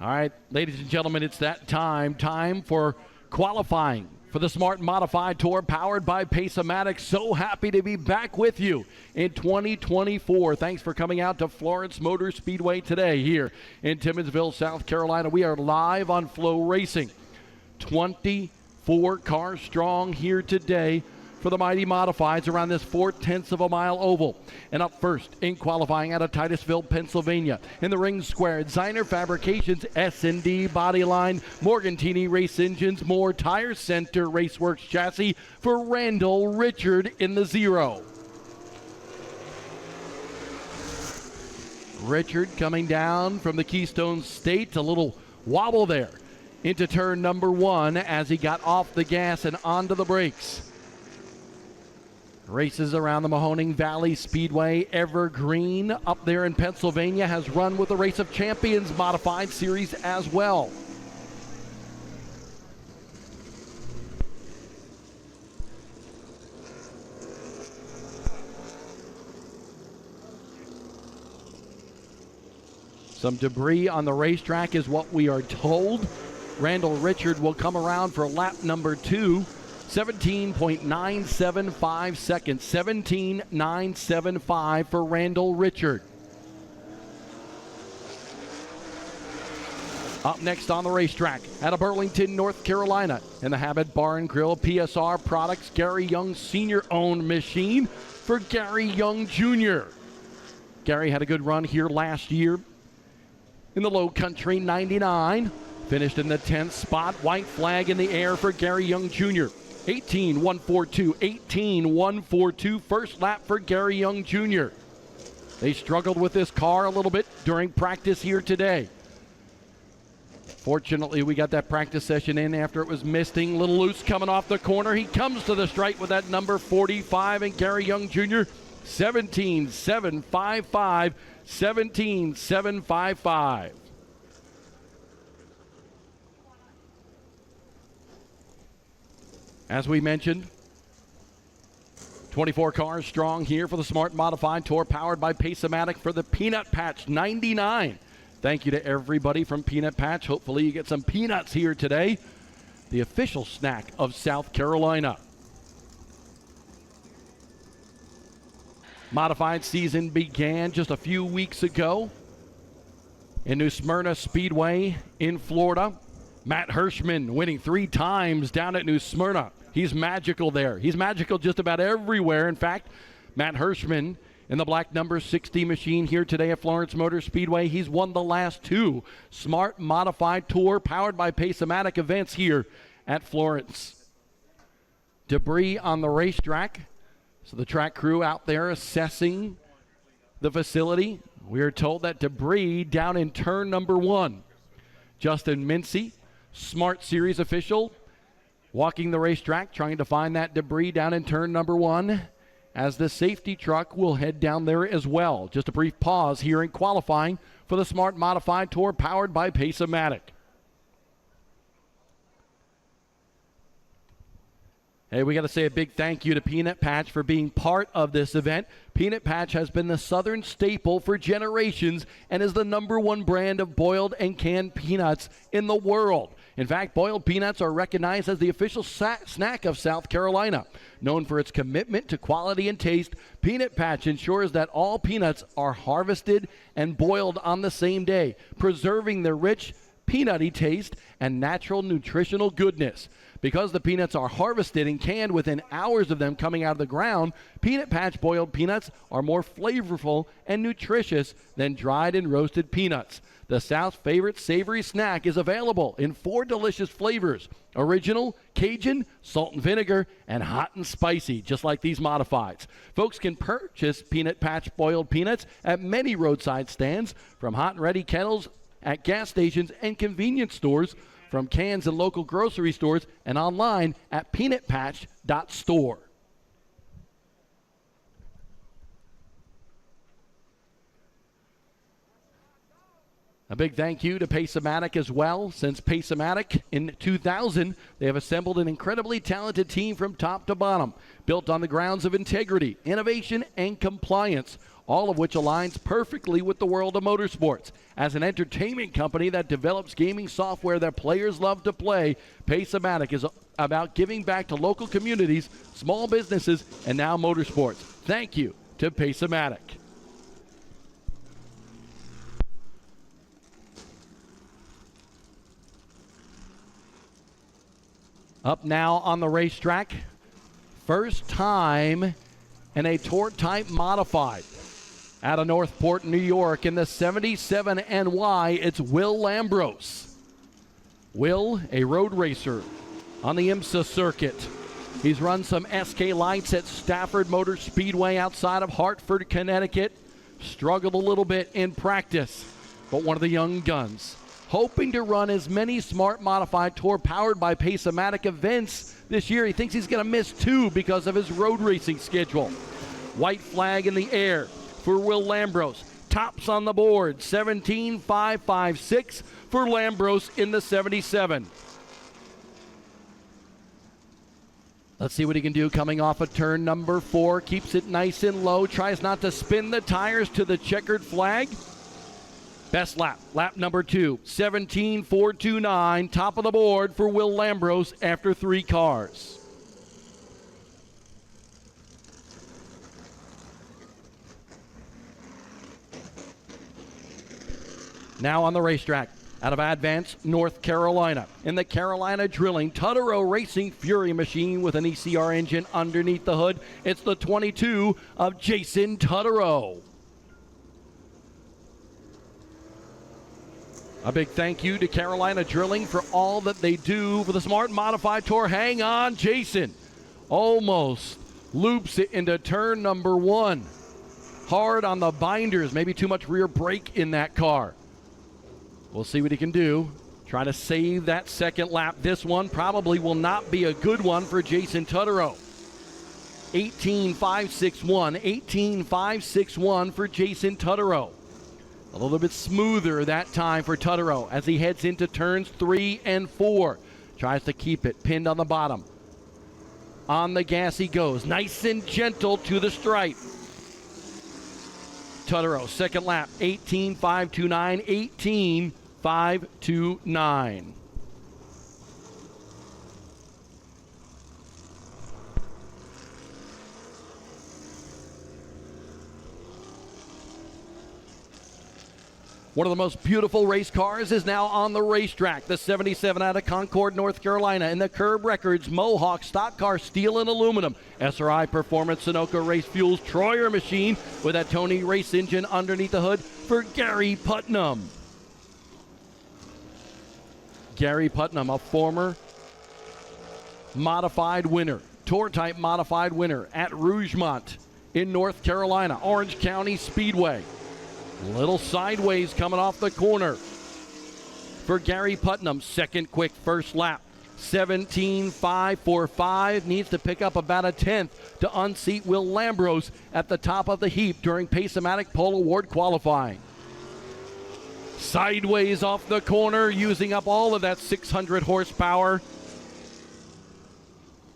All right, ladies and gentlemen, it's that time for qualifying for the Smart Modified Tour powered by Pace-O-Matic. So happy to be back with you in 2024. Thanks for coming out to Florence Motor Speedway today here in Timmonsville, South Carolina. We are live on Flow Racing. 24 cars strong here today for the Mighty Modifieds around this 0.4 of a mile oval. And up first in qualifying out of Titusville, Pennsylvania. In the ring square, Designer Fabrications, S&D Bodyline, Morgantini Race Engines, Moore Tire Center Raceworks Chassis for Randall Richard in the 0. Richard coming down from the Keystone State, a little wobble there into turn number 1 as he got off the gas and onto the brakes. Races around the Mahoning Valley Speedway. Evergreen up there in Pennsylvania has run with the Race of Champions Modified Series as well. Some debris on the racetrack is what we are told. Randall Richard will come around for lap number 2. 17.975 seconds. 17.975 for Randall Richard. Up next on the racetrack out of Burlington, North Carolina, in the Habit Bar and Grill PSR Products, Gary Young Sr. owned machine for Gary Young Jr. Gary had a good run here last year in the Low Country 99. Finished in the 10th spot. White flag in the air for Gary Young Jr. 18.142, 18.142, first lap for Gary Young Jr. They struggled with this car a little bit during practice here today. Fortunately, we got that practice session in after it was misting. Little loose coming off the corner. He comes to the stripe with that number 45, and Gary Young Jr. 17.755, 17.755. As we mentioned, 24 cars strong here for the Smart Modified Tour powered by Pace-O-Matic for the Peanut Patch 99. Thank you to everybody from Peanut Patch. Hopefully you get some peanuts here today. The official snack of South Carolina. Modified season began just a few weeks ago in New Smyrna Speedway in Florida. Matt Hirschman winning 3 times down at New Smyrna. He's magical there. He's magical just about everywhere. In fact, Matt Hirschman in the black number 60 machine here today at Florence Motor Speedway. He's won the last 2 Smart Modified Tour powered by Pace-O-Matic events here at Florence. Debris on the racetrack. So the track crew out there assessing the facility. We are told that debris down in turn number 1. Justin Mincy, Smart Series official, walking the racetrack, trying to find that debris down in turn number 1 as the safety truck will head down there as well. Just a brief pause here in qualifying for the Smart Modified Tour powered by Pace-O-Matic. Hey, we got to say a big thank you to Peanut Patch for being part of this event. Peanut Patch has been the Southern staple for generations and is the #1 brand of boiled and canned peanuts in the world. In fact, boiled peanuts are recognized as the official snack of South Carolina. Known for its commitment to quality and taste, Peanut Patch ensures that all peanuts are harvested and boiled on the same day, preserving their rich, peanutty taste and natural nutritional goodness. Because the peanuts are harvested and canned within hours of them coming out of the ground, Peanut Patch boiled peanuts are more flavorful and nutritious than dried and roasted peanuts. The South's favorite savory snack is available in 4 delicious flavors: original, Cajun, salt and vinegar, and hot and spicy, just like these modifieds. Folks can purchase Peanut Patch boiled peanuts at many roadside stands, from hot and ready kettles at gas stations and convenience stores, from cans in local grocery stores, and online at peanutpatch.store. A big thank you to Pace-O-Matic as well. Since Pace-O-Matic in 2000, they have assembled an incredibly talented team from top to bottom, built on the grounds of integrity, innovation, and compliance, all of which aligns perfectly with the world of motorsports. As an entertainment company that develops gaming software that players love to play, Pace-O-Matic is about giving back to local communities, small businesses, and now motorsports. Thank you to Pace-O-Matic. Up now on the racetrack, first time in a tour-type modified. Out of Northport, New York, in the 77 NY, it's Will Lambros. Will, a road racer on the IMSA circuit. He's run some SK Lights at Stafford Motor Speedway outside of Hartford, Connecticut. Struggled a little bit in practice, but one of the young guns. Hoping to run as many Smart Modified Tour powered by Pace-O-Matic events this year. He thinks he's going to miss 2 because of his road racing schedule. White flag in the air for Will Lambros. Tops on the board, 17.556 for Lambros in the 77. Let's see what he can do coming off of turn number 4. Keeps it nice and low. Tries not to spin the tires to the checkered flag. Best lap, lap number 2, 17.429, top of the board for Will Lambros after 3 cars. Now on the racetrack, out of Advance, North Carolina. In the Carolina Drilling Tutterow Racing Fury machine with an ECR engine underneath the hood, it's the 22 of Jason Tutterow. A big thank you to Carolina Drilling for all that they do for the Smart Modified Tour. Hang on, Jason. Almost loops it into turn number 1. Hard on the binders. Maybe too much rear brake in that car. We'll see what he can do. Try to save that second lap. This one probably will not be a good one for Jason Tutterow. 18.561. 18.561 for Jason Tutterow. A little bit smoother that time for Tutterow as he heads into turns 3 and 4. Tries to keep it pinned on the bottom. On the gas he goes. Nice and gentle to the stripe. Tutterow, second lap, 18.529, 18.529. One of the most beautiful race cars is now on the racetrack. The 77 out of Concord, North Carolina, in the Curb Records Mohawk Stock Car Steel and Aluminum SRI Performance Sunoco Race Fuels Troyer machine with that Tony race engine underneath the hood for Gary Putnam. Gary Putnam, a former modified winner, tour-type modified winner at Rougemont in North Carolina, Orange County Speedway. Little sideways coming off the corner for Gary Putnam. Second quick first lap. 17.545. Needs to pick up about a tenth to unseat Will Lambros at the top of the heap during Pace-O-Matic Pole Award qualifying. Sideways off the corner, using up all of that 600 horsepower.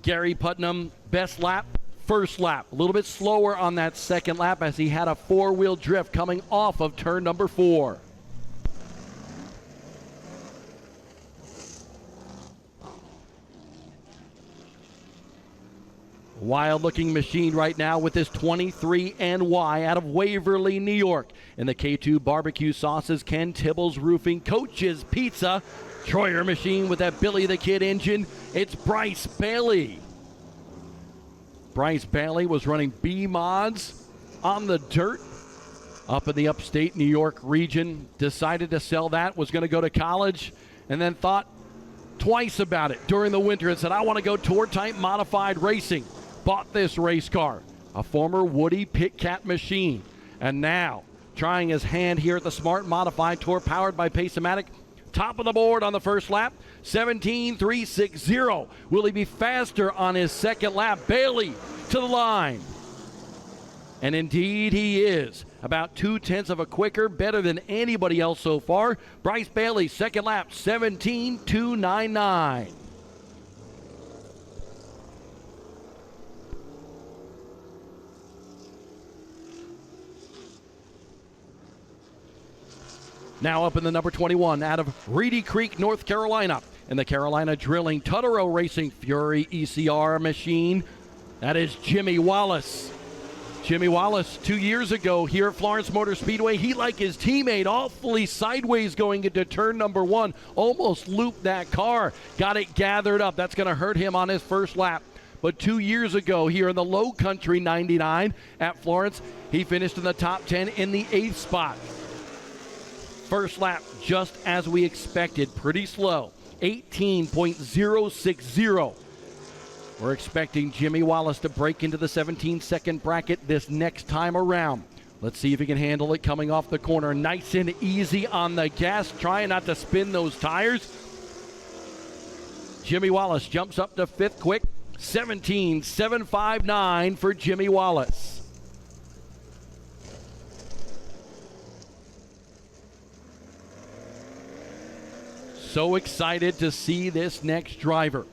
Gary Putnam, best lap. First lap, a little bit slower on that second lap as he had a 4-wheel drift coming off of turn number 4. Wild-looking machine right now with this 23NY out of Waverly, New York. In the K2 barbecue sauces, Ken Tibbles Roofing, Coach's Pizza, Troyer machine with that Billy the Kid engine. It's Bryce Bailey. Bryce Bailey was running B-Mods on the dirt up in the upstate New York region. Decided to sell that, was going to go to college, and then thought twice about it during the winter and said, I want to go tour-type modified racing. Bought this race car, a former Woody Pit Cat machine, and now trying his hand here at the Smart Modified Tour powered by Pace-O-Matic. Top of the board on the first lap, 17.360. Will he be faster on his second lap? Bailey to the line. And indeed he is. about 0.2 of a quicker, better than anybody else so far. Bryce Bailey, second lap, 17.299. Now up in the number 21 out of Reedy Creek, North Carolina. In the Carolina Drilling Tutterow Racing Fury ECR machine, that is Jimmy Wallace. Jimmy Wallace, 2 years ago here at Florence Motor Speedway, he, like his teammate, awfully sideways going into turn number 1, almost looped that car, got it gathered up. That's going to hurt him on his first lap. But 2 years ago here in the Low Country 99 at Florence, he finished in the top 10 in the 8th spot. First lap, just as we expected, pretty slow, 18.060. We're expecting Jimmy Wallace to break into the 17-second bracket this next time around. Let's see if he can handle it coming off the corner. Nice and easy on the gas, trying not to spin those tires. Jimmy Wallace jumps up to 5th quick, 17.759 for Jimmy Wallace. So excited to see this next driver.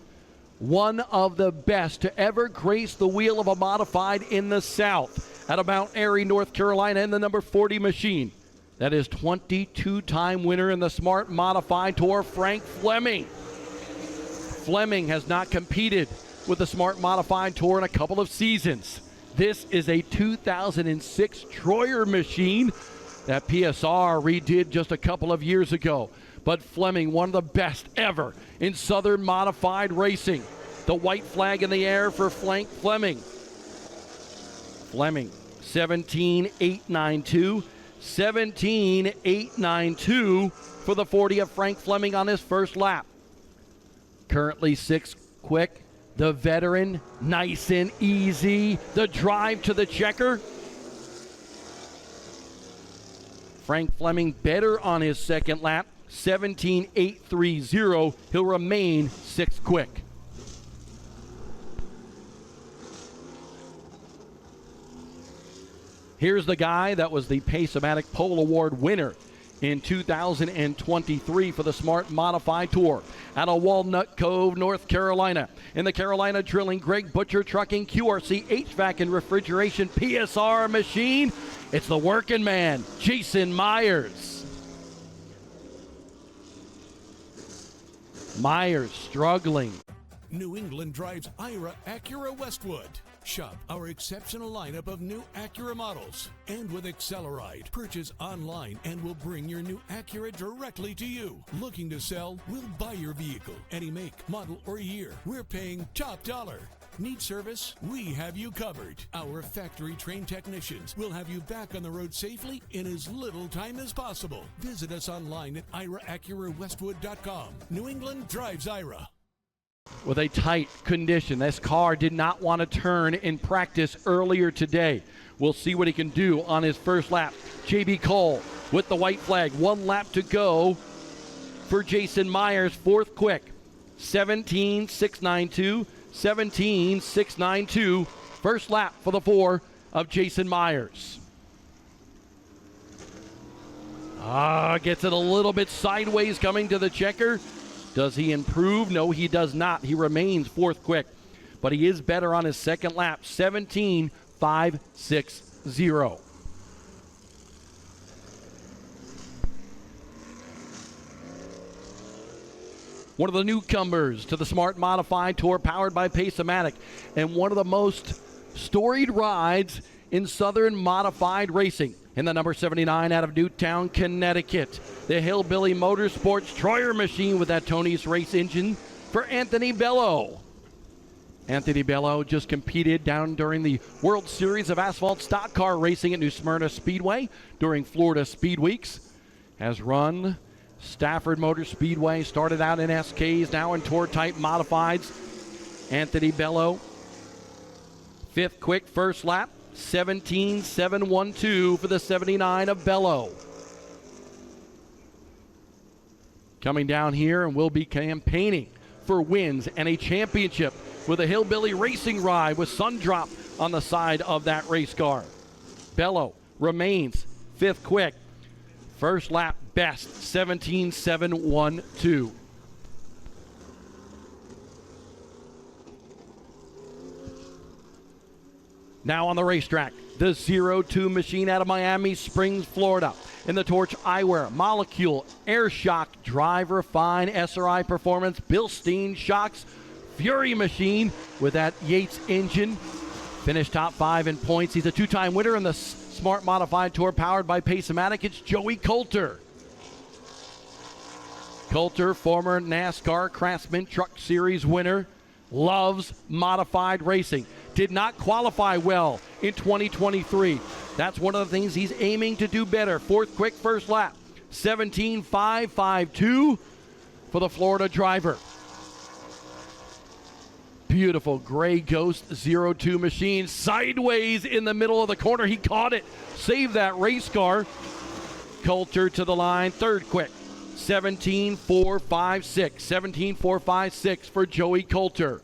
One of the best to ever grace the wheel of a modified in the South out of Mount Airy, North Carolina, in the number 40 machine. That is 22-time winner in the Smart Modified Tour, Frank Fleming. Fleming has not competed with the Smart Modified Tour in a couple of seasons. This is a 2006 Troyer machine that PSR redid just a couple of years ago. But Fleming, one of the best ever in Southern Modified Racing. The white flag in the air for Frank Fleming. Fleming, 17.892. 17.892 for the 40 of Frank Fleming on his first lap. Currently 6th quick. The veteran, nice and easy. The drive to the checker. Frank Fleming better on his second lap. 17.830. He'll remain 6th quick. Here's the guy that was the Pace-O-Matic Pole Award winner in 2023 for the Smart Modified Tour out of Walnut Cove, North Carolina. In the Carolina Drilling, Greg Butcher Trucking, QRC HVAC and Refrigeration PSR machine. It's the working man, Jason Myers. Myers struggling. New England drives Ira Acura Westwood. Shop our exceptional lineup of new Acura models. And with Acceleride, purchase online and we'll bring your new Acura directly to you. Looking to sell? We'll buy your vehicle. Any make, model, or year. We're paying top dollar. Need service? We have you covered. Our factory-trained technicians will have you back on the road safely in as little time as possible. Visit us online at IraAcuraWestwood.com. New England drives Ira. With a tight condition, this car did not want to turn in practice earlier today. We'll see what he can do on his first lap. J.B. Cole with the white flag. 1 lap to go for Jason Myers, 4th quick. 17.692. 17.692. First lap for the 4 of Jason Myers. Gets it a little bit sideways coming to the checker. Does he improve? No, he does not. He remains 4th quick. But he is better on his second lap. 17.560. One of the newcomers to the Smart Modified Tour, powered by Pace-O-Matic, and one of the most storied rides in Southern Modified Racing. In the number 79 out of Newtown, Connecticut, the Hillbilly Motorsports Troyer machine with that Tony's race engine for Anthony Bello. Anthony Bello just competed down during the World Series of Asphalt Stock Car Racing at New Smyrna Speedway during Florida Speed Weeks. Has run Stafford Motor Speedway, started out in SKs, now in tour-type modifieds. Anthony Bello, 5th quick, first lap, 17.712 for the 79 of Bello. Coming down here, and will be campaigning for wins and a championship with a Hillbilly Racing ride with Sundrop on the side of that race car. Bello remains 5th quick. First lap best, 17.712. Now on the racetrack, the 0-2 machine out of Miami Springs, Florida. In the Torch Eyewear, Molecule, Air Shock, Drive Refine, SRI Performance, Bilstein Shocks, Fury Machine with that Yates engine. Finished top 5 in points. He's a 2-time winner in the Smart Modified Tour powered by Pace-O-Matic. It's Joey Coulter. Coulter, former NASCAR Craftsman Truck Series winner, loves modified racing. Did not qualify well in 2023. That's one of the things he's aiming to do better. 4th quick first lap, 17.552 for the Florida driver. Beautiful gray Ghost 0-2 machine, sideways in the middle of the corner. He caught it, saved that race car. Coulter to the line, 3rd quick, 17.456. 17.456 for Joey Coulter.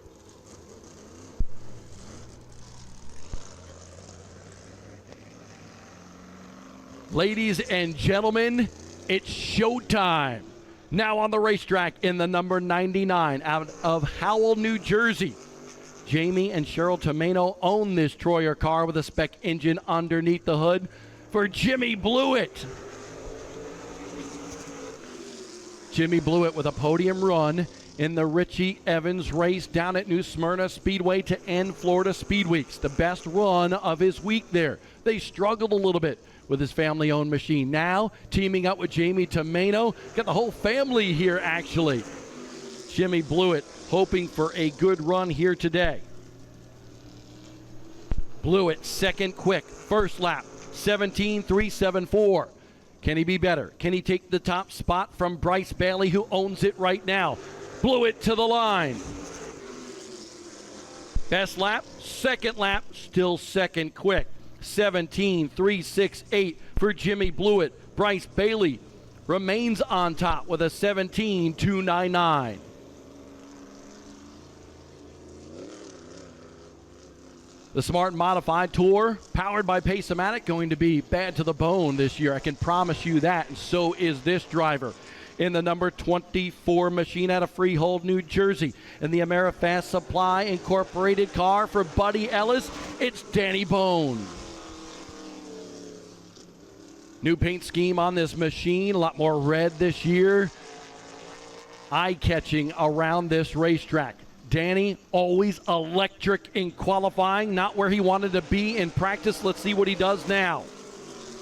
Ladies and gentlemen, it's showtime. Now on the racetrack in the number 99 out of Howell, New Jersey. Jamie and Cheryl Tomeno own this Troyer car with a spec engine underneath the hood for Jimmy Blewett. Jimmy Blewett with a podium run in the Richie Evans race down at New Smyrna Speedway to end Florida Speed Weeks. The best run of his week there. They struggled a little bit with his family-owned machine. Now, teaming up with Jamie Tomeno, got the whole family here, actually. Jimmy Blewett hoping for a good run here today. Blewett, 2nd quick, first lap, 17.374. Can he be better? Can he take the top spot from Bryce Bailey, who owns it right now? Blewett to the line. Best lap, 2nd lap, still 2nd quick. 17.368 for Jimmy Blewett. Bryce Bailey remains on top with a 17.299. The Smart Modified Tour, powered by Pace-O-Matic, going to be bad to the bone this year. I can promise you that, and so is this driver. In the number 24 machine out of Freehold, New Jersey. In the AmeriFast Supply Incorporated car for Buddy Ellis, it's Danny Bone. New paint scheme on this machine, a lot more red this year. Eye-catching around this racetrack. Danny, always electric in qualifying, not where he wanted to be in practice. Let's see what he does now.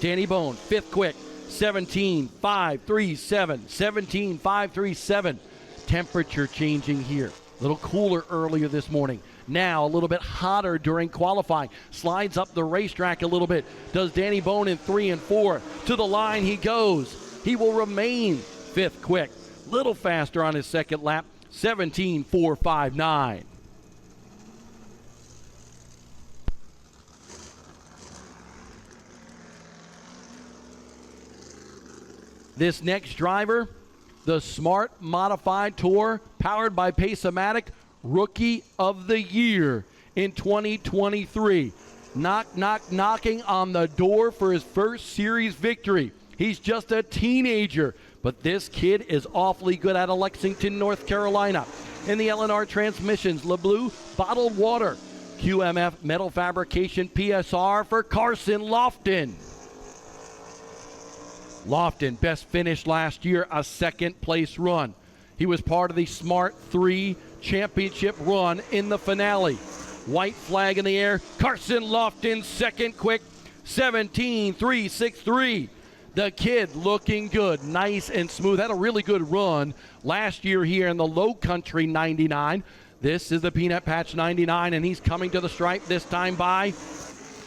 Danny Bone, 5th quick, 17.537, 17.537. Temperature changing here. A little cooler earlier this morning. Now a little bit hotter during qualifying. Slides up the racetrack a little bit. Does Danny Bone in 3 and 4. To the line he goes. He will remain 5th quick. Little faster on his 2nd lap. 17.459. This next driver, the Smart Modified Tour, powered by Pace-O-Matic, Rookie of the Year in 2023. Knocking on the door for his first series victory. He's just a teenager, but this kid is awfully good out of Lexington, North Carolina. In the L&R Transmissions, LeBlue Bottled Water, QMF Metal Fabrication PSR for Carson Lofton. Lofton, best finish last year, a 2nd place run. He was part of the Smart 3 championship run in the finale. White flag in the air. Carson Lofton, 2nd quick, 17.363. The kid looking good, nice and smooth. Had a really good run last year here in the Low Country 99. This is the Peanut Patch 99, and he's coming to the stripe this time by.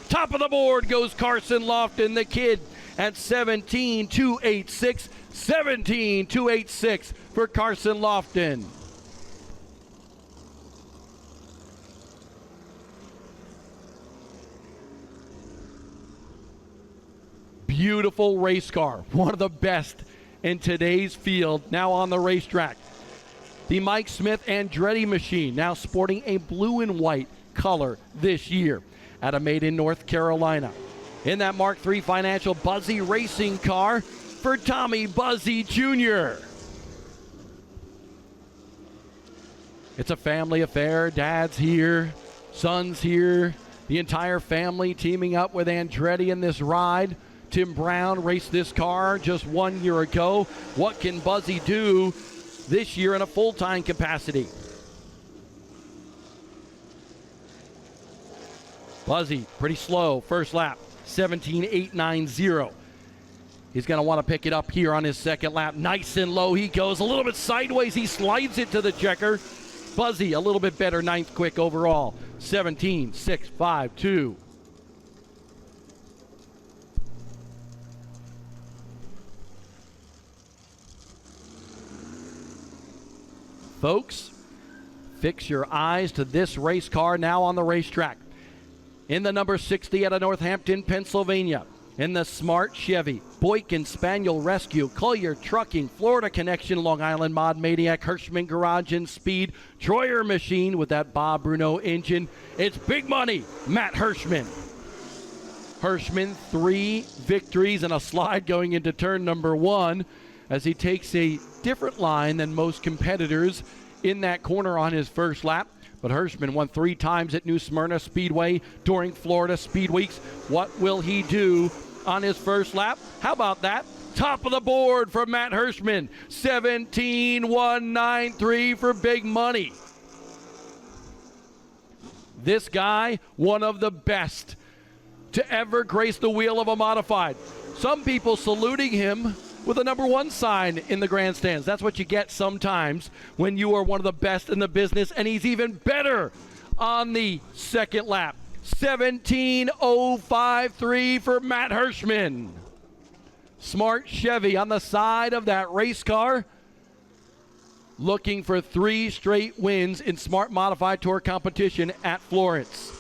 Top of the board goes Carson Lofton, the kid, at 17.286. 17.286 for Carson Lofton. Beautiful race car, one of the best in today's field, now on the racetrack. The Mike Smith Andretti machine, now sporting a blue and white color this year, out of Made in North Carolina. in that Mark III Financial Buzzy racing car for Tommy Buzzy Jr. It's a family affair. Dad's here, son's here, the entire family teaming up with Andretti in this ride. Tim Brown raced this car just 1 year ago. What can Buzzy do this year in a full-time capacity? Buzzy, pretty slow, first lap, 17.890. He's going to want to pick it up here on his second lap. Nice and low he goes, a little bit sideways. He slides it to the checker. Buzzy, a little bit better, ninth quick overall, 17.652. Folks, fix your eyes to this race car now on the racetrack. In the number 60 out of Northampton, Pennsylvania. In the Smart Chevy, Boykin Spaniel Rescue, Collier Trucking, Florida Connection, Long Island Mod Maniac, Hirschman Garage and Speed, Troyer Machine with that Bob Bruno engine. It's big money, Matt Hirschman. Hirschman, 3 victories and a slide going into turn number 1 as he takes a different line than most competitors in that corner on his first lap. But Hirschman won 3 times at New Smyrna Speedway during Florida Speed Weeks. What will he do on his first lap? How about that? Top of the board for Matt Hirschman. 17.193 for big money. This guy, one of the best to ever grace the wheel of a modified. Some people saluting him with a number 1 sign in the grandstands. That's what you get sometimes when you are one of the best in the business, and he's even better on the second lap. 17.053 for Matt Hirschman. Smart Chevy on the side of that race car, looking for 3 straight wins in Smart Modified Tour competition at Florence.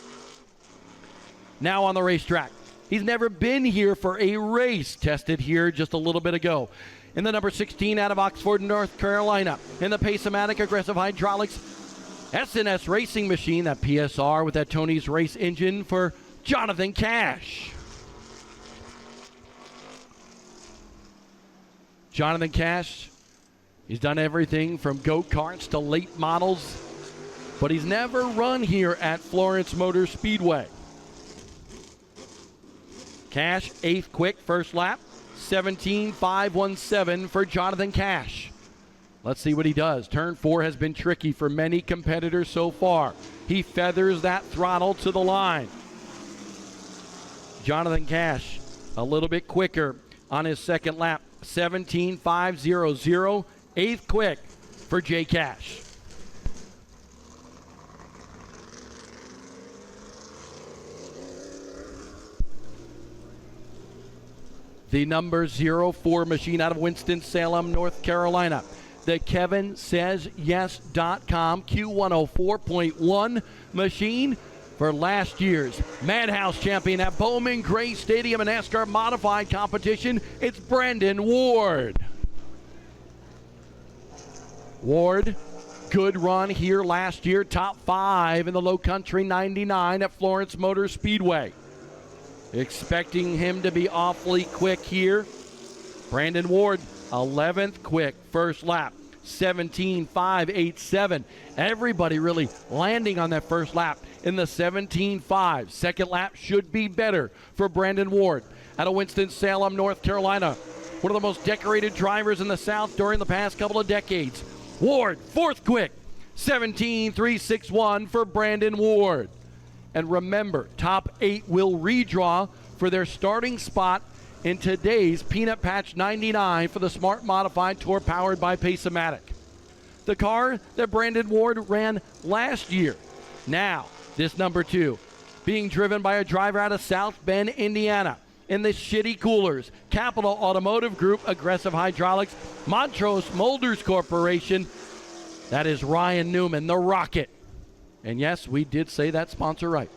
Now on the racetrack. He's never been here for a race, tested here just a little bit ago. In the number 16 out of Oxford, North Carolina. In the Pace-O-Matic Aggressive Hydraulics S&S Racing Machine, that PSR with that Tony's Race engine for Jonathan Cash. Jonathan Cash, he's done everything from go-karts to late models, but he's never run here at Florence Motor Speedway. Cash, 8th quick, first lap, 17.517 for Jonathan Cash. Let's see what he does. Turn 4 has been tricky for many competitors so far. He feathers that throttle to the line. Jonathan Cash, a little bit quicker on his second lap, 17.500, 8th quick for Jay Cash. The number 04 machine out of Winston-Salem, North Carolina. The KevinSaysYes.com Q104.1 machine for last year's Madhouse champion at Bowman Gray Stadium in NASCAR Modified competition. It's Brandon Ward. Ward, good run here last year. Top 5 in the Low Country 99 at Florence Motor Speedway. Expecting him to be awfully quick here. Brandon Ward, 11th quick, first lap, 17.587. Everybody really landing on that first lap in the 17.5. Second lap should be better for Brandon Ward out of Winston-Salem, North Carolina. One of the most decorated drivers in the South during the past couple of decades. Ward, 4th quick, 17.361 for Brandon Ward. And remember, top 8 will redraw for their starting spot in today's Peanut Patch 99 for the Smart Modified Tour powered by Pace-O-Matic. The car that Brandon Ward ran last year. Now, this number 2, being driven by a driver out of South Bend, Indiana, in the Shitty Coolers, Capital Automotive Group, Aggressive Hydraulics, Montrose Molders Corporation. That is Ryan Newman, the Rocket. And yes, we did say that sponsor right.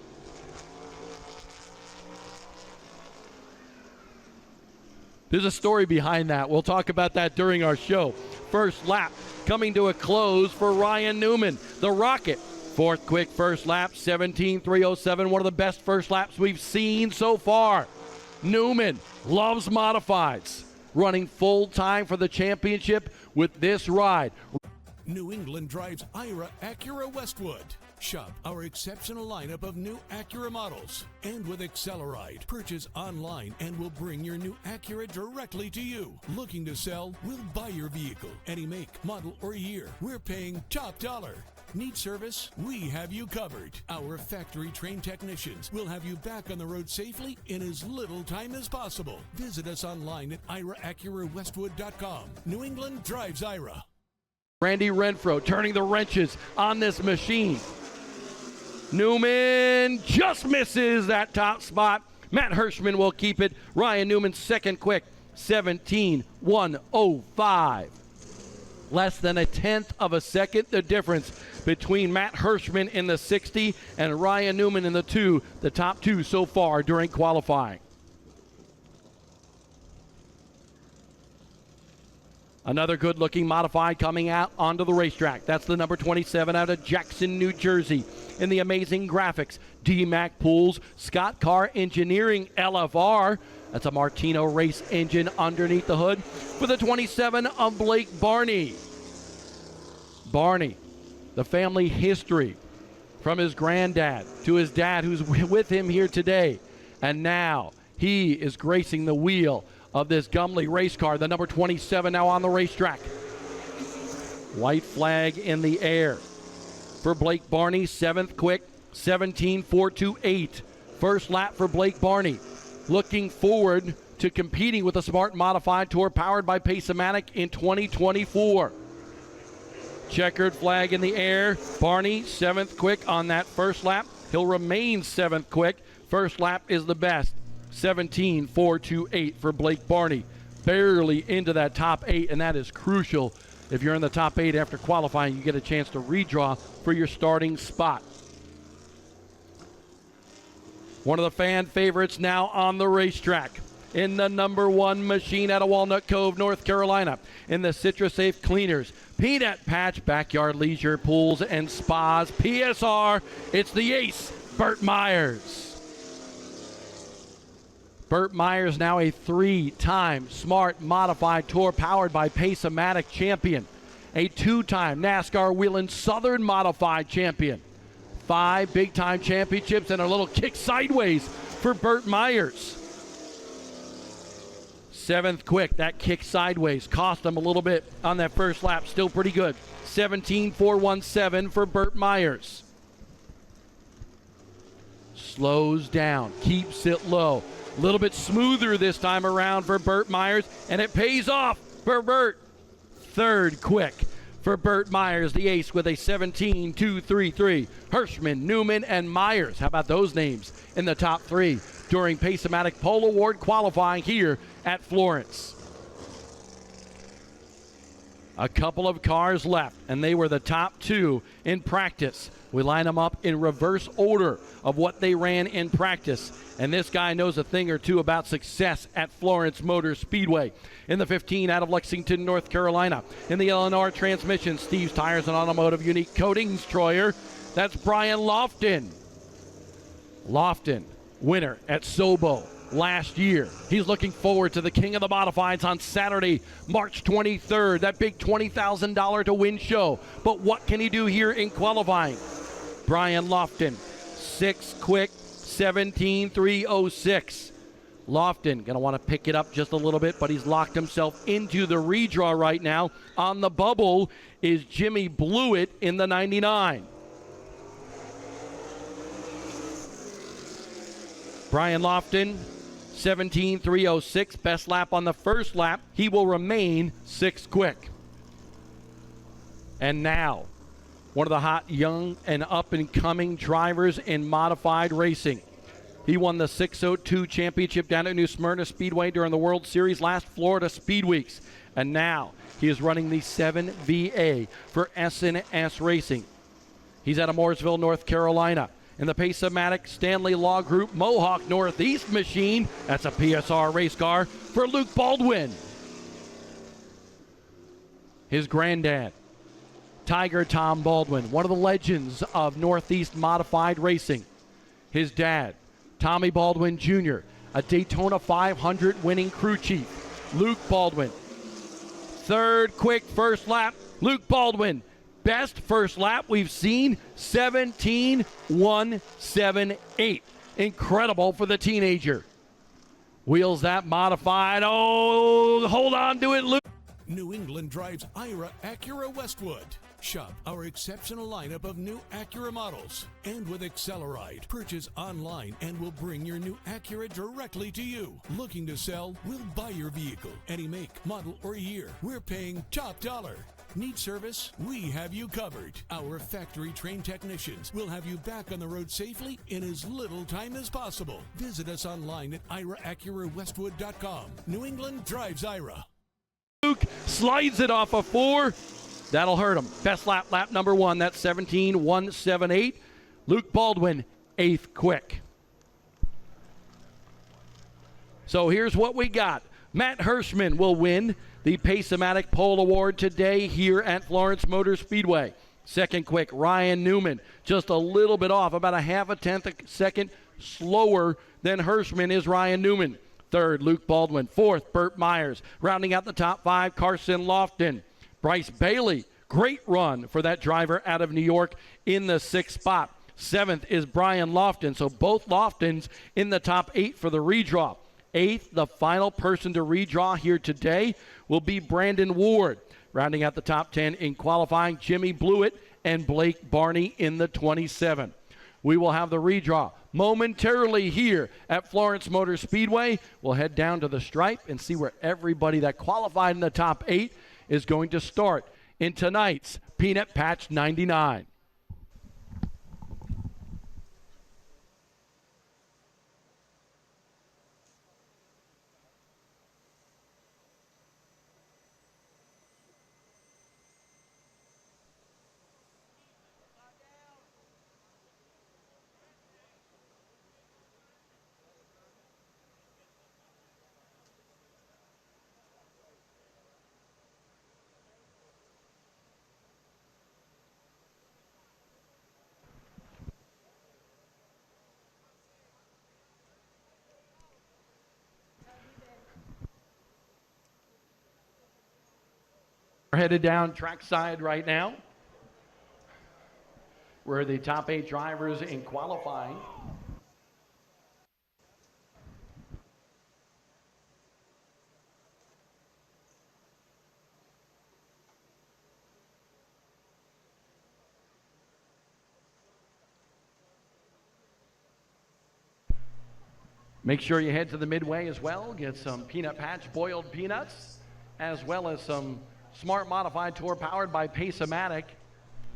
There's a story behind that. We'll talk about that during our show. First lap coming to a close for Ryan Newman, the Rocket. 4th quick first lap, 17.307. One of the best first laps we've seen so far. Newman loves modifieds, running full time for the championship with this ride. New England drives Ira Acura Westwood. Shop our exceptional lineup of new Acura models. And with Acceleride, purchase online and we'll bring your new Acura directly to you. Looking to sell? We'll buy your vehicle. Any make, model, or year. We're paying top dollar. Need service? We have you covered. Our factory-trained technicians will have you back on the road safely in as little time as possible. Visit us online at IraAcuraWestwood.com. New England drives Ira. Randy Renfro turning the wrenches on this machine. Newman just misses that top spot. Matt Hirschman will keep it. Ryan Newman second quick, 17.105. Less than a tenth of a second, the difference between Matt Hirschman in the 60 and Ryan Newman in the 2, the top 2 so far during qualifying. Another good-looking modified coming out onto the racetrack. That's the number 27 out of Jackson, New Jersey. In the amazing graphics, D-Mac Pools, Scott Carr Engineering LFR. That's a Martino race engine underneath the hood. For the 27 of Blake Barney. Barney, the family history from his granddad to his dad who's with him here today. And now he is gracing the wheel of this Gumley race car, the number 27 now on the racetrack. White flag in the air for Blake Barney, 7th quick, 17.428. First lap for Blake Barney. Looking forward to competing with the Smart Modified Tour powered by Pace-O-Matic in 2024. Checkered flag in the air. Barney, 7th quick on that first lap. He'll remain 7th quick. First lap is the best. 17.428 for Blake Barney. Barely into that top 8, and that is crucial. If you're in the top 8 after qualifying, you get a chance to redraw for your starting spot. One of the fan favorites now on the racetrack in the number 1 machine out of Walnut Cove, North Carolina, in the CitraSafe Cleaners, Peanut Patch Backyard Leisure Pools and Spas, PSR. It's the ace, Burt Myers. Burt Myers, now a 3-time Smart Modified Tour powered by Pace-O-Matic champion, a 2-time NASCAR Whelen Southern Modified champion, 5 big-time championships, and a little kick sideways for Burt Myers. 7th quick, that kick sideways cost him a little bit on that first lap, still pretty good. 17.417 for Burt Myers. Slows down, keeps it low. A little bit smoother this time around for Burt Myers, and it pays off for Burt. 3rd quick for Burt Myers, the ace, with a 17.233. Hirschman, Newman, and Myers. How about those names in the top 3 during Pace-O-Matic Pole Award qualifying here at Florence? A couple of cars left, and they were the top 2 in practice. We line them up in reverse order of what they ran in practice. And this guy knows a thing or two about success at Florence Motor Speedway. In the 15 out of Lexington, North Carolina. In the Eleanor Transmission, Steve's Tires and Automotive Unique Coatings Troyer. That's Brian Lofton. Lofton, winner at Sobo last year. He's looking forward to the King of the Modifieds on Saturday, March 23rd. That big $20,000 to win show. But what can he do here in qualifying? Brian Lofton, 6th quick, 17.306. Lofton going to want to pick it up just a little bit, but he's locked himself into the redraw right now. On the bubble is Jimmy Blewett in the 99. Brian Lofton, 17.306, best lap on the first lap. He will remain 6th quick. And now, one of the hot, young, and up-and-coming drivers in modified racing. He won the 602 championship down at New Smyrna Speedway during the World Series last Florida Speed Weeks. And now he is running the 7VA for S&S Racing. He's out of Mooresville, North Carolina. In the Pace-O-Matic Stanley Law Group Mohawk Northeast machine, that's a PSR race car for Luke Baldwin. His granddad, Tiger Tom Baldwin, one of the legends of Northeast modified racing. His dad, Tommy Baldwin Jr., a Daytona 500 winning crew chief, Luke Baldwin. Third quick first lap, Luke Baldwin. Best first lap we've seen, 17.178. Incredible for the teenager. Wheels that modified. Oh, hold on to it, Luke. New England drives Ira Acura Westwood. Shop our exceptional lineup of new Acura models. And with Acceleride, purchase online and we'll bring your new Acura directly to you. Looking to sell? We'll buy your vehicle. Any make, model, or year. We're paying top dollar. Need service? We have you covered. Our factory-trained technicians will have you back on the road safely in as little time as possible. Visit us online at IraAcuraWestwood.com. New England drives Ira. Luke slides it off a 4. That'll hurt him. Best lap, lap number 1. That's 17.178. Luke Baldwin, 8th quick. So here's what we got. Matt Hirschman will win the Pace-O-Matic Pole Award today here at Florence Motor Speedway. Second quick, Ryan Newman, just a little bit off, about a half a tenth a second slower than Hirschman is Ryan Newman. Third, Luke Baldwin. Fourth, Burt Myers. Rounding out the top 5, Carson Lofton. Bryce Bailey, great run for that driver out of New York in the 6th spot. 7th is Brian Lofton, so both Loftons in the top 8 for the redraw. 8th, the final person to redraw here today will be Brandon Ward. Rounding out the top 10 in qualifying, Jimmy Blewett and Blake Barney in the 27. We will have the redraw momentarily here at Florence Motor Speedway. We'll head down to the stripe and see where everybody that qualified in the top 8 is going to start in tonight's Peanut Patch 99. We're headed down trackside right now, where the top 8 drivers in qualifying. Make sure you head to the midway as well. Get some Peanut Patch boiled peanuts, as well as some Smart Modified Tour powered by Pace-O-Matic.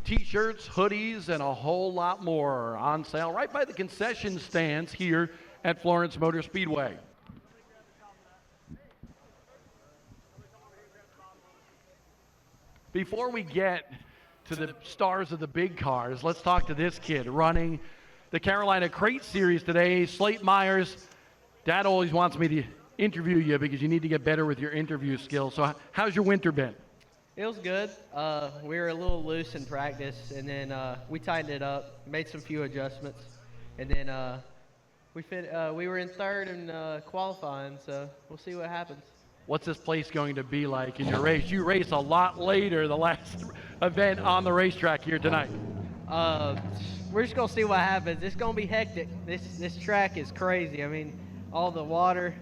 T-shirts, hoodies, and a whole lot more on sale right by the concession stands here at Florence Motor Speedway. Before we get to the stars of the big cars, let's talk to this kid running the Carolina Crate Series today, Slate Myers. Dad always wants me to interview you because you need to get better with your interview skills. So how's your winter been? It was good. We were a little loose in practice, and then we tightened it up, made some few adjustments, and then we were in third in qualifying, so we'll see what happens. What's this place going to be like in your race? You race a lot later, the last event on the racetrack here tonight. We're just going to see what happens. It's going to be hectic. This track is crazy. I mean, all the water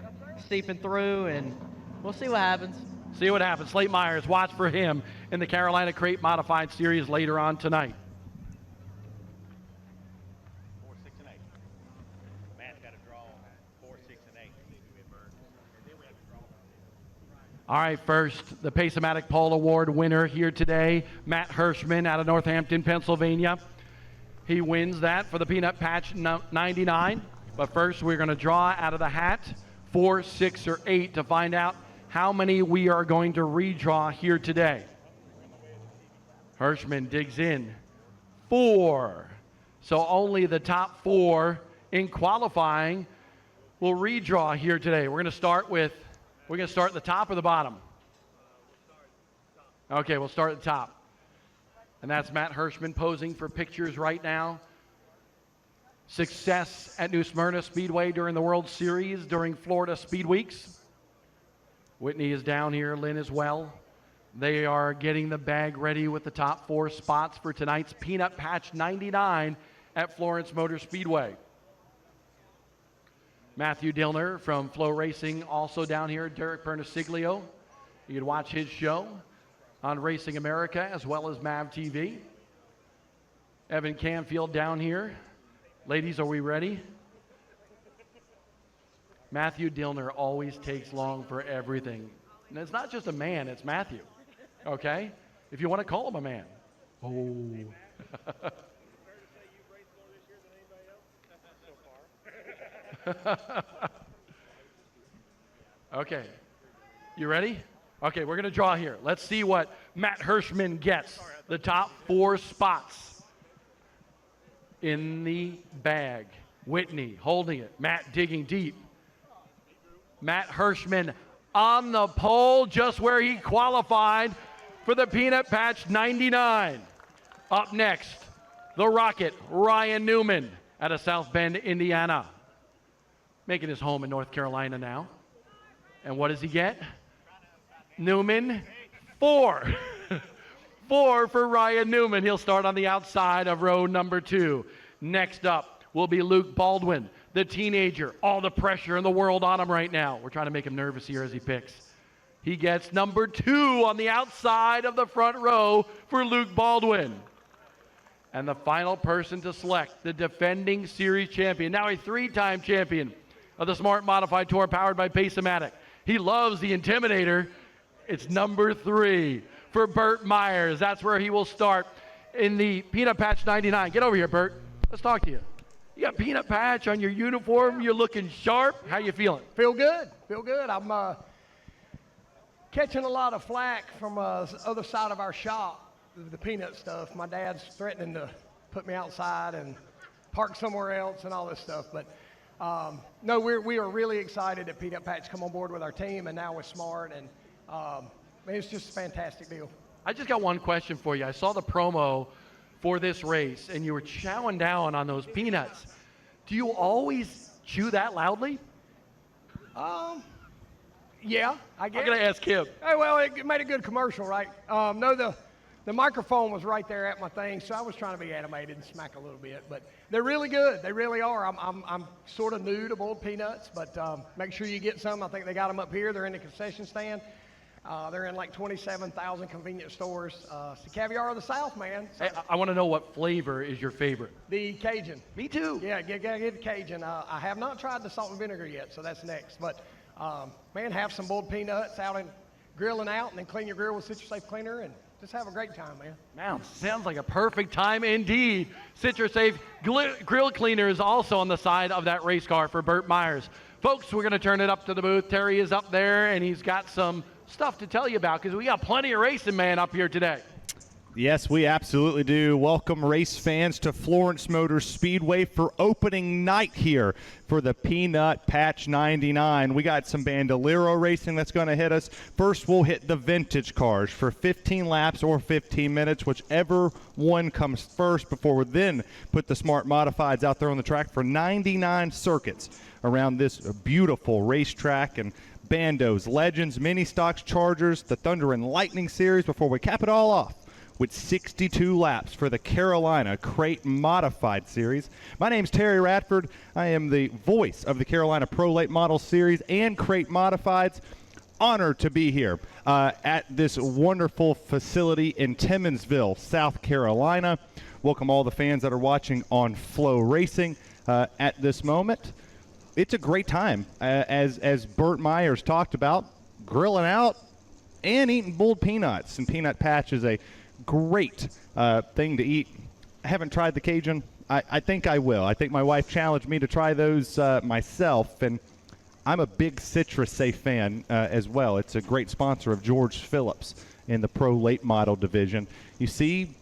seeping through, and we'll see what happens. See what happens. Slate Myers, watch for him in the Carolina Crate Modified Series later on tonight. 4, 6, and 8. Matt's got to draw 4, 6, and 8. All right, first, the Pace-O-Matic Pole Award winner here today, Matt Hirschman out of Northampton, Pennsylvania. He wins that for the Peanut Patch 99. But first, we're going to draw out of the hat 4, 6, or 8 to find out how many we are going to redraw here today. Hirschman digs in. 4. So only the top 4 in qualifying will redraw here today. We're going to start at the top or the bottom? Okay, we'll start at the top. And that's Matt Hirschman posing for pictures right now. success at New Smyrna Speedway during the World Series, during Florida Speed Weeks. Whitney is down here, Lynn as well. They are getting the bag ready with the top 4 spots for tonight's Peanut Patch 99 at Florence Motor Speedway. Matthew Dillner from Flow Racing also down here, Derek Pernasiglio. You can watch his show on Racing America as well as MAV TV. Evan Canfield down here. Ladies, are we ready? Matthew Dillner always takes long for everything. And it's not just a man, it's Matthew. Okay? If you want to call him a man. Oh. Okay. You ready? Okay, we're going to draw here. Let's see what Matt Hirschman gets. The top 4 spots in the bag. Whitney holding it. Matt digging deep. Matt Hirschman on the pole, just where he qualified for the Peanut Patch 99. Up next, the Rocket, Ryan Newman out of South Bend, Indiana. Making his home in North Carolina now. And what does he get? Newman, 4. 4 for Ryan Newman. He'll start on the outside of row number 2. Next up will be Luke Baldwin, the teenager. All the pressure in the world on him right now. We're trying to make him nervous here as he picks. He gets number 2 on the outside of the front row for Luke Baldwin. And the final person to select, the defending series champion, now a 3-time champion of the Smart Modified Tour powered by Pace-O-Matic. He loves the Intimidator. It's number 3 for Burt Myers. That's where he will start in the Peanut Patch 99. Get over here, Burt. Let's talk to you. You got Peanut Patch on your uniform. You're looking sharp. How you feeling? Feel good. Feel good. I'm catching a lot of flack from the other side of our shop, the peanut stuff. My dad's threatening to put me outside and park somewhere else and all this stuff. But no, we are really excited that Peanut Patch come on board with our team and now with Smart. And it's just a fantastic deal. I just got one question for you. I saw the promo for this race, and you were chowing down on those peanuts. Do you always chew that loudly? Yeah, I guess. I'm going to ask him. Hey, well, it made a good commercial, right? No, the microphone was right there at my thing, so I was trying to be animated and smack a little bit. But they're really good. They really are. I'm sort of new to boiled peanuts, but make sure you get some. I think they got them up here. They're in the concession stand. They're in like 27,000 convenience stores. It's the caviar of the South, man. So Hey, I want to know what flavor is your favorite. the Cajun. Me too. Yeah, get the Cajun. I have not tried the salt and vinegar yet, so that's next. But, man, have some boiled peanuts out and grilling out, and then clean your grill with Citrus Safe Cleaner, and just have a great time, man. Man, sounds like a perfect time indeed. Citrus Safe Grill Cleaner is also on the side of that race car for Burt Myers. Folks, we're going to turn it up to the booth. Terry is up there, and he's got some stuff to tell you about because we got plenty of racing, man, up here today. Yes, we absolutely do. Welcome, race fans, to Florence Motor Speedway for opening night here for the Peanut Patch 99. We got some Bandolero racing that's going to hit us. First, we'll hit the vintage cars for 15 laps or 15 minutes, whichever one comes first, before we then put the Smart Modifieds out there on the track for 99 circuits around this beautiful racetrack. And Bandos, Legends, Mini Stocks, Chargers, the Thunder and Lightning Series before we cap it all off with 62 laps for the Carolina Crate Modified Series. My name's Terry Radford. I am the voice of the Carolina Pro Late Model Series and Crate Modifieds. Honored to be here at this wonderful facility in Timmonsville, South Carolina. Welcome all the fans that are watching on Flow Racing at this moment. It's a great time, as Burt Myers talked about, grilling out and eating boiled peanuts. And Peanut Patch is a great thing to eat. I haven't tried the Cajun. I think I will. I think my wife challenged me to try those myself, and I'm a big Citrus Safe fan as well. It's a great sponsor of George Phillips in the Pro Late Model division. You see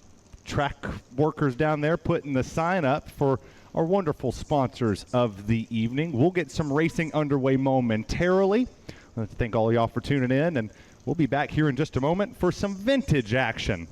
track workers down there putting the sign up for our wonderful sponsors of the evening. We'll get some racing underway momentarily. I'd like to thank all y'all for tuning in, and we'll be back here in just a moment for some vintage action.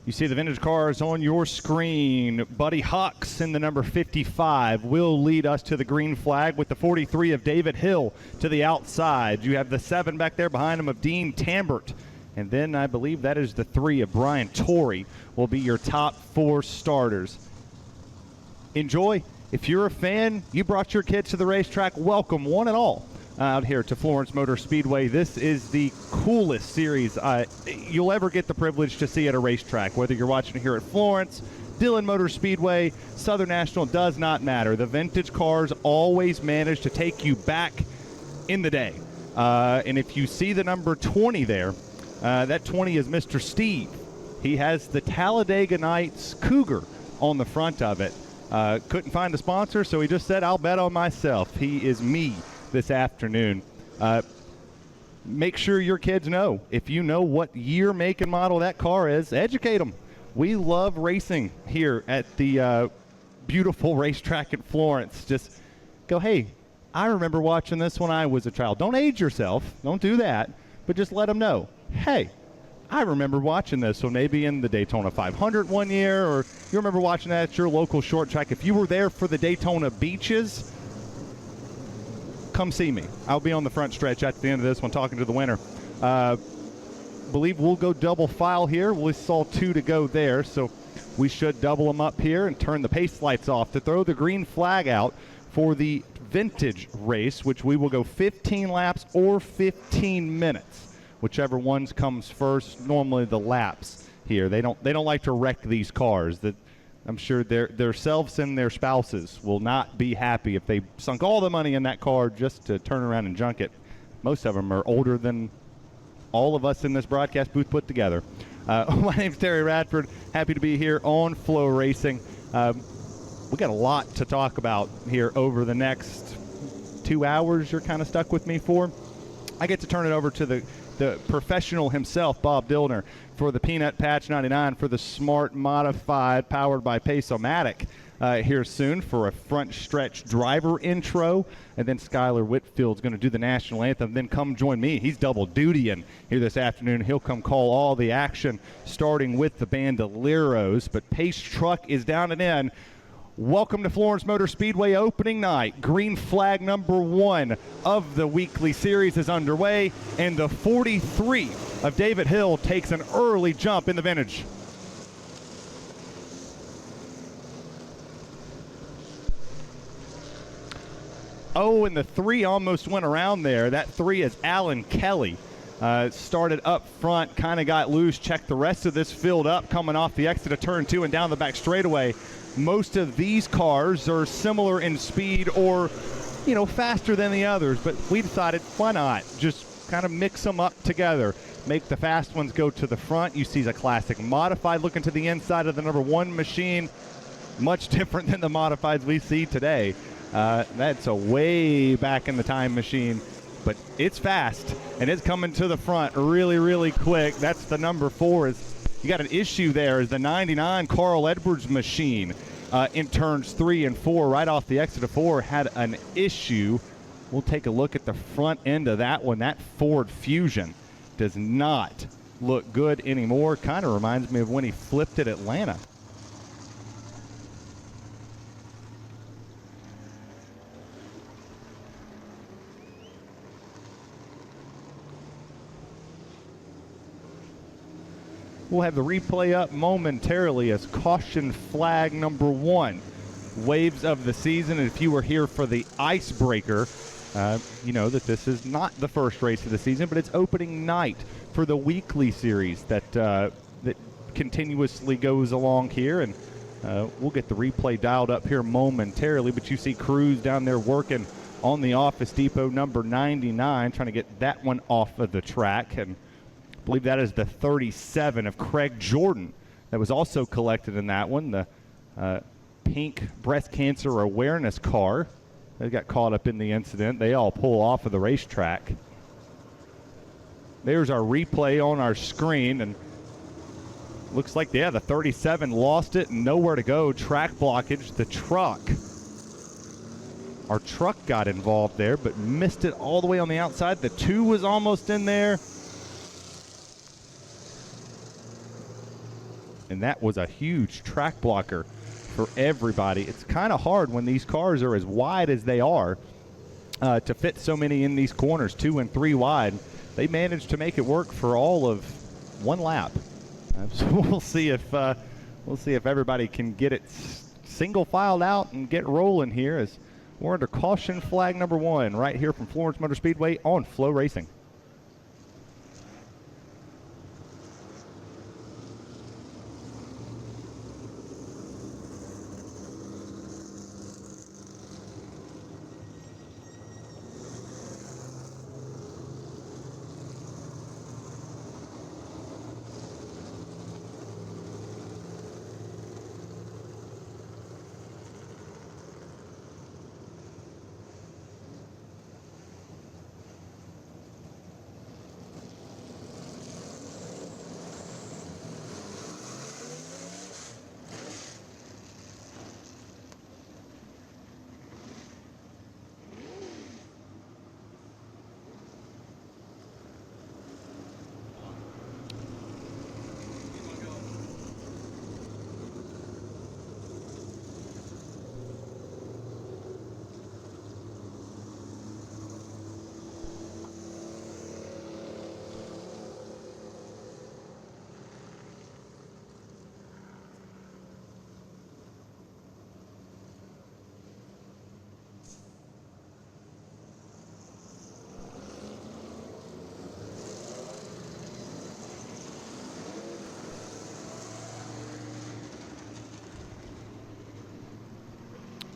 You see the vintage cars on your screen. Buddy Hucks in the number 55 will lead us to the green flag with the 43 of David Hill to the outside. You have the 7 back there behind him of Dean Tambert. And then I believe that is the 3 of Brian Torrey will be your top 4 starters. Enjoy. If you're a fan, you brought your kids to the racetrack, welcome one and all out here to Florence Motor Speedway. This is the coolest series you'll ever get the privilege to see at a racetrack. Whether you're watching it here at Florence, Dillon Motor Speedway, Southern National, does not matter. The vintage cars always manage to take you back in the day. And if you see the number 20 there, that 20 is Mr. Steve. He has the Talladega Nights Cougar on the front of it. Couldn't find a sponsor, so he just said, I'll bet on myself. He is me this afternoon. Make sure your kids know. If you know what year, make, and model that car is, educate them. We love racing here at the beautiful racetrack at Florence. Just go, hey, I remember watching this when I was a child. Don't age yourself. Don't do that. But just let them know, hey, I remember watching this. So maybe in the Daytona 500 one year, or you remember watching that at your local short track. If you were there for the Daytona Beaches, come see me. I'll be on the front stretch at the end of this one talking to the winner. Believe we'll go double file here. We saw 2 to go there, so we should double them up here and turn the pace lights off to throw the green flag out for the vintage race, which we will go 15 laps or 15 minutes, whichever ones comes first. Normally the laps here. They don't like to wreck these cars. That I'm sure their selves and their spouses will not be happy if they sunk all the money in that car just to turn around and junk it. Most of them are older than all of us in this broadcast booth put together. My name's Terry Radford. Happy to be here on Flow Racing. We got a lot to talk about here over the next 2 hours you're kind of stuck with me for. I get to turn it over to the professional himself, Bob Dillner, for the Peanut Patch 99 for the Smart Modified powered by Pace-O-Matic here soon for a front stretch driver intro. And then Skylar Whitfield's going to do the national anthem. Then come join me. He's double dutying here this afternoon. He'll come call all the action, starting with the Bandoleros. But Pace Truck is down and in. Welcome to Florence Motor Speedway opening night. Green flag number 1 of the weekly series is underway, and the 43 of David Hill takes an early jump in the vintage. Oh, and the 3 almost went around there. That 3 is Alan Kelly. Started up front, kind of got loose, checked the rest of this field up, coming off the exit of turn 2 and down the back straightaway. Most of these cars are similar in speed or, faster than the others, but we decided, why not? Just kind of mix them up together. Make the fast ones go to the front. You see the classic modified looking to the inside of the number 1 machine. Much different than the modifieds we see today. That's a way back in the time machine, but it's fast, and it's coming to the front really, really quick. That's the number 4. You got an issue there is the 99 Carl Edwards machine in turns 3 and 4 right off the exit of 4 had an issue. We'll take a look at the front end of that one. That Ford Fusion does not look good anymore. Kind of reminds me of when he flipped at Atlanta. We'll have the replay up momentarily as caution flag number 1. Waves of the season. And if you were here for the icebreaker, you know that this is not the first race of the season, but it's opening night for the weekly series that continuously goes along here. And we'll get the replay dialed up here momentarily. But you see Cruz down there working on the Office Depot number 99, trying to get that one off of the track. And I believe that is the 37 of Craig Jordan that was also collected in that one, the pink breast cancer awareness car. They got caught up in the incident. They all pull off of the racetrack. There's our replay on our screen, and looks like, the 37 lost it and nowhere to go. Track blockage. The truck. Our truck got involved there, but missed it all the way on the outside. The 2 was almost in there. and that was a huge track blocker for everybody. It's kind of hard when these cars are as wide as they are to fit so many in these corners, 2 and 3 wide. They managed to make it work for all of 1 lap. So we'll see if everybody can get it single filed out and get rolling here, as we're under caution flag number 1 right here from Florence Motor Speedway on Flow Racing.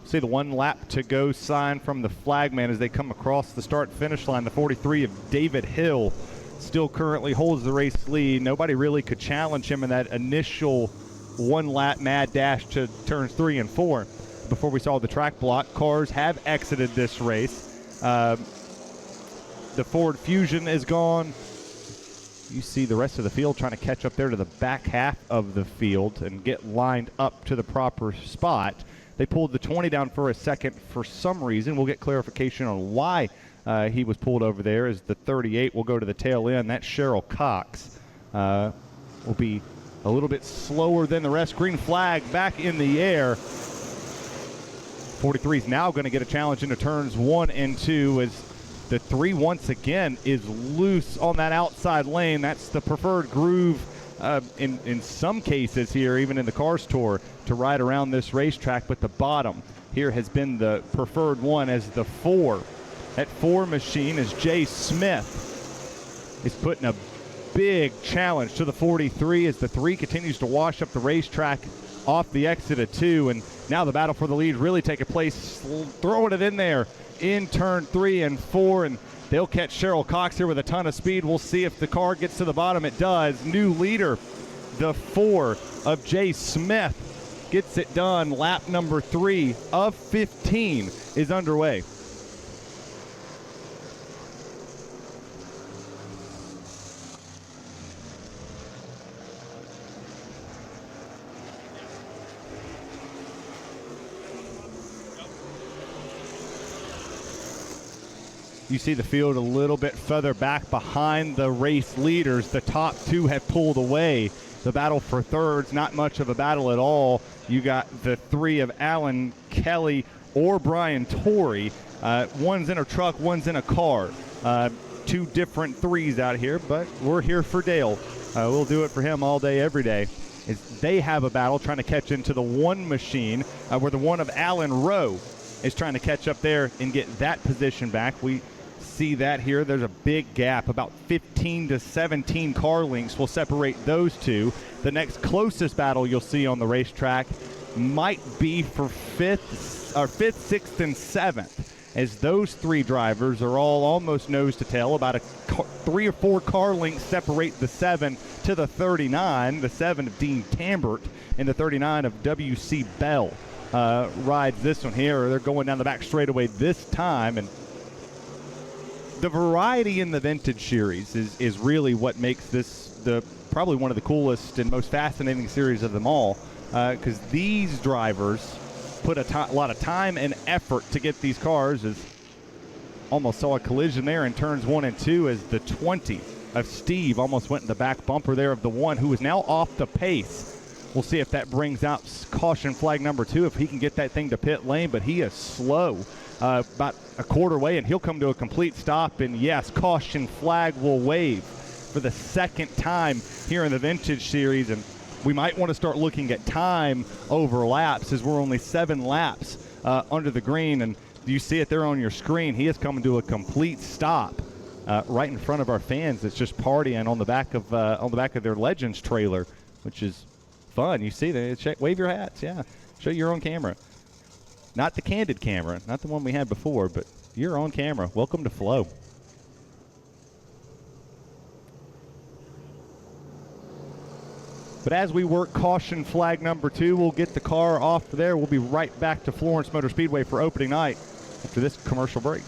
See the 1 lap to go sign from the flagman as they come across the start-finish line. The 43 of David Hill still currently holds the race lead. Nobody really could challenge him in that initial 1 lap mad dash to turns 3 and 4 before we saw the track block. Cars have exited this race. The Ford Fusion is gone. You see the rest of the field trying to catch up there to the back half of the field and get lined up to the proper spot. They pulled the 20 down for a second for some reason. We'll get clarification on why he was pulled over there, as the 38 will go to the tail end. That's Cheryl Cox. Will be a little bit slower than the rest. Green flag back in the air. 43 is now going to get a challenge into turns 1 and 2 as the 3 once again is loose on that outside lane. That's the preferred groove in some cases here, even in the Cars Tour, to ride around this racetrack. But the bottom here has been the preferred one as the 4. That 4 machine is Jay Smith is putting a big challenge to the 43 as the 3 continues to wash up the racetrack off the exit of 2. And now the battle for the lead really taking place, throwing it in there in turn 3 and 4. And they'll catch Cheryl Cox here with a ton of speed. We'll see if the car gets to the bottom. It does. New leader, the 4 of Jay Smith, gets it done. Lap number 3 of 15 is underway. You see the field a little bit further back behind the race leaders. The top 2 have pulled away. The battle for thirds, not much of a battle at all. You got the 3 of Alan Kelly or Brian Torrey. One's in a truck, one's in a car. 2 different 3s out here, but we're here for Dale. We'll do it for him all day, every day. They have a battle trying to catch into the 1 machine, where the 1 of Alan Rowe is trying to catch up there and get that position back. We see that here. There's a big gap. About 15 to 17 car lengths will separate those 2. The next closest battle you'll see on the racetrack might be for 5th, 6th, and 7th, as those 3 drivers are all almost nose to tail. About 3 or 4 car lengths separate the 7 to the 39. The 7 of Dean Tambert and the 39 of W.C. Bell rides this one here. They're going down the back straightaway this time, and the variety in the Vintage Series is really what makes this probably one of the coolest and most fascinating series of them all, because these drivers put a lot of time and effort to get these cars. As almost saw a collision there in turns 1 and 2 as the 20 of Steve almost went in the back bumper there of the 1 who is now off the pace. We'll see if that brings out caution flag number 2, if he can get that thing to pit lane, but he is slow. About a quarter way, and he'll come to a complete stop, and yes, caution flag will wave for the second time here in the Vintage Series, and we might want to start looking at time over laps, as we're only 7 laps under the green, and you see it there on your screen. He is coming to a complete stop right in front of our fans that's just partying on the back of their Legends trailer, which is fun. You see that? Check, wave your hats, yeah. Show your own camera. Not the candid camera, not the one we had before, but your own camera. Welcome to Flow. But as we work caution flag number 2, we'll get the car off there. We'll be right back to Florence Motor Speedway for opening night after this commercial break.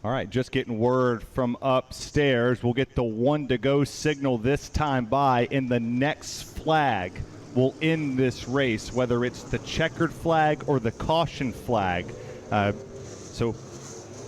All right, just getting word from upstairs. We'll get the 1 to go signal this time by, and the next flag will end this race, whether it's the checkered flag or the caution flag. So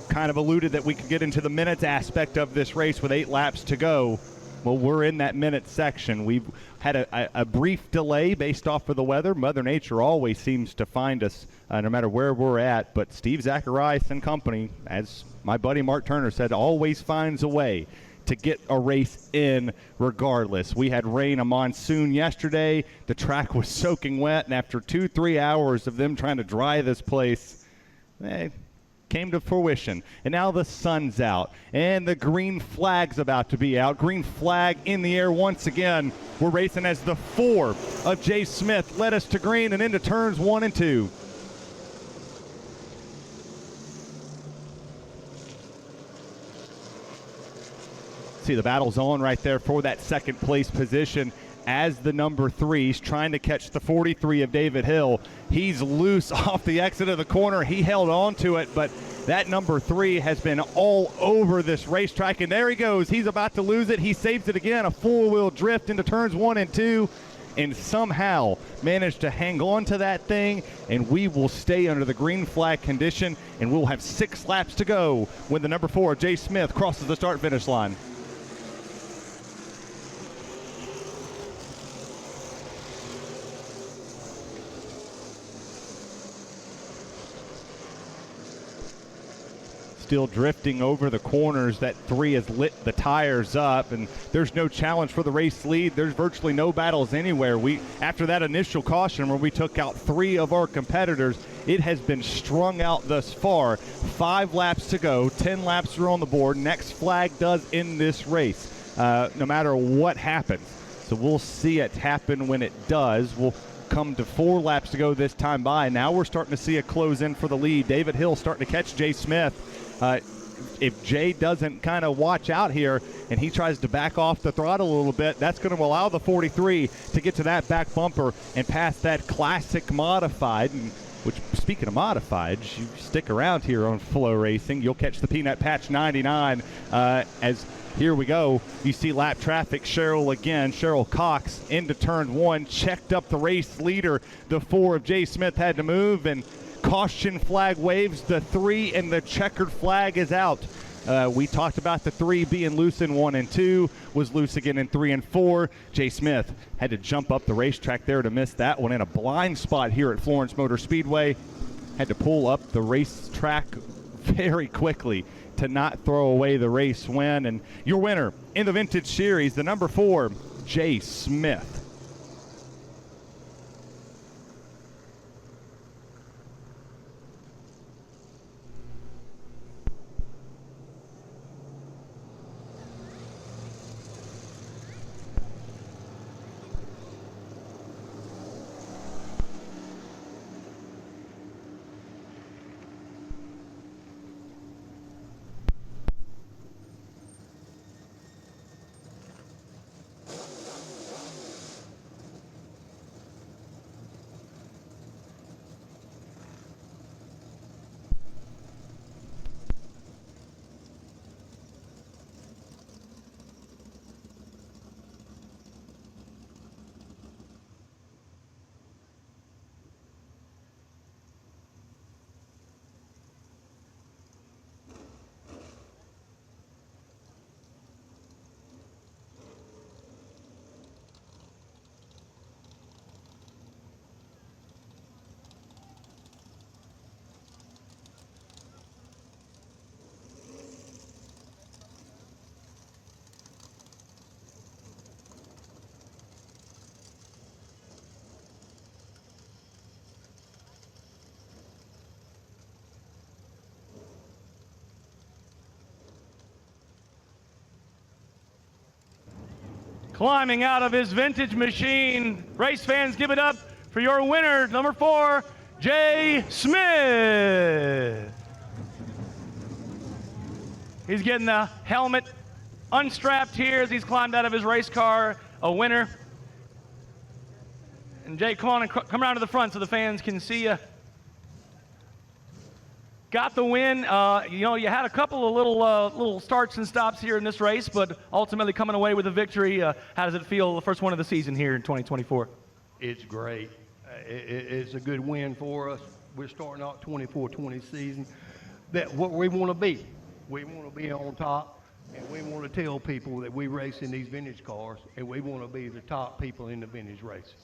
kind of alluded that we could get into the minutes aspect of this race with 8 laps to go. Well, we're in that minute section. We've had a brief delay based off of the weather. Mother Nature always seems to find us no matter where we're at. But Steve Zacharias and company, as my buddy Mark Turner said, always finds a way to get a race in regardless. We had rain, a monsoon yesterday. The track was soaking wet, and after 2-3 hours of them trying to dry this place, came to fruition. And now the sun's out, and the green flag's about to be out. Green flag in the air once again. We're racing as the 4 of Jay Smith led us to green and into turns 1 and 2. See, the battle's on right there for that second place position as the number 3. He's trying to catch the 43 of David Hill. He's loose off the exit of the corner. He held on to it, but that number 3 has been all over this racetrack, and there he goes. He's about to lose it. He saves it again, a four-wheel drift into turns 1 and 2, and somehow managed to hang on to that thing, and we will stay under the green flag condition, and we'll have 6 laps to go when the number 4, Jay Smith, crosses the start-finish line. Still drifting over the corners. That 3 has lit the tires up, and there's no challenge for the race lead. There's virtually no battles anywhere. After that initial caution where we took out 3 of our competitors, it has been strung out thus far. 5 laps to go, 10 laps are on the board. Next flag does end this race, no matter what happens. So we'll see it happen when it does. We'll come to 4 laps to go this time by. Now we're starting to see a close in for the lead. David Hill starting to catch Jay Smith. If Jay doesn't kind of watch out here and he tries to back off the throttle a little bit, that's going to allow the 43 to get to that back bumper and pass that classic modified. And which, speaking of modified, you stick around here on Flow Racing, you'll catch the Peanut Patch 99 as here we go. You see lap traffic. Cheryl Cox into turn 1, checked up the race leader. The 4 of Jay Smith had to move, and caution flag waves. The 3 and the checkered flag is out. We talked about the 3 being loose in 1 and 2, was loose again in 3 and 4. Jay Smith had to jump up the racetrack there to miss that one in a blind spot here at Florence Motor Speedway. Had to pull up the racetrack very quickly to not throw away the race win. And your winner in the Vintage Series, the number 4, Jay Smith. Climbing out of his vintage machine. Race fans, give it up for your winner, number 4, Jay Smith. He's getting the helmet unstrapped here as he's climbed out of his race car, a winner. And Jay, come on and come around to the front so the fans can see you. Got the win. You know, you had a couple of little starts and stops here in this race, but ultimately coming away with a victory. How does it feel, the first one of the season here in 2024? It's great. It's a good win for us. We're starting out 24-20 season. That's what we want to be. We want to be on top, and we want to tell people that we race in these vintage cars, and we want to be the top people in the vintage races.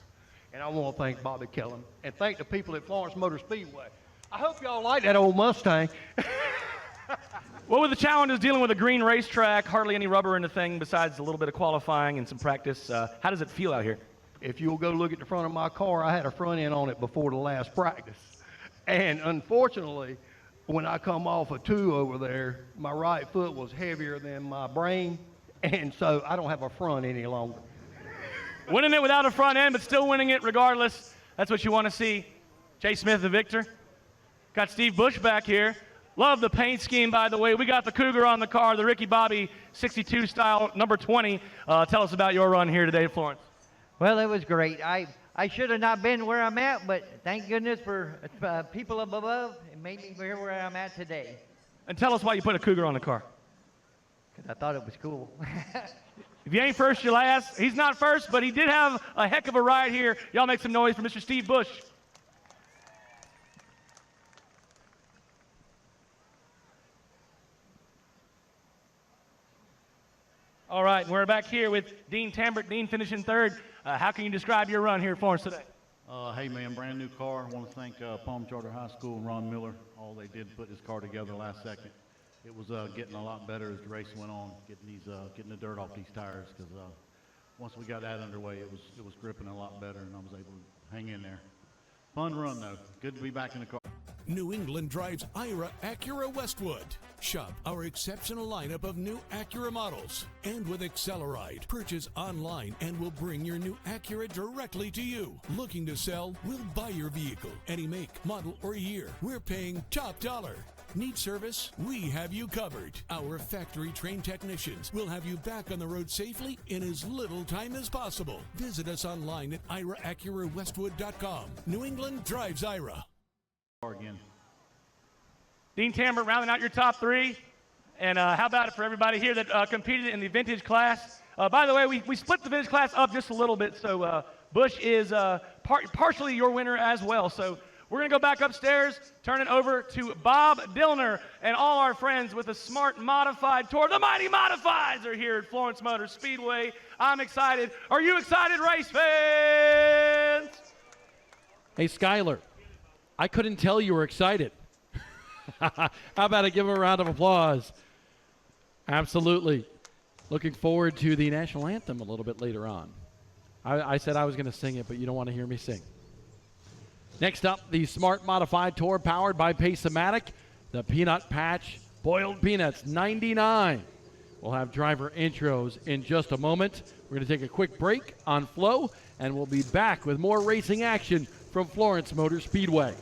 And I want to thank Bobby Kellum and thank the people at Florence Motor Speedway. I hope y'all like that old Mustang. What were the challenges dealing with a green racetrack, hardly any rubber in the thing besides a little bit of qualifying and some practice? How does it feel out here? If you'll go look at the front of my car, I had a front end on it before the last practice. And unfortunately, when I come off a 2 over there, my right foot was heavier than my brain, and so I don't have a front any longer. Winning it without a front end, but still winning it regardless. That's what you want to see. Jay Smith, the victor. Got Steve Bush back here. Love the paint scheme, by the way. We got the Cougar on the car, the Ricky Bobby 62 style, number 20. Tell us about your run here today, Florence. Well, it was great. I should have not been where I'm at, but thank goodness for people up above. It made me where I'm at today. And tell us why you put a Cougar on the car. Because I thought it was cool. If you ain't first, you're last. He's not first, but he did have a heck of a ride here. Y'all make some noise for Mr. Steve Bush. All right, we're back here with Dean Tambert. Dean finishing third. How can you describe your run here for us today? Hey man, brand new car. I want to thank Palm Charter High School and Ron Miller. All they did put this car together last second. It was getting a lot better as the race went on, getting the dirt off these tires, because once we got that underway, it was gripping a lot better, and I was able to hang in there. Fun run though. Good to be back in the car. New England drives Ira Acura Westwood. Shop our exceptional lineup of new Acura models. And with Acceleride, purchase online and we'll bring your new Acura directly to you. Looking to sell? We'll buy your vehicle. Any make, model, or year. We're paying top dollar. Need service? We have you covered. Our factory-trained technicians will have you back on the road safely in as little time as possible. Visit us online at IraAcuraWestwood.com. New England drives Ira. Again. Dean Tambert rounding out your top 3. And how about it for everybody here that competed in the vintage class? By the way, we split the vintage class up just a little bit, so Bush is partially your winner as well. So we're going to go back upstairs, turn it over to Bob Dillner and all our friends with the Smart Modified Tour. The Mighty Modifieds are here at Florence Motor Speedway. I'm excited. Are you excited, race fans? Hey, Skyler, I couldn't tell you were excited. How about I give him a round of applause? Absolutely. Looking forward to the national anthem a little bit later on. I said I was going to sing it, but you don't want to hear me sing. Next up, the Smart Modified Tour powered by Pace-O-Matic, the Peanut Patch Boiled Peanuts 99. We'll have driver intros in just a moment. We're going to take a quick break on Flow, and we'll be back with more racing action from Florence Motor Speedway.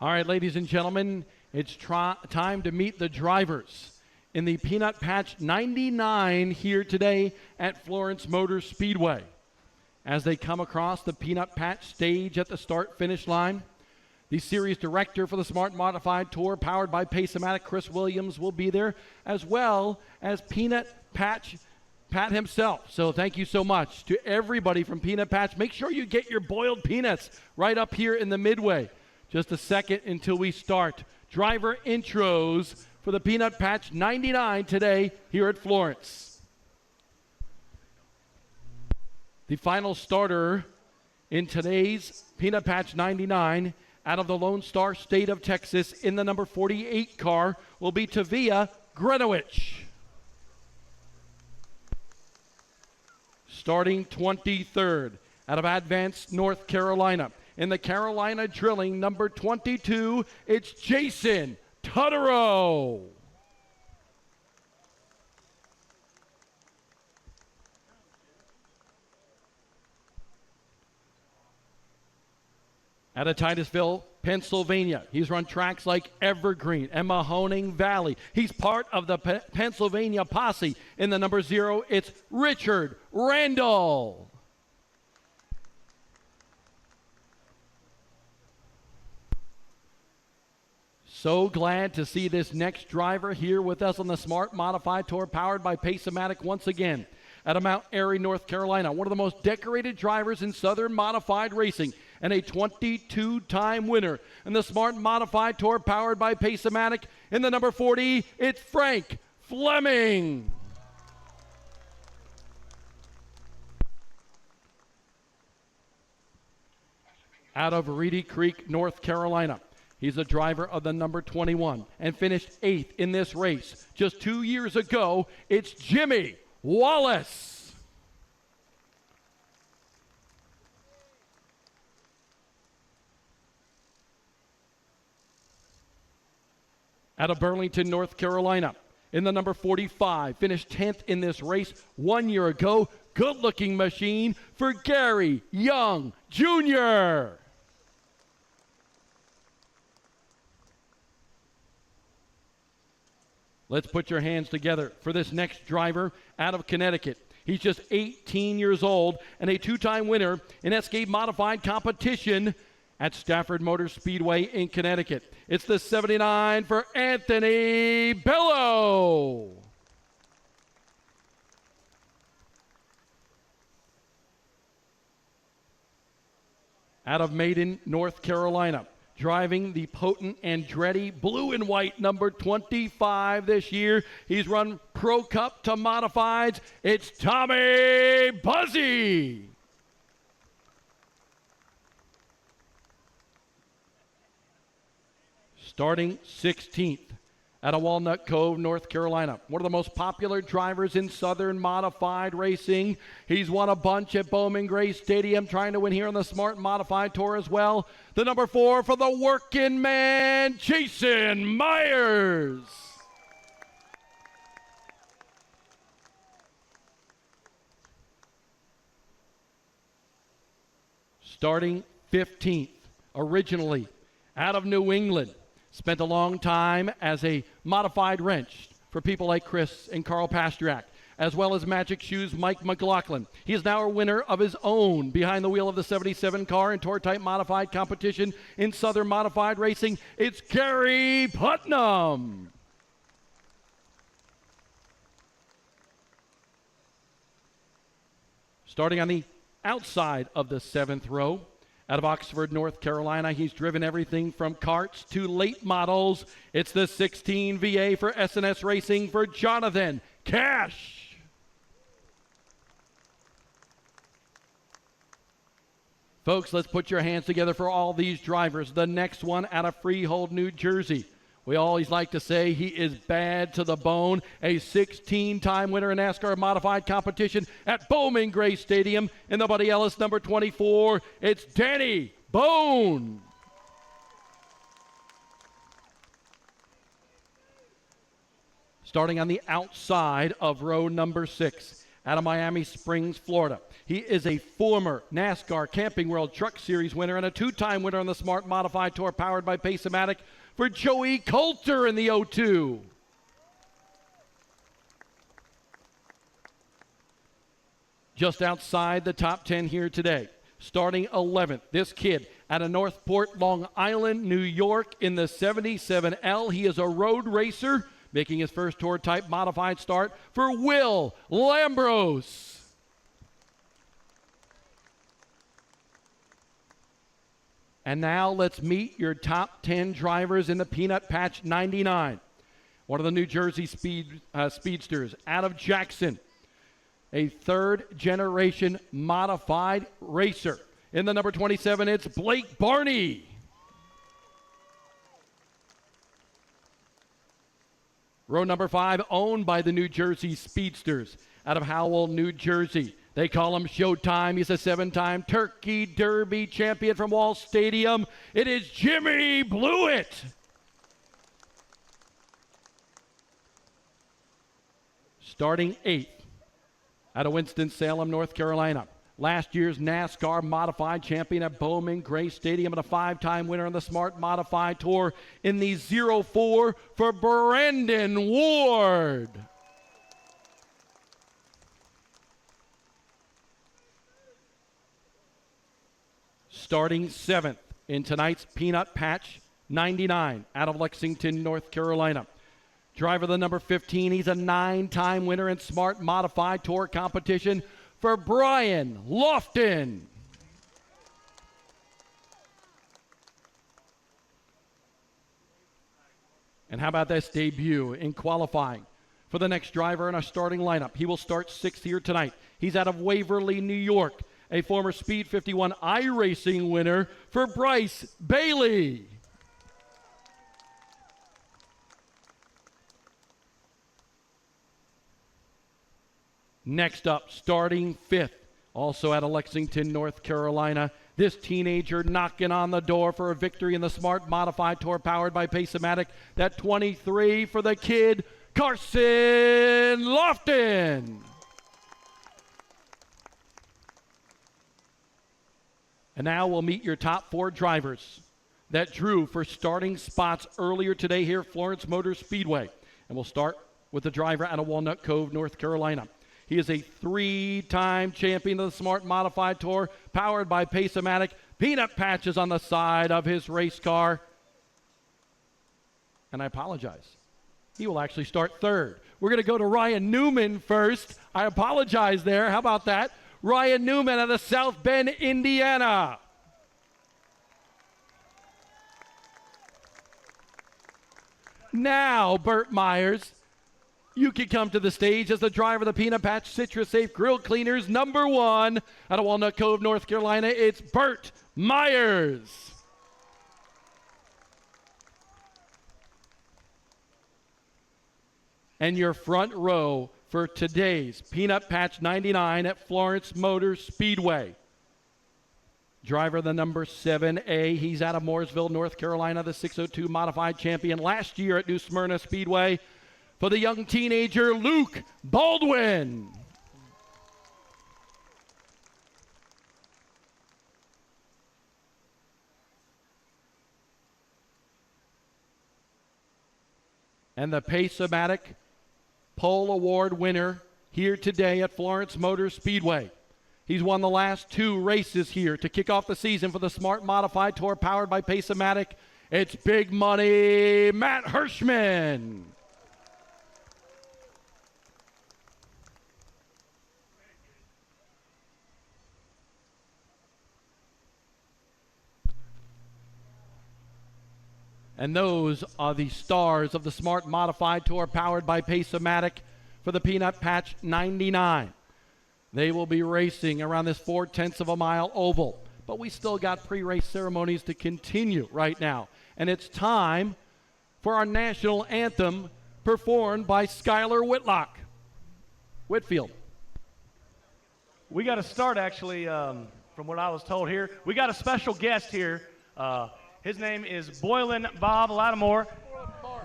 All right, ladies and gentlemen, it's time to meet the drivers in the Peanut Patch 99 here today at Florence Motor Speedway. As they come across the Peanut Patch stage at the start-finish line, the series director for the Smart Modified Tour, powered by Pace-O-Matic, Chris Williams, will be there, as well as Peanut Patch Pat himself. So thank you so much to everybody from Peanut Patch. Make sure you get your boiled peanuts right up here in the midway. Just a second until we start. Driver intros for the Peanut Patch 99 today here at Florence. The final starter in today's Peanut Patch 99 out of the Lone Star State of Texas in the number 48 car will be Tavia Greenwich. Starting 23rd out of Advance, North Carolina. In the Carolina Drilling, number 22, it's Jason Tutterow. Out of Titusville, Pennsylvania. He's run tracks like Evergreen and Mahoning Valley. He's part of the Pennsylvania posse. In the number 0, it's Richard Randall. So glad to see this next driver here with us on the Smart Modified Tour, powered by Pace-O-Matic once again. Out of Mount Airy, North Carolina, one of the most decorated drivers in Southern Modified Racing, and a 22-time winner in the Smart Modified Tour, powered by Pace-O-Matic. In the number 40, it's Frank Fleming. Out of Reedy Creek, North Carolina, he's a driver of the number 21 and finished 8th in this race. Just 2 years ago, it's Jimmy Wallace. Out of Burlington, North Carolina, in the number 45, finished 10th in this race 1 year ago. Good-looking machine for Gary Young Jr. Let's put your hands together for this next driver out of Connecticut. He's just 18 years old and a 2-time winner in Escape Modified competition at Stafford Motor Speedway in Connecticut. It's the 79 for Anthony Bello. Out of Maiden, North Carolina, driving the potent Andretti blue and white number 25 this year. He's run Pro Cup to modifieds. It's Tommy Buzzy. Starting 16th out of Walnut Cove, North Carolina. One of the most popular drivers in Southern Modified Racing. He's won a bunch at Bowman Gray Stadium, trying to win here on the Smart Modified Tour as well. The number 4 for the working man, Jason Myers. Starting 15th, originally out of New England. Spent a long time as a modified wrench for people like Chris and Carl Pasturak, as well as Magic Shoes Mike McLaughlin. He is now a winner of his own behind the wheel of the 77 car in Tour Type Modified competition in Southern Modified Racing. It's Gary Putnam. Starting on the outside of the 7th row, out of Oxford, North Carolina, he's driven everything from karts to late models. It's the 16 VA for S&S Racing for Jonathan Cash. Folks, let's put your hands together for all these drivers. The next one out of Freehold, New Jersey. We always like to say he is bad to the bone. A 16-time winner in NASCAR Modified competition at Bowman Gray Stadium in the Buddy Ellis number 24. It's Danny Bone. Starting on the outside of row number 6. out of Miami Springs, Florida. He is a former NASCAR Camping World Truck Series winner and a two-time winner on the Smart Modified Tour powered by Pace-O-Matic for Joey Coulter in the 02. Just outside the top 10 here today. Starting 11th, this kid out of Northport, Long Island, New York in the 77L. He is a road racer, making his first tour type modified start for Will Lambros. And now let's meet your top 10 drivers in the Peanut Patch 99. One of the New Jersey speedsters out of Jackson. A third-generation modified racer. In the number 27, it's Blake Barney. Row number 5, owned by the New Jersey Speedsters out of Howell, New Jersey. They call him Showtime. He's a 7-time Turkey Derby champion from Wall Stadium. It is Jimmy Blewett. Starting 8th. Out of Winston-Salem, North Carolina. Last year's NASCAR Modified champion at Bowman Gray Stadium and a 5-time winner on the Smart Modified Tour in the 04 for Brandon Ward. Starting 7th in tonight's Peanut Patch 99 out of Lexington, North Carolina. Driver the number 15, he's a 9-time winner in Smart Modified Tour competition for Brian Lofton. And how about this debut in qualifying for the next driver in our starting lineup? He will start 6th here tonight. He's out of Waverly, New York, a former Speed 51 iRacing winner for Bryce Bailey. Next up, starting 5th, also out of Lexington, North Carolina, this teenager knocking on the door for a victory in the Smart Modified Tour powered by Pace-O-Matic. That 23 for the kid, Carson Lofton. And now we'll meet your top 4 drivers that drew for starting spots earlier today here at Florence Motor Speedway. And we'll start with the driver out of Walnut Cove, North Carolina. He is a 3-time champion of the Smart Modified Tour, powered by Pace-O-Matic. Peanut patches on the side of his race car. And I apologize. He will actually start 3rd. We're going to go to Ryan Newman first. I apologize there. How about that? Ryan Newman out of South Bend, Indiana. Now, Burt Myers, you can come to the stage as the driver of the Peanut Patch Citrus Safe Grill Cleaners number 1 out of Walnut Cove, North Carolina. It's Burt Myers. And your front row for today's Peanut Patch 99 at Florence Motor Speedway. Driver the number 7A. He's out of Mooresville, North Carolina, the 602 modified champion last year at New Smyrna Speedway. For the young teenager, Luke Baldwin. And the Pace-O-Matic Pole Award winner here today at Florence Motor Speedway. He's won the last 2 races here to kick off the season for the Smart Modified Tour powered by Pace-O-Matic. It's big money, Matt Hirschman. And those are the stars of the Smart Modified Tour powered by Pace-O-Matic for the Peanut Patch 99. They will be racing around this 4/10 of a mile oval. But we still got pre-race ceremonies to continue right now. And it's time for our national anthem performed by Skylar Whitlock. Whitfield. We got to start, actually, from what I was told here. We got a special guest here. His name is Boylan Bob Lattimore.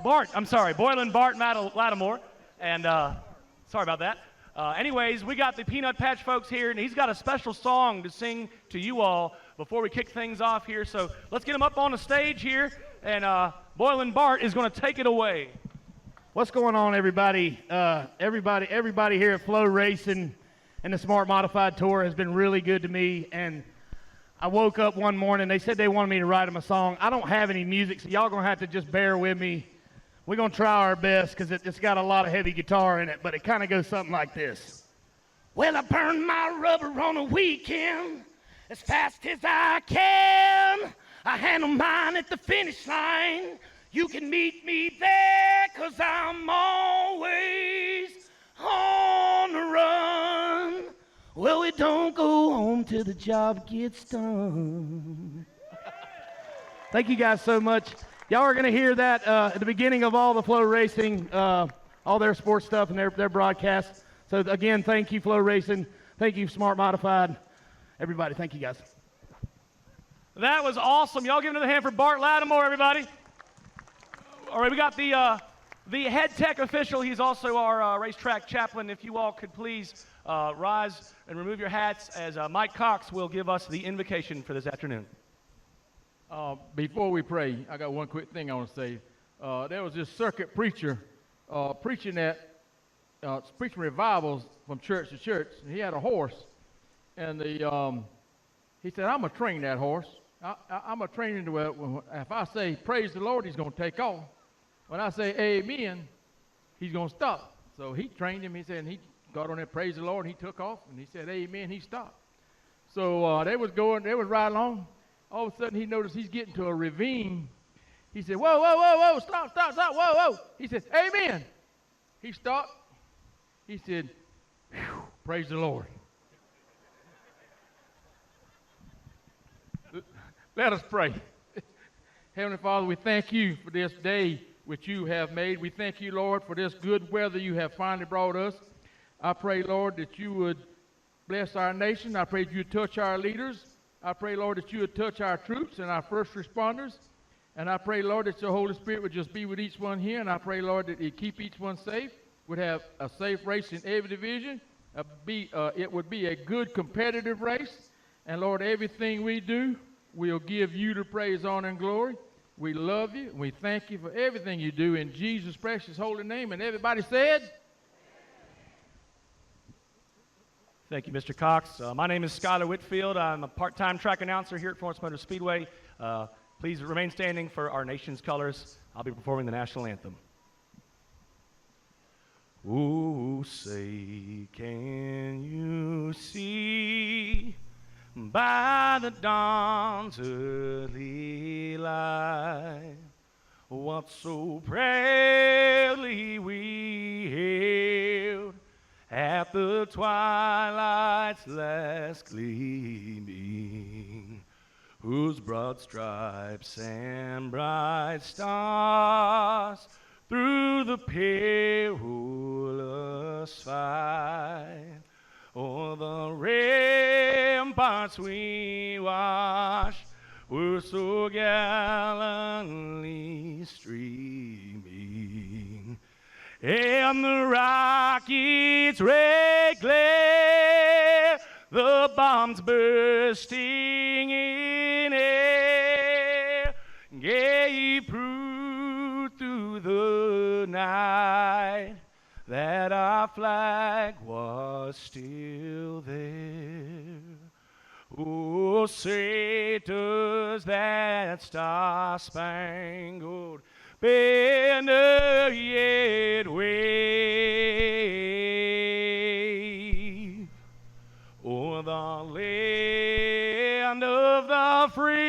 Boylan Bart Lattimore. And sorry about that. Anyways, we got the Peanut Patch folks here, and he's got a special song to sing to you all before we kick things off here. So let's get him up on the stage here, and Boylan Bart is going to take it away. What's going on, everybody? Everybody here at Flow Racing and the Smart Modified Tour has been really good to me. And I woke up one morning, they said they wanted me to write them a song. I don't have any music, so y'all gonna have to just bear with me. We're gonna try our best because it's got a lot of heavy guitar in it, but it kind of goes something like this. Well, I burned my rubber on a weekend as fast as I can. I handle mine at the finish line. You can meet me there, 'cause I'm always on the run. Well, we don't go home till the job gets done. Thank you guys so much. Y'all are going to hear that at the beginning of all the Flow Racing, all their sports stuff and their broadcasts. So again, thank you, Flow Racing. Thank you, Smart Modified. Everybody, thank you guys. That was awesome. Y'all give another hand for Bart Lattimore, everybody. All right, we got the head tech official. He's also our racetrack chaplain. If you all could please rise and remove your hats as Mike Cox will give us the invocation for this afternoon. Before we pray, I got one quick thing I want to say. There was this circuit preacher preaching revivals from church to church. And he had a horse, and he said, "I'm gonna train that horse. I'm gonna train him to if I say praise the Lord, he's gonna take off. When I say amen, he's gonna stop." So he trained him. He said, and he got on there, praise the Lord, and he took off, and he said amen, he stopped. So they was riding along. All of a sudden he noticed he's getting to a ravine. He said, whoa, whoa, whoa, whoa, stop, whoa, whoa. He said, amen. He stopped. He said, praise the Lord. Let us pray. Heavenly Father, we thank you for this day which you have made. We thank you, Lord, for this good weather you have finally brought us. I pray, Lord, that you would bless our nation. I pray that you would touch our leaders. I pray, Lord, that you would touch our troops and our first responders. And I pray, Lord, that your Holy Spirit would just be with each one here. And I pray, Lord, that you keep each one safe, would have a safe race in every division. It would be a good competitive race. And, Lord, everything we do, we'll give you the praise, honor, and glory. We love you, and we thank you for everything you do in Jesus' precious holy name. And everybody said? Thank you, Mr. Cox. My name is Skylar Whitfield. I'm a part-time track announcer here at Florence Motor Speedway. Please remain standing for our nation's colors. I'll be performing the national anthem. Oh, say, can you see by the dawn's early light what so proudly we hailed at the twilight's last gleaming, whose broad stripes and bright stars through the perilous fight o'er the ramparts we watched were so gallantly streaming, and the rocket's red glare, the bombs bursting in air, gave proof through the night that our flag was still there. Oh, say does that star-spangled banner yet wave o'er the land of the free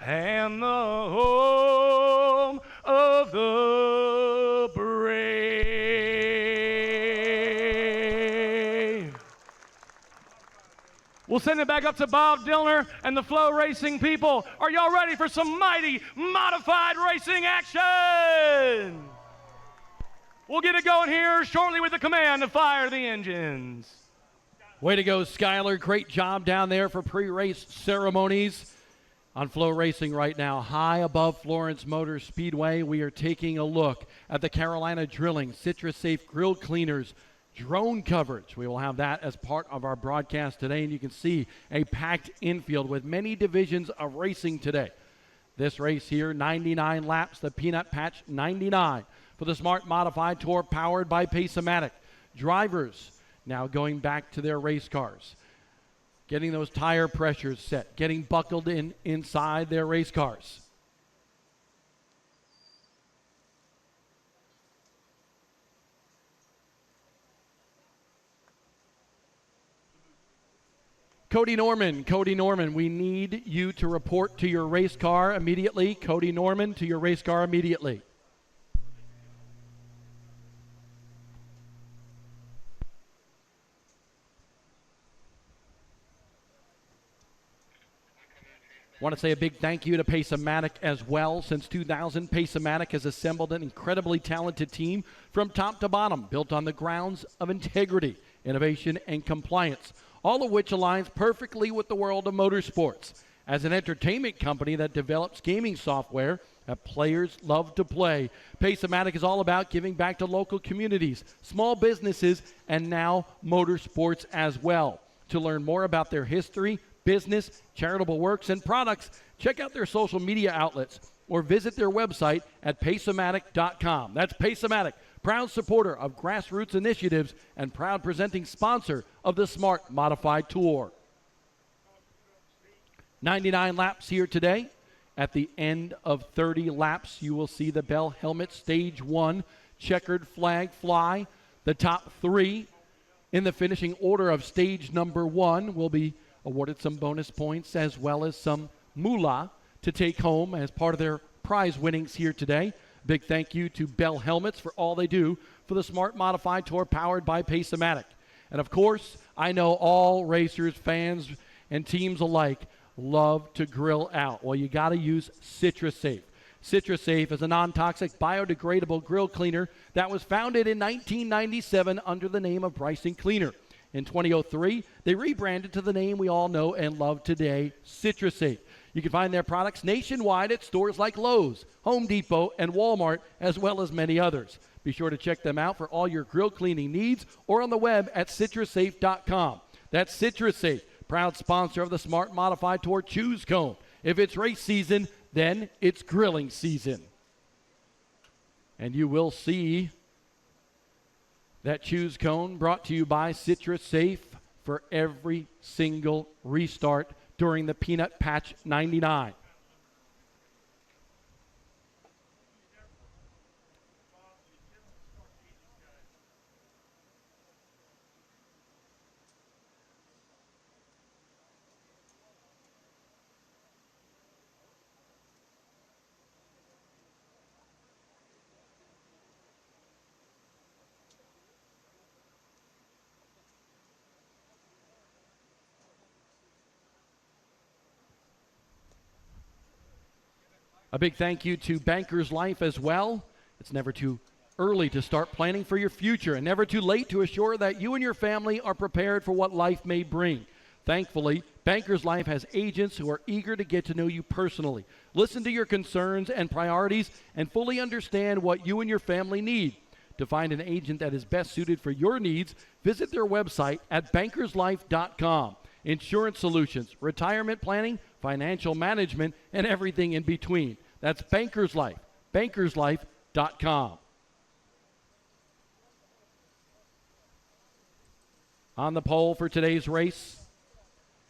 and the home of the brave. We'll send it back up to Bob Dillner and the Flow Racing people. Are y'all ready for some mighty modified racing action? We'll get it going here shortly with the command to fire the engines. Way to go, Skylar. Great job down there for pre-race ceremonies. On Flow Racing right now, high above Florence Motor Speedway, we are taking a look at the Carolina Drilling Citrus Safe Grill Cleaners drone coverage. We will have that as part of our broadcast today, and you can see a packed infield with many divisions of racing today. This race here, 99 laps, the Peanut Patch 99 for the Smart Modified Tour powered by Pace-O-Matic. Drivers now going back to their race cars, getting those tire pressures set, getting buckled in inside their race cars. Cody Norman, we need you to report to your race car immediately. Cody Norman, to your race car immediately. Want to say a big thank you to Pace-O-Matic as well. Since 2000, Pace-O-Matic has assembled an incredibly talented team from top to bottom, built on the grounds of integrity, innovation, and compliance, all of which aligns perfectly with the world of motorsports. As an entertainment company that develops gaming software that players love to play, Pace-O-Matic is all about giving back to local communities, small businesses, and now motorsports as well. To learn more about their history, business, charitable works, and products, check out their social media outlets or visit their website at paceomatic.com. That's Pace-O-Matic, proud supporter of grassroots initiatives and proud presenting sponsor of the Smart Modified Tour. 99 laps here today. At the end of 30 laps, you will see the Bell Helmet Stage 1 checkered flag fly. The top three in the finishing order of stage number 1 will be awarded some bonus points as well as some moolah to take home as part of their prize winnings here today. Big thank you to Bell Helmets for all they do for the Smart Modified Tour powered by Pace-O-Matic. And of course, I know all racers, fans, and teams alike love to grill out. Well, you got to use Citrus Safe. Citrus Safe is a non-toxic, biodegradable grill cleaner that was founded in 1997 under the name of Bryson Cleaner. In 2003, they rebranded to the name we all know and love today, Citrus Safe. You can find their products nationwide at stores like Lowe's, Home Depot, and Walmart, as well as many others. Be sure to check them out for all your grill cleaning needs or on the web at citrussafe.com. That's Citrus Safe, proud sponsor of the Smart Modified Tour Choose Cone. If it's race season, then it's grilling season. And you will see that Choose Cone brought to you by Citrus Safe for every single restart during the Peanut Patch 99. A big thank you to Bankers Life as well. It's never too early to start planning for your future and never too late to assure that you and your family are prepared for what life may bring. Thankfully, Bankers Life has agents who are eager to get to know you personally, listen to your concerns and priorities, and fully understand what you and your family need. To find an agent that is best suited for your needs, visit their website at bankerslife.com. Insurance solutions, retirement planning, financial management, and everything in between. That's Bankers Life, bankerslife.com. On the pole for today's race,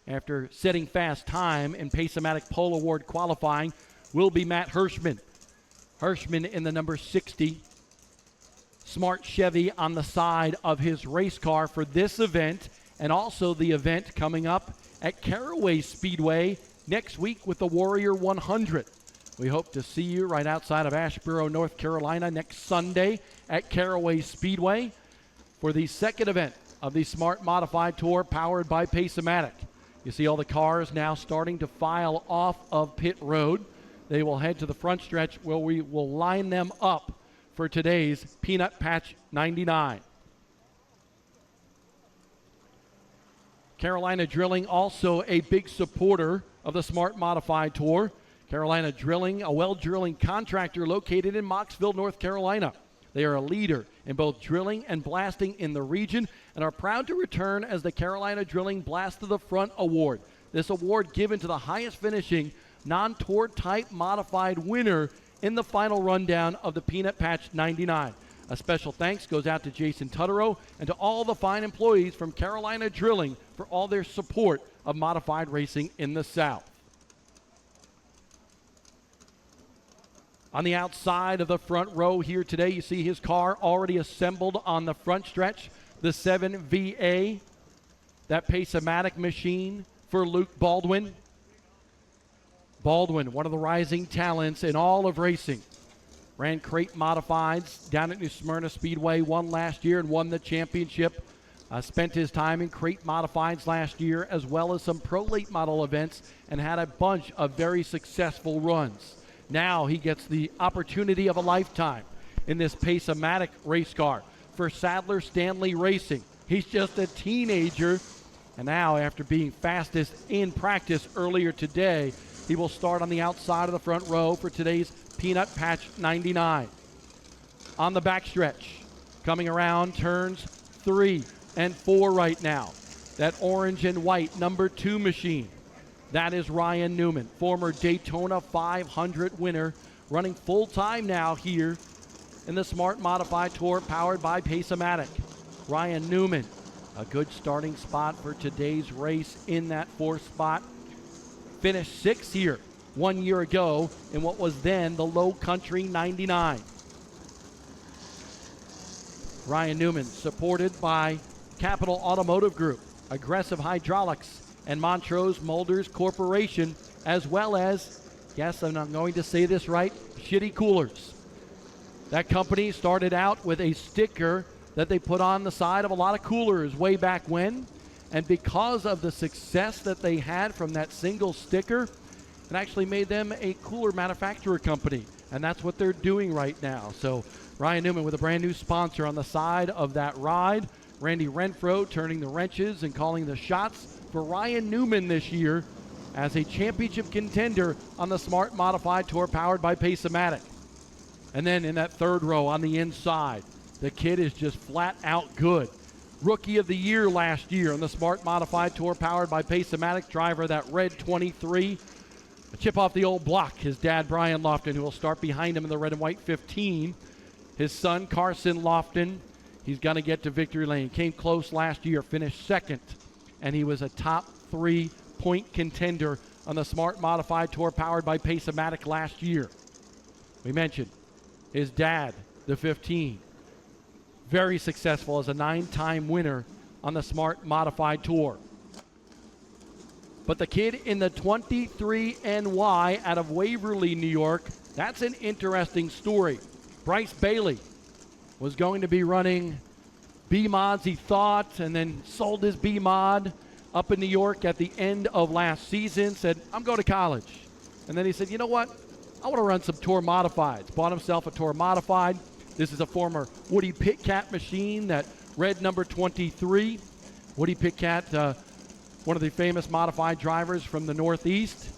after setting fast time in Pace-O-Matic Pole Award qualifying, will be Matt Hirschman. Hirschman in the number 60 Smart Chevy on the side of his race car for this event, and also the event coming up at Caraway Speedway next week with the Warrior 100. We hope to see you right outside of Asheboro, North Carolina next Sunday at Caraway Speedway for the second event of the Smart Modified Tour powered by Pace-O-Matic. You see all the cars now starting to file off of pit road. They will head to the front stretch where we will line them up for today's Peanut Patch 99. Carolina Drilling, also a big supporter of the Smart Modified Tour. Carolina Drilling, a well drilling contractor located in Mocksville, North Carolina. They are a leader in both drilling and blasting in the region and are proud to return as the Carolina Drilling Blast to the Front Award. This award given to the highest finishing non-tour type modified winner in the final rundown of the Peanut Patch 99. A special thanks goes out to Jason Tutterow and to all the fine employees from Carolina Drilling for all their support of modified racing in the South. On the outside of the front row here today, you see his car already assembled on the front stretch, the 7VA, that Pace-O-Matic machine for Luke Baldwin. Baldwin, one of the rising talents in all of racing. Ran crate modifieds down at New Smyrna Speedway, won last year and won the championship. Spent his time in crate modifieds last year as well as some pro late model events and had a bunch of very successful runs. Now he gets the opportunity of a lifetime in this Pace-O-Matic race car for Sadler Stanley Racing. He's just a teenager, and now after being fastest in practice earlier today, he will start on the outside of the front row for today's Peanut Patch 99. On the backstretch, coming around turns 3 and 4 right now, that orange and white number 2 machine. That is Ryan Newman, former Daytona 500 winner, running full-time now here in the Smart Modified Tour powered by Pace-O-Matic. Ryan Newman, a good starting spot for today's race in that 4th spot. Finished 6th here 1 year ago in what was then the Low Country 99. Ryan Newman, supported by Capital Automotive Group, Aggressive Hydraulics, and Montrose Molders Corporation, as well as, yes, I'm not going to say this right, Shitty Coolers. That company started out with a sticker that they put on the side of a lot of coolers way back when, and because of the success that they had from that single sticker, it actually made them a cooler manufacturer company, and that's what they're doing right now. So Ryan Newman with a brand new sponsor on the side of that ride. Randy Renfro turning the wrenches and calling the shots for Ryan Newman this year as a championship contender on the Smart Modified Tour powered by Pace-O-Matic. And then in that 3rd row on the inside, the kid is just flat out good. Rookie of the Year last year on the Smart Modified Tour powered by Pace-O-Matic, driver of that red 23. A chip off the old block, his dad Brian Lofton, who will start behind him in the red and white 15. His son Carson Lofton, he's going to get to victory lane. Came close last year, finished 2nd. And he was a top 3 point contender on the Smart Modified Tour powered by Pace-O-Matic last year. We mentioned his dad, the 15, very successful as a 9-time winner on the Smart Modified Tour. But the kid in the 23NY out of Waverly, New York, that's an interesting story. Bryce Bailey was going to be running B-Mods, he thought, and then sold his B-Mod up in New York at the end of last season, said, I'm going to college. And then he said, you know what? I want to run some Tour Modifieds. Bought himself a Tour Modified. This is a former Woody Pitcat machine, that red number 23. Woody Pitcat, one of the famous modified drivers from the Northeast.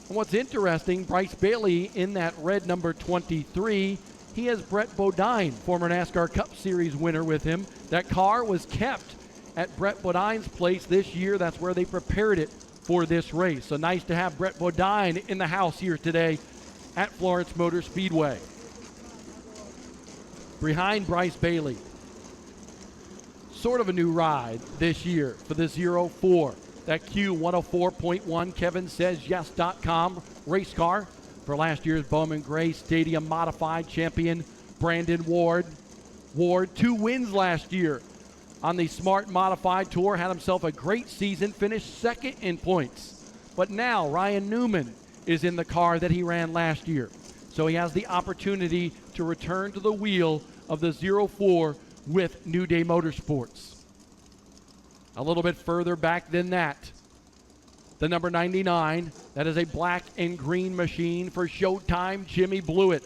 And what's interesting, Bryce Bailey in that red number 23, he has Brett Bodine, former NASCAR Cup Series winner, with him. That car was kept at Brett Bodine's place this year. That's where they prepared it for this race. So nice to have Brett Bodine in the house here today at Florence Motor Speedway. Behind Bryce Bailey, sort of a new ride this year for the 04. That Q104.1 KevinSaysYes.com race car for last year's Bowman Gray Stadium Modified champion Brandon Ward. Ward, 2 wins last year on the Smart Modified Tour, had himself a great season, finished 2nd in points. But now Ryan Newman is in the car that he ran last year. So he has the opportunity to return to the wheel of the 04 with New Day Motorsports. A little bit further back than that, the number 99, that is a black and green machine for Showtime, Jimmy Blewett.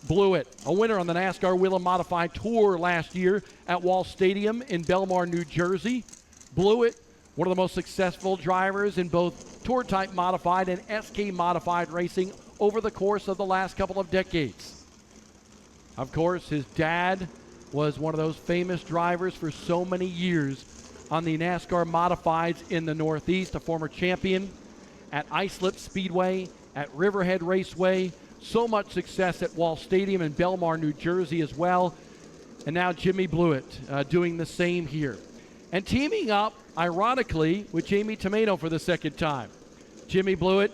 Blewett, a winner on the NASCAR Wheel and Modified Tour last year at Wall Stadium in Belmar, New Jersey. Blewett one of the most successful drivers in both Tour Type Modified and SK Modified racing over the course of the last couple of decades. Of course, his dad was one of those famous drivers for so many years on the NASCAR Modifieds in the Northeast, a former champion at Islip Speedway, at Riverhead Raceway, so much success at Wall Stadium in Belmar, New Jersey as well. And now Jimmy Blewett doing the same here. And teaming up, ironically, with Jamie Tomaino for the second time. Jimmy Blewett,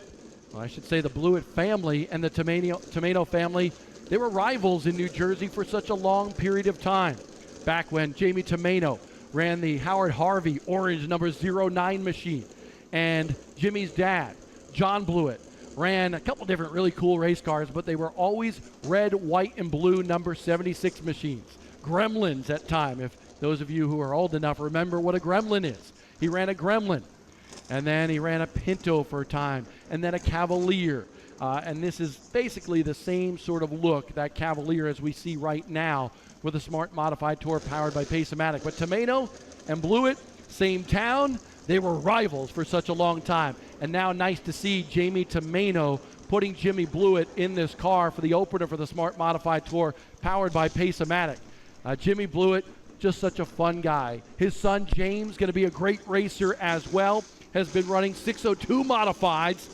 well, I should say the Blewett family and the Tomaino family, they were rivals in New Jersey for such a long period of time. Back when Jamie Tomaino ran the Howard Harvey orange number 09 machine. And Jimmy's dad, John Blewett, ran a couple different really cool race cars, but they were always red, white, and blue number 76 machines. Gremlins at time, if those of you who are old enough remember what a Gremlin is. He ran a Gremlin, and then he ran a Pinto for a time, and then a Cavalier. And this is basically the same sort of look, that Cavalier, as we see right now with a Smart Modified Tour powered by Pace-O-Matic. But Tomaino and Blewett, same town, they were rivals for such a long time. And now nice to see Jamie Tomaino putting Jimmy Blewett in this car for the opener for the Smart Modified Tour powered by Pace-O-Matic. Jimmy Blewett, just such a fun guy. His son James, going to be a great racer as well, has been running 602 Modifieds,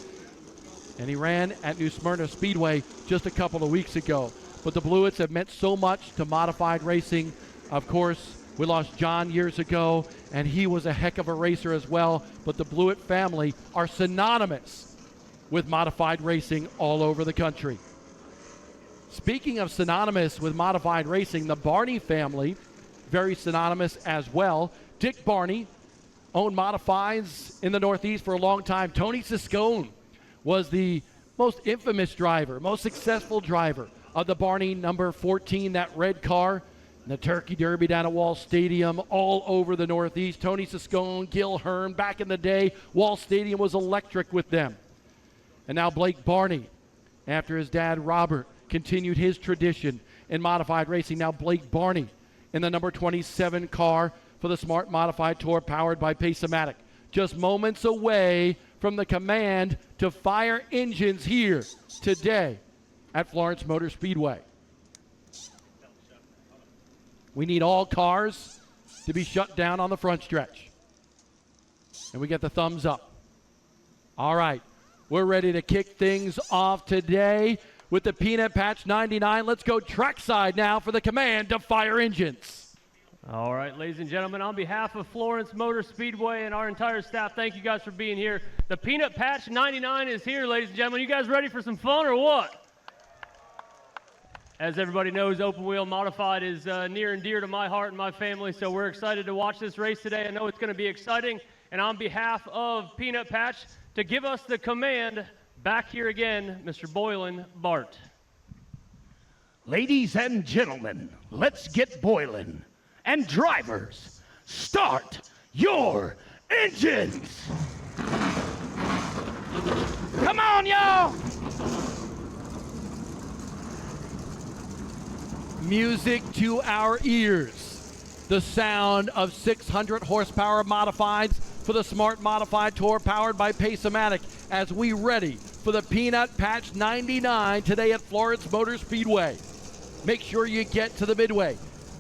and he ran at New Smyrna Speedway just a couple of weeks ago. But the Blewetts have meant so much to modified racing. Of course, we lost John years ago, and he was a heck of a racer as well. But the Blewett family are synonymous with modified racing all over the country. Speaking of synonymous with modified racing, the Barney family, very synonymous as well. Dick Barney owned modifieds in the Northeast for a long time. Tony Siscone was the most infamous driver, most successful driver of the Barney number 14, that red car, the Turkey Derby down at Wall Stadium, all over the Northeast. Tony Siscone, Gil Hearn, back in the day, Wall Stadium was electric with them. And now Blake Barney, after his dad Robert continued his tradition in modified racing. Now Blake Barney in the number 27 car for the Smart Modified Tour powered by Pace-O-Matic. Just moments away from the command to fire engines here today at Florence Motor Speedway. We need all cars to be shut down on the front stretch. And we get the thumbs up. All right, we're ready to kick things off today with the Peanut Patch 99. Let's go trackside now for the command to fire engines. All right, ladies and gentlemen, on behalf of Florence Motor Speedway and our entire staff, thank you guys for being here. The Peanut Patch 99 is here, ladies and gentlemen. You guys ready for some fun or what? As everybody knows, Open Wheel Modified is near and dear to my heart and my family, so we're excited to watch this race today. I know it's going to be exciting. And on behalf of Peanut Patch, to give us the command, back here again, Mr. Boylan Bart. Ladies and gentlemen, let's get boiling. And drivers, start your engines. Come on, y'all. Music to our ears. The sound of 600 horsepower modifieds for the Smart Modified Tour powered by Pace-O-Matic as we ready for the Peanut Patch 99 today at Florence Motor Speedway. Make sure you get to the midway.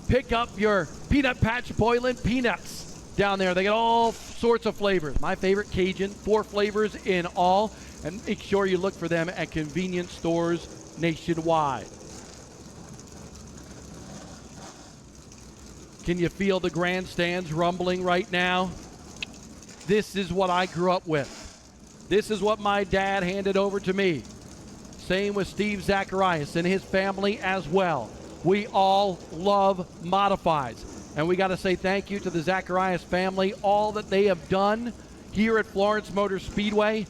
Pick up your Peanut Patch Boylan peanuts down there. They got all sorts of flavors. My favorite, Cajun, 4 flavors in all. And make sure you look for them at convenience stores nationwide. Can you feel the grandstands rumbling right now? This is what I grew up with. This is what my dad handed over to me. Same with Steve Zacharias and his family as well. We all love modifieds. And we got to say thank you to the Zacharias family, all that they have done here at Florence Motor Speedway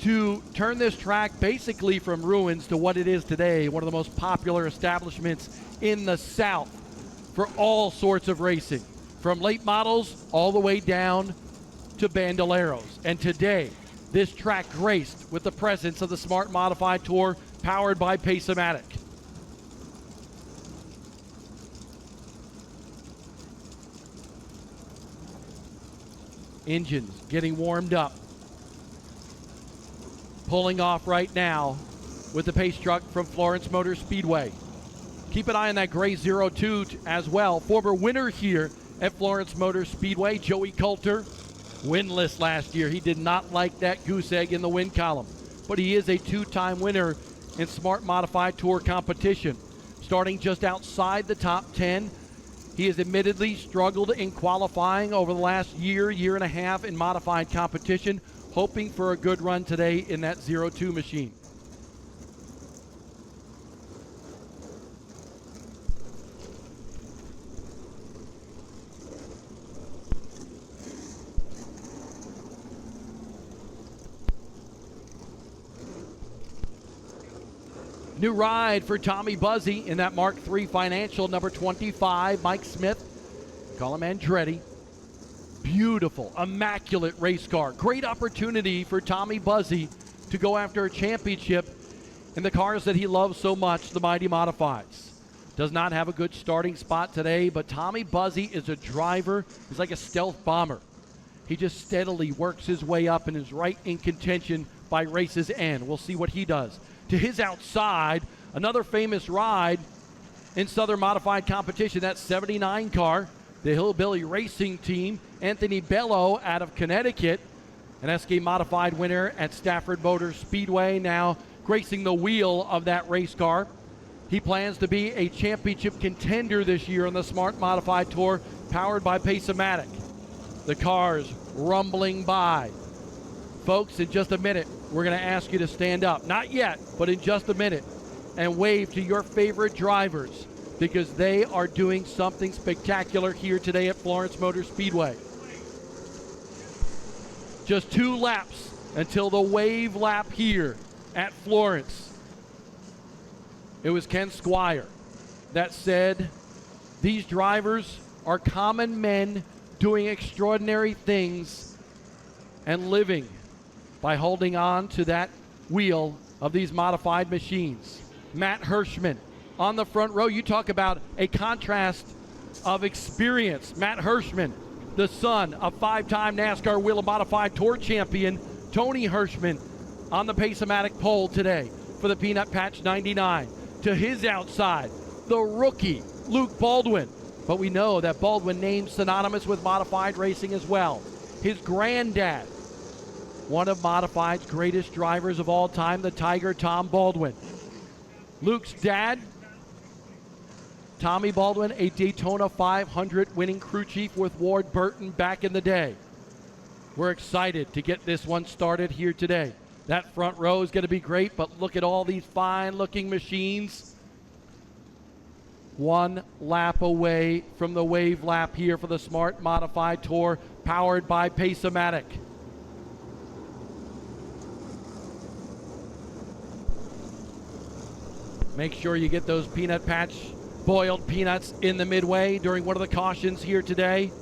to turn this track basically from ruins to what it is today, one of the most popular establishments in the South for all sorts of racing, from late models all the way down to bandoleros. And today, this track graced with the presence of the Smart Modified Tour powered by Pace-O-Matic. Engines getting warmed up. Pulling off right now with the pace truck from Florence Motor Speedway. Keep an eye on that gray 02 as well. Former winner here at Florence Motor Speedway, Joey Coulter, winless last year. He did not like that goose egg in the win column, but he is a two-time winner in Smart Modified Tour competition. Starting just outside the top 10, he has admittedly struggled in qualifying over the last year and a half in modified competition, hoping for a good run today in that 02 machine. New ride for Tommy Buzzy in that Mark III Financial, number 25, Mike Smith. Call him Andretti. Beautiful, immaculate race car. Great opportunity for Tommy Buzzy to go after a championship in the cars that he loves so much, the Mighty Modifieds. Does not have a good starting spot today, but Tommy Buzzy is a driver. He's like a stealth bomber. He just steadily works his way up and is right in contention by race's end. We'll see what he does. To his outside, another famous ride in Southern Modified competition, that 79 car, the Hillbilly Racing Team, Anthony Bello out of Connecticut, an SK Modified winner at Stafford Motor Speedway, now gracing the wheel of that race car. He plans to be a championship contender this year on the Smart Modified Tour, powered by Pace-O-Matic. The cars rumbling by. Folks, in just a minute, we're going to ask you to stand up. Not yet, but in just a minute, and wave to your favorite drivers, because they are doing something spectacular here today at Florence Motor Speedway. Just 2 laps until the wave lap here at Florence. It was Ken Squire that said, these drivers are common men doing extraordinary things and living by holding on to that wheel of these modified machines. Matt Hirschman on the front row. You talk about a contrast of experience. Matt Hirschman, the son of 5-time NASCAR Wheel of Modified Tour champion Tony Hirschman, on the Pace-O-Matic pole today for the Peanut Patch 99. To his outside, the rookie Luke Baldwin. But we know that Baldwin named synonymous with modified racing as well. His granddad, one of Modified's greatest drivers of all time, the Tiger Tom Baldwin. Luke's dad, Tommy Baldwin, a Daytona 500 winning crew chief with Ward Burton back in the day. We're excited to get this one started here today. That front row is going to be great, but look at all these fine-looking machines. 1 lap away from the wave lap here for the Smart Modified Tour, powered by Pace-O-Matic. Make sure you get those Peanut Patch boiled peanuts in the midway during one of the cautions here today.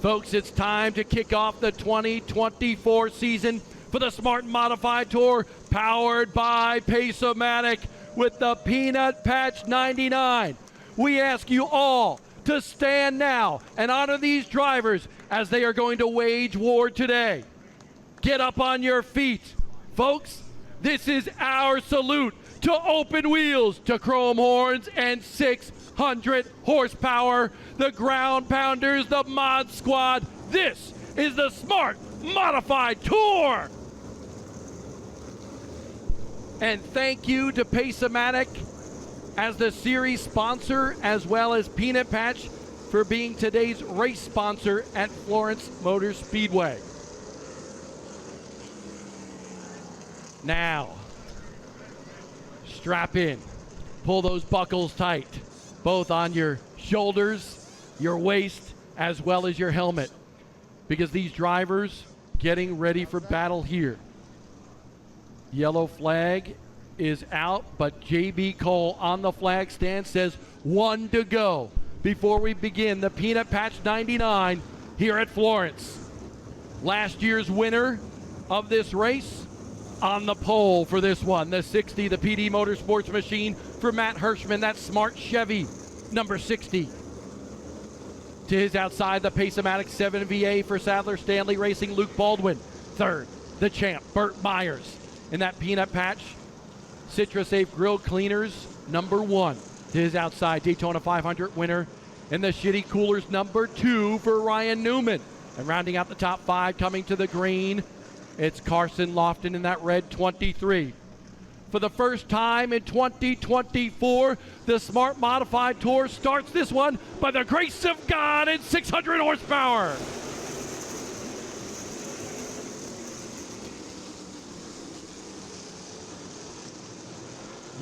Folks, it's time to kick off the 2024 season for the Smart Modified Tour, powered by Pace-O-Matic with the Peanut Patch 99. We ask you all to stand now and honor these drivers as they are going to wage war today. Get up on your feet. Folks, this is our salute to open wheels, to chrome horns, and 600 horsepower. The ground pounders, the mod squad. This is the Smart Modified Tour. And thank you to Pace-O-Matic as the series sponsor, as well as Peanut Patch for being today's race sponsor at Florence Motor Speedway. Now, strap in. Pull those buckles tight, both on your shoulders, your waist, as well as your helmet, because these drivers getting ready for battle here. Yellow flag is out, but J.B. Cole on the flag stand says 1 to go before we begin the Peanut Patch 99 here at Florence. Last year's winner of this race on the pole for this one, the 60, the PD Motorsports machine for For Matt Hirschman, that smart Chevy, number 60. To his outside, the Pace-O-Matic 7VA for Sadler Stanley Racing, Luke Baldwin. Third, the champ, Burt Myers. In that Peanut Patch, CitraSafe Grill Cleaners, number 1. To his outside, Daytona 500 winner. In the Shitty Coolers, number 2 for Ryan Newman. And rounding out the top 5, coming to the green, it's Carson Lofton in that red 23. For the first time in 2024, the Smart Modified Tour starts this one by the grace of God and 600 horsepower.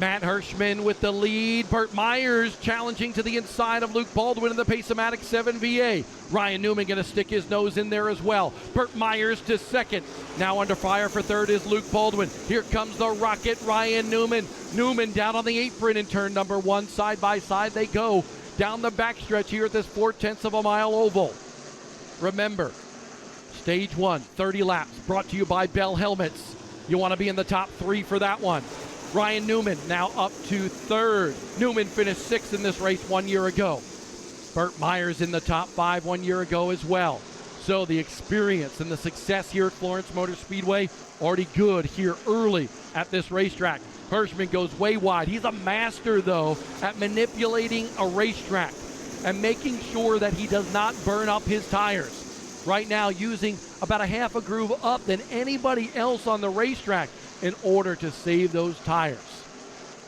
Matt Hirschman with the lead. Burt Myers challenging to the inside of Luke Baldwin in the Pace-O-Matic 7VA. Ryan Newman going to stick his nose in there as well. Burt Myers to second. Now under fire for third is Luke Baldwin. Here comes the rocket, Ryan Newman. Newman down on the apron in turn number 1. Side by side they go down the backstretch here at this 0.4 of a mile oval. Remember, stage 1, 30 laps, brought to you by Bell Helmets. You want to be in the top 3 for that one. Ryan Newman now up to third. Newman finished 6th in this race 1 year ago. Burt Myers in the top 5 1 year ago as well. So the experience and the success here at Florence Motor Speedway already good here early at this racetrack. Hirschman goes way wide. He's a master, though, at manipulating a racetrack and making sure that he does not burn up his tires. Right now using about a half a groove up than anybody else on the racetrack in order to save those tires.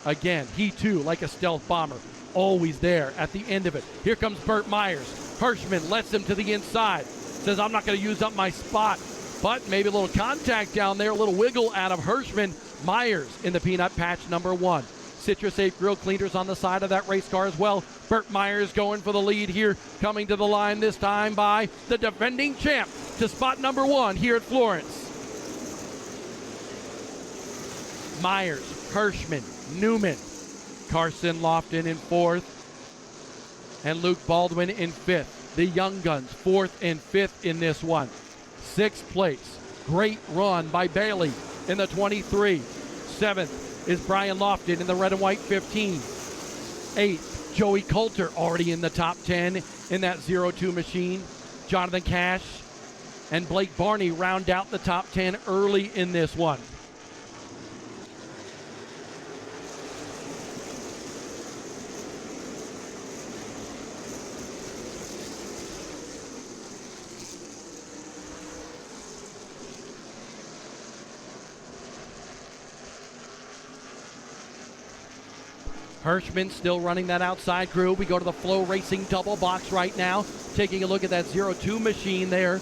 Again, he too, like a stealth bomber, always there at the end of it. Here comes Burt Myers. Hirschman lets him to the inside. Says, I'm not going to use up my spot. But maybe a little contact down there, a little wiggle out of Hirschman. Myers in the Peanut Patch number 1. CitraSafe Grill Cleaners on the side of that race car as well. Burt Myers going for the lead here, coming to the line this time by the defending champ to spot number 1 here at Florence. Myers, Hirschman, Newman, Carson Lofton in 4th, and Luke Baldwin in 5th. The Young Guns 4th and 5th in this one. 6th place, great run by Bailey in the 23. 7th is Brian Lofton in the red and white 15. 8th, Joey Coulter already in the top 10 in that 02 machine. Jonathan Cash and Blake Barney round out the top 10 early in this one. Hirschman still running that outside crew. We go to the Flow Racing double box right now. Taking a look at that 02 machine there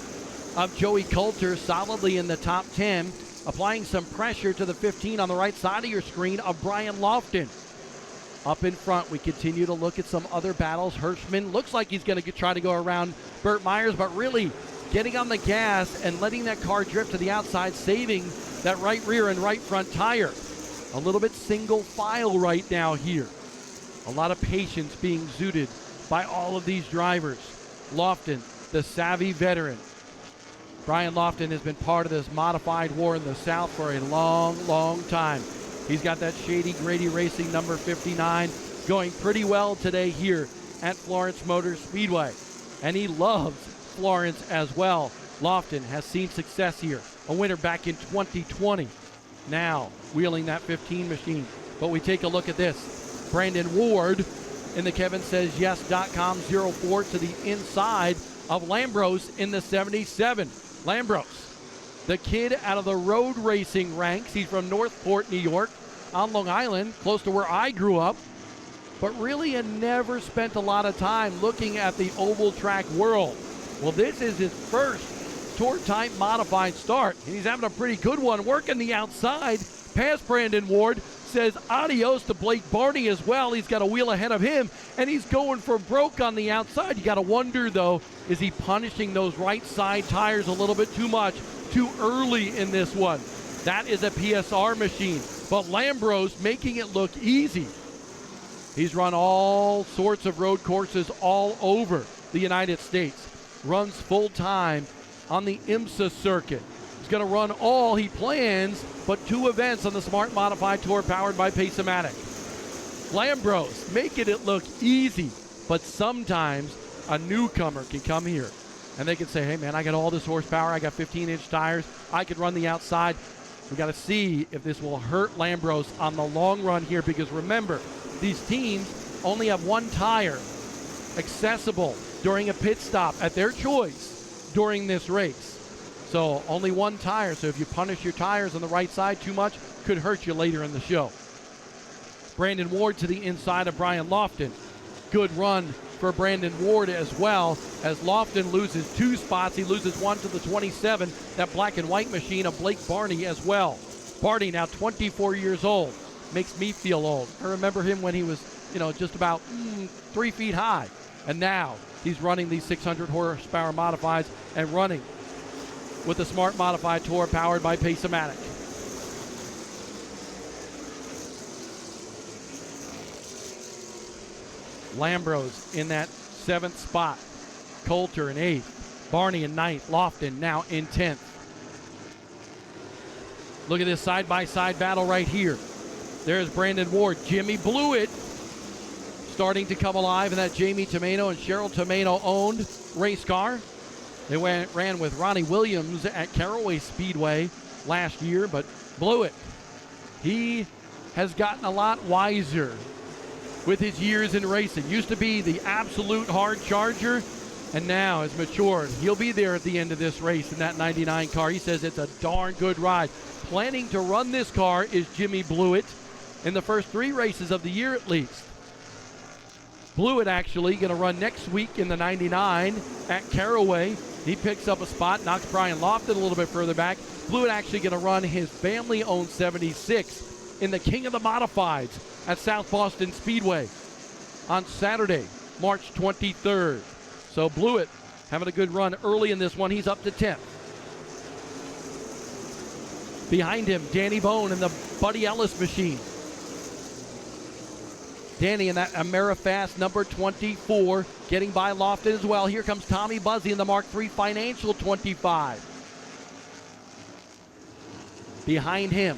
of Joey Coulter, solidly in the top 10. Applying some pressure to the 15 on the right side of your screen of Brian Lofton. Up in front, we continue to look at some other battles. Hirschman looks like he's going to try to go around Burt Myers, but really getting on the gas and letting that car drift to the outside, saving that right rear and right front tire. A little bit single file right now here. A lot of patience being exuded by all of these drivers. Lofton, the savvy veteran. Brian Lofton has been part of this modified war in the South for a long, long time. He's got that Shady Grady Racing number 59 going pretty well today here at Florence Motor Speedway. And he loves Florence as well. Lofton has seen success here. A winner back in 2020. Now wheeling that 15 machine. But we take a look at this. Brandon Ward in the KevinSaysYes.com 04 to the inside of Lambros in the 77. Lambros, the kid out of the road racing ranks. He's from Northport, New York, on Long Island, close to where I grew up. But really had never spent a lot of time looking at the oval track world. Well, this is his first tour-type modified start, and he's having a pretty good one working the outside past Brandon Ward. Says adios to Blake Barney as well. He's got a wheel ahead of him, and he's going for broke on the outside. You got to wonder, though, is he punishing those right side tires a little bit too much, too early in this one? That is a PSR machine, but Lambros making it look easy. He's run all sorts of road courses all over the United States. Runs full-time on the IMSA circuit. He's going to run all he plans, but 2 events on the Smart Modified Tour powered by Pace-O-Matic. Lambros making it look easy, but sometimes a newcomer can come here and they can say, hey man, I got all this horsepower, I got 15-inch tires, I can run the outside. We got to see if this will hurt Lambros on the long run here, because remember, these teams only have one tire accessible during a pit stop at their choice during this race. So only one tire, so if you punish your tires on the right side too much, could hurt you later in the show. Brandon Ward to the inside of Brian Lofton. Good run for Brandon Ward as well, as Lofton loses 2 spots. He loses one to the 27, that black and white machine of Blake Barney as well. Barney now 24 years old. Makes me feel old. I remember him when he was, just about 3 feet high. And now he's running these 600 horsepower modifieds and running with the Smart Modified Tour powered by Pace-O-Matic. Lambros in that 7th spot. Coulter in 8th. Barney in 9th. Lofton now in 10th. Look at this side-by-side battle right here. There's Brandon Ward. Jimmy Blewett starting to come alive in that Jamie Tomeno and Cheryl Tomeno owned race car. They ran with Ronnie Williams at Caraway Speedway last year, but Blewett, he has gotten a lot wiser with his years in racing. Used to be the absolute hard charger, and now has matured. He'll be there at the end of this race in that 99 car. He says it's a darn good ride. Planning to run this car is Jimmy Blewett in the first 3 races of the year at least. Blewett actually going to run next week in the 99 at Caraway. He picks up a spot, knocks Brian Lofton a little bit further back. Blewett actually going to run his family-owned 76 in the King of the Modifieds at South Boston Speedway on Saturday, March 23rd. So Blewett having a good run early in this one. He's up to 10th. Behind him, Danny Bone in the Buddy Ellis machine. Danny in that Amerifast number 24, getting by Lofton as well. Here comes Tommy Buzzy in the Mark III Financial 25. Behind him,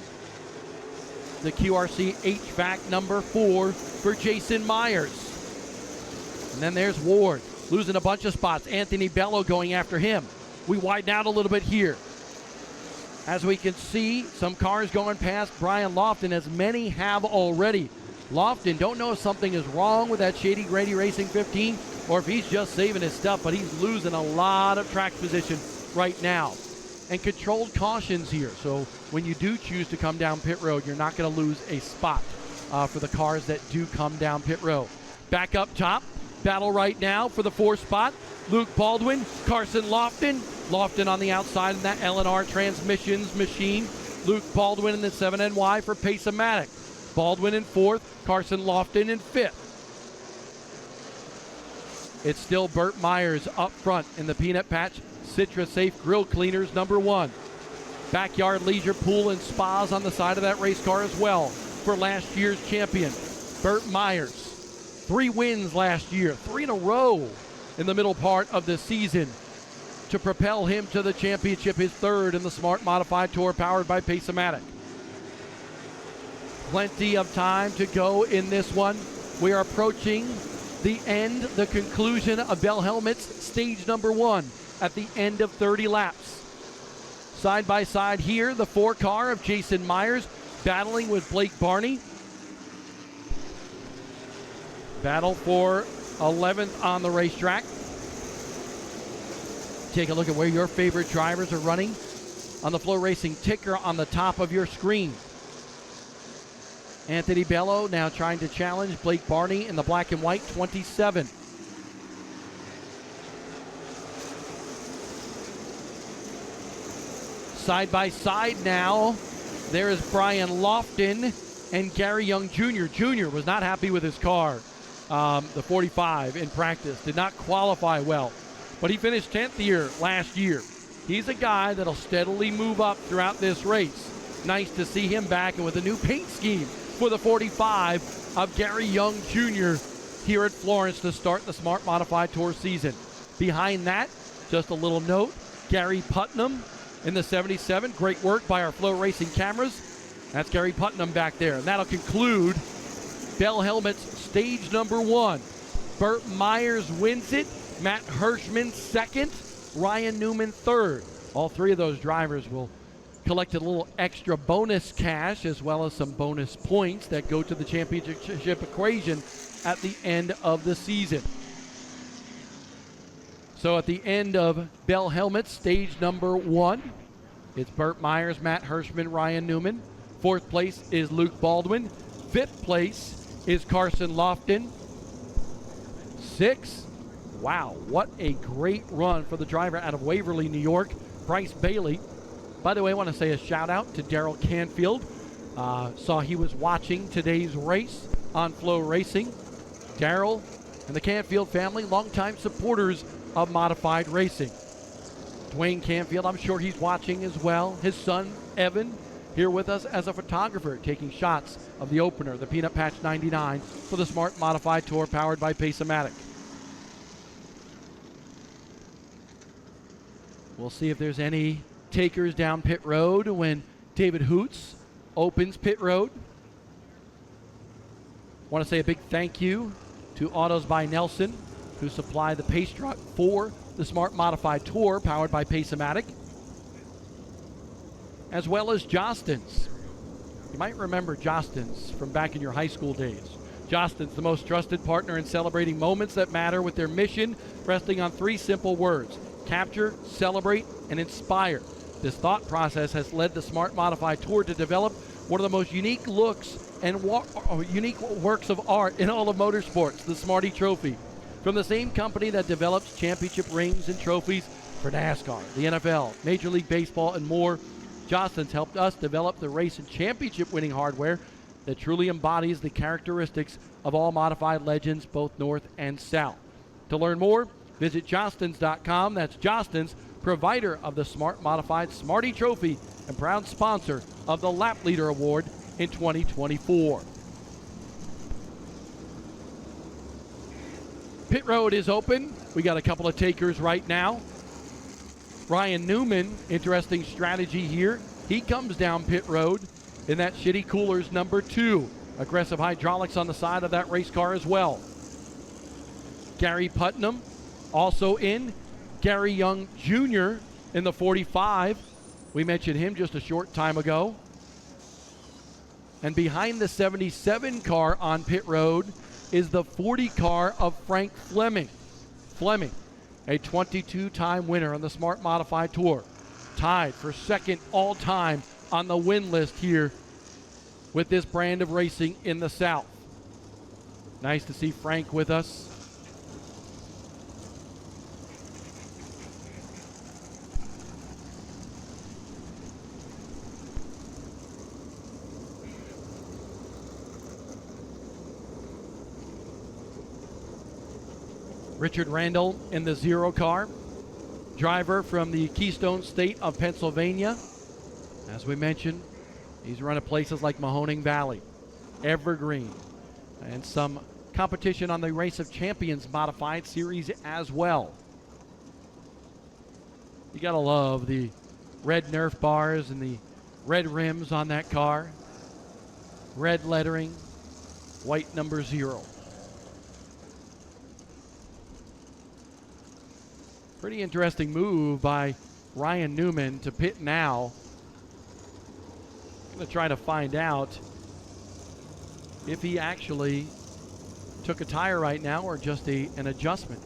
the QRC HVAC number 4 for Jason Myers. And then there's Ward, losing a bunch of spots. Anthony Bello going after him. We widen out a little bit here. As we can see, some cars going past Brian Lofton, as many have already. Lofton, don't know if something is wrong with that Shady Grady Racing 15 or if he's just saving his stuff, but he's losing a lot of track position right now. And controlled cautions here, so when you do choose to come down pit road, you're not going to lose a spot for the cars that do come down pit road. Back up top, battle right now for the 4th spot. Luke Baldwin, Carson Lofton. Lofton on the outside in that L&R Transmissions machine. Luke Baldwin in the 7NY for Pace-O-Matic. Baldwin in 4th, Carson Lofton in 5th. It's still Burt Myers up front in the Peanut Patch Citra Safe Grill Cleaners number 1. Backyard Leisure Pool and Spas on the side of that race car as well for last year's champion, Burt Myers. 3 wins last year, 3 in a row in the middle part of the season to propel him to the championship, his 3rd in the Smart Modified Tour powered by Pace-O-Matic. Plenty of time to go in this one. We are approaching the end, the conclusion of Bell Helmet's stage number 1 at the end of 30 laps. Side by side here, the 4 car of Jason Myers battling with Blake Barney. Battle for 11th on the racetrack. Take a look at where your favorite drivers are running on the Flow Racing ticker on the top of your screen. Anthony Bello now trying to challenge Blake Barney in the black and white 27. Side by side now, there is Brian Lofton and Gary Young Jr. Jr. was not happy with his car, the 45 in practice, did not qualify well, but he finished 10th last year. He's a guy that'll steadily move up throughout this race. Nice to see him back and with a new paint scheme for the 45 of Gary Young Jr. here at Florence to start the Smart Modified Tour season. Behind that, just a little note, Gary Putnam in the 77. Great work by our Flow Racing cameras. That's Gary Putnam back there. And that'll conclude Bell Helmets stage number 1. Burt Myers wins it. Matt Hirschman second. Ryan Newman third. All three of those drivers will collect a little extra bonus cash as well as some bonus points that go to the championship equation at the end of the season. So at the end of Bell Helmets, stage number 1, it's Burt Myers, Matt Hirschman, Ryan Newman. 4th place is Luke Baldwin. 5th place is Carson Lofton. 6th, wow, what a great run for the driver out of Waverly, New York, Bryce Bailey. By the way, I want to say a shout out to Daryl Canfield. Saw he was watching today's race on Flow Racing. Daryl and the Canfield family, longtime supporters of modified racing. Dwayne Canfield, I'm sure he's watching as well. His son, Evan, here with us as a photographer, taking shots of the opener, the Peanut Patch 99 for the Smart Modified Tour powered by Pace-O-Matic. We'll see if there's any takers down pit road when David Hoots opens pit road. Want to say a big thank you to Autos by Nelson, who supply the pace truck for the Smart Modified Tour powered by Pace-O-Matic, as well as Jostens. You might remember Jostens from back in your high school days. Jostens, the most trusted partner in celebrating moments that matter, with their mission resting on 3 simple words: capture, celebrate, and inspire. This thought process has led the Smart Modified Tour to develop one of the most unique looks and unique works of art in all of motorsports, the Smarty Trophy. From the same company that develops championship rings and trophies for NASCAR, the NFL, Major League Baseball, and more, Jostens helped us develop the race and championship winning hardware that truly embodies the characteristics of all modified legends, both north and south. To learn more, visit Jostens.com. That's Jostens, provider of the Smart Modified Smarty Trophy and proud sponsor of the Lap Leader Award in 2024. Pit road is open. We got a couple of takers right now. Ryan Newman, interesting strategy here. He comes down pit road in that Shitty Coolers number 2. Aggressive hydraulics on the side of that race car as well. Gary Putnam also in. Gary Young Jr. in the 45. We mentioned him just a short time ago. And behind the 77 car on pit road is the 40 car of Frank Fleming. Fleming, a 22-time winner on the Smart Modified Tour. Tied for second all-time on the win list here with this brand of racing in the South. Nice to see Frank with us. Richard Randall in the 0 car, driver from the Keystone State of Pennsylvania. As we mentioned, he's run at places like Mahoning Valley, Evergreen, and some competition on the Race of Champions Modified Series as well. You gotta love the red Nerf bars and the red rims on that car. Red lettering, white number 0. Pretty interesting move by Ryan Newman to pit now. Going to try to find out if he actually took a tire right now or just an adjustment.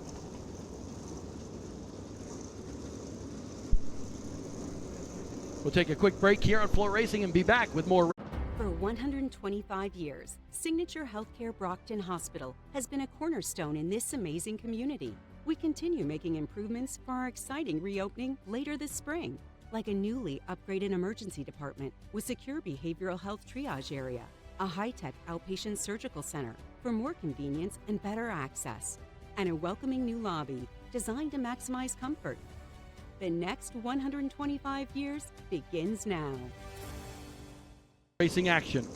We'll take a quick break here on Flow Racing and be back with more. For 125 years, Signature Healthcare Brockton Hospital has been a cornerstone in this amazing community. We continue making improvements for our exciting reopening later this spring, like a newly upgraded emergency department with secure behavioral health triage area, a high-tech outpatient surgical center for more convenience and better access, and a welcoming new lobby designed to maximize comfort. The next 125 years begins now. Racing action.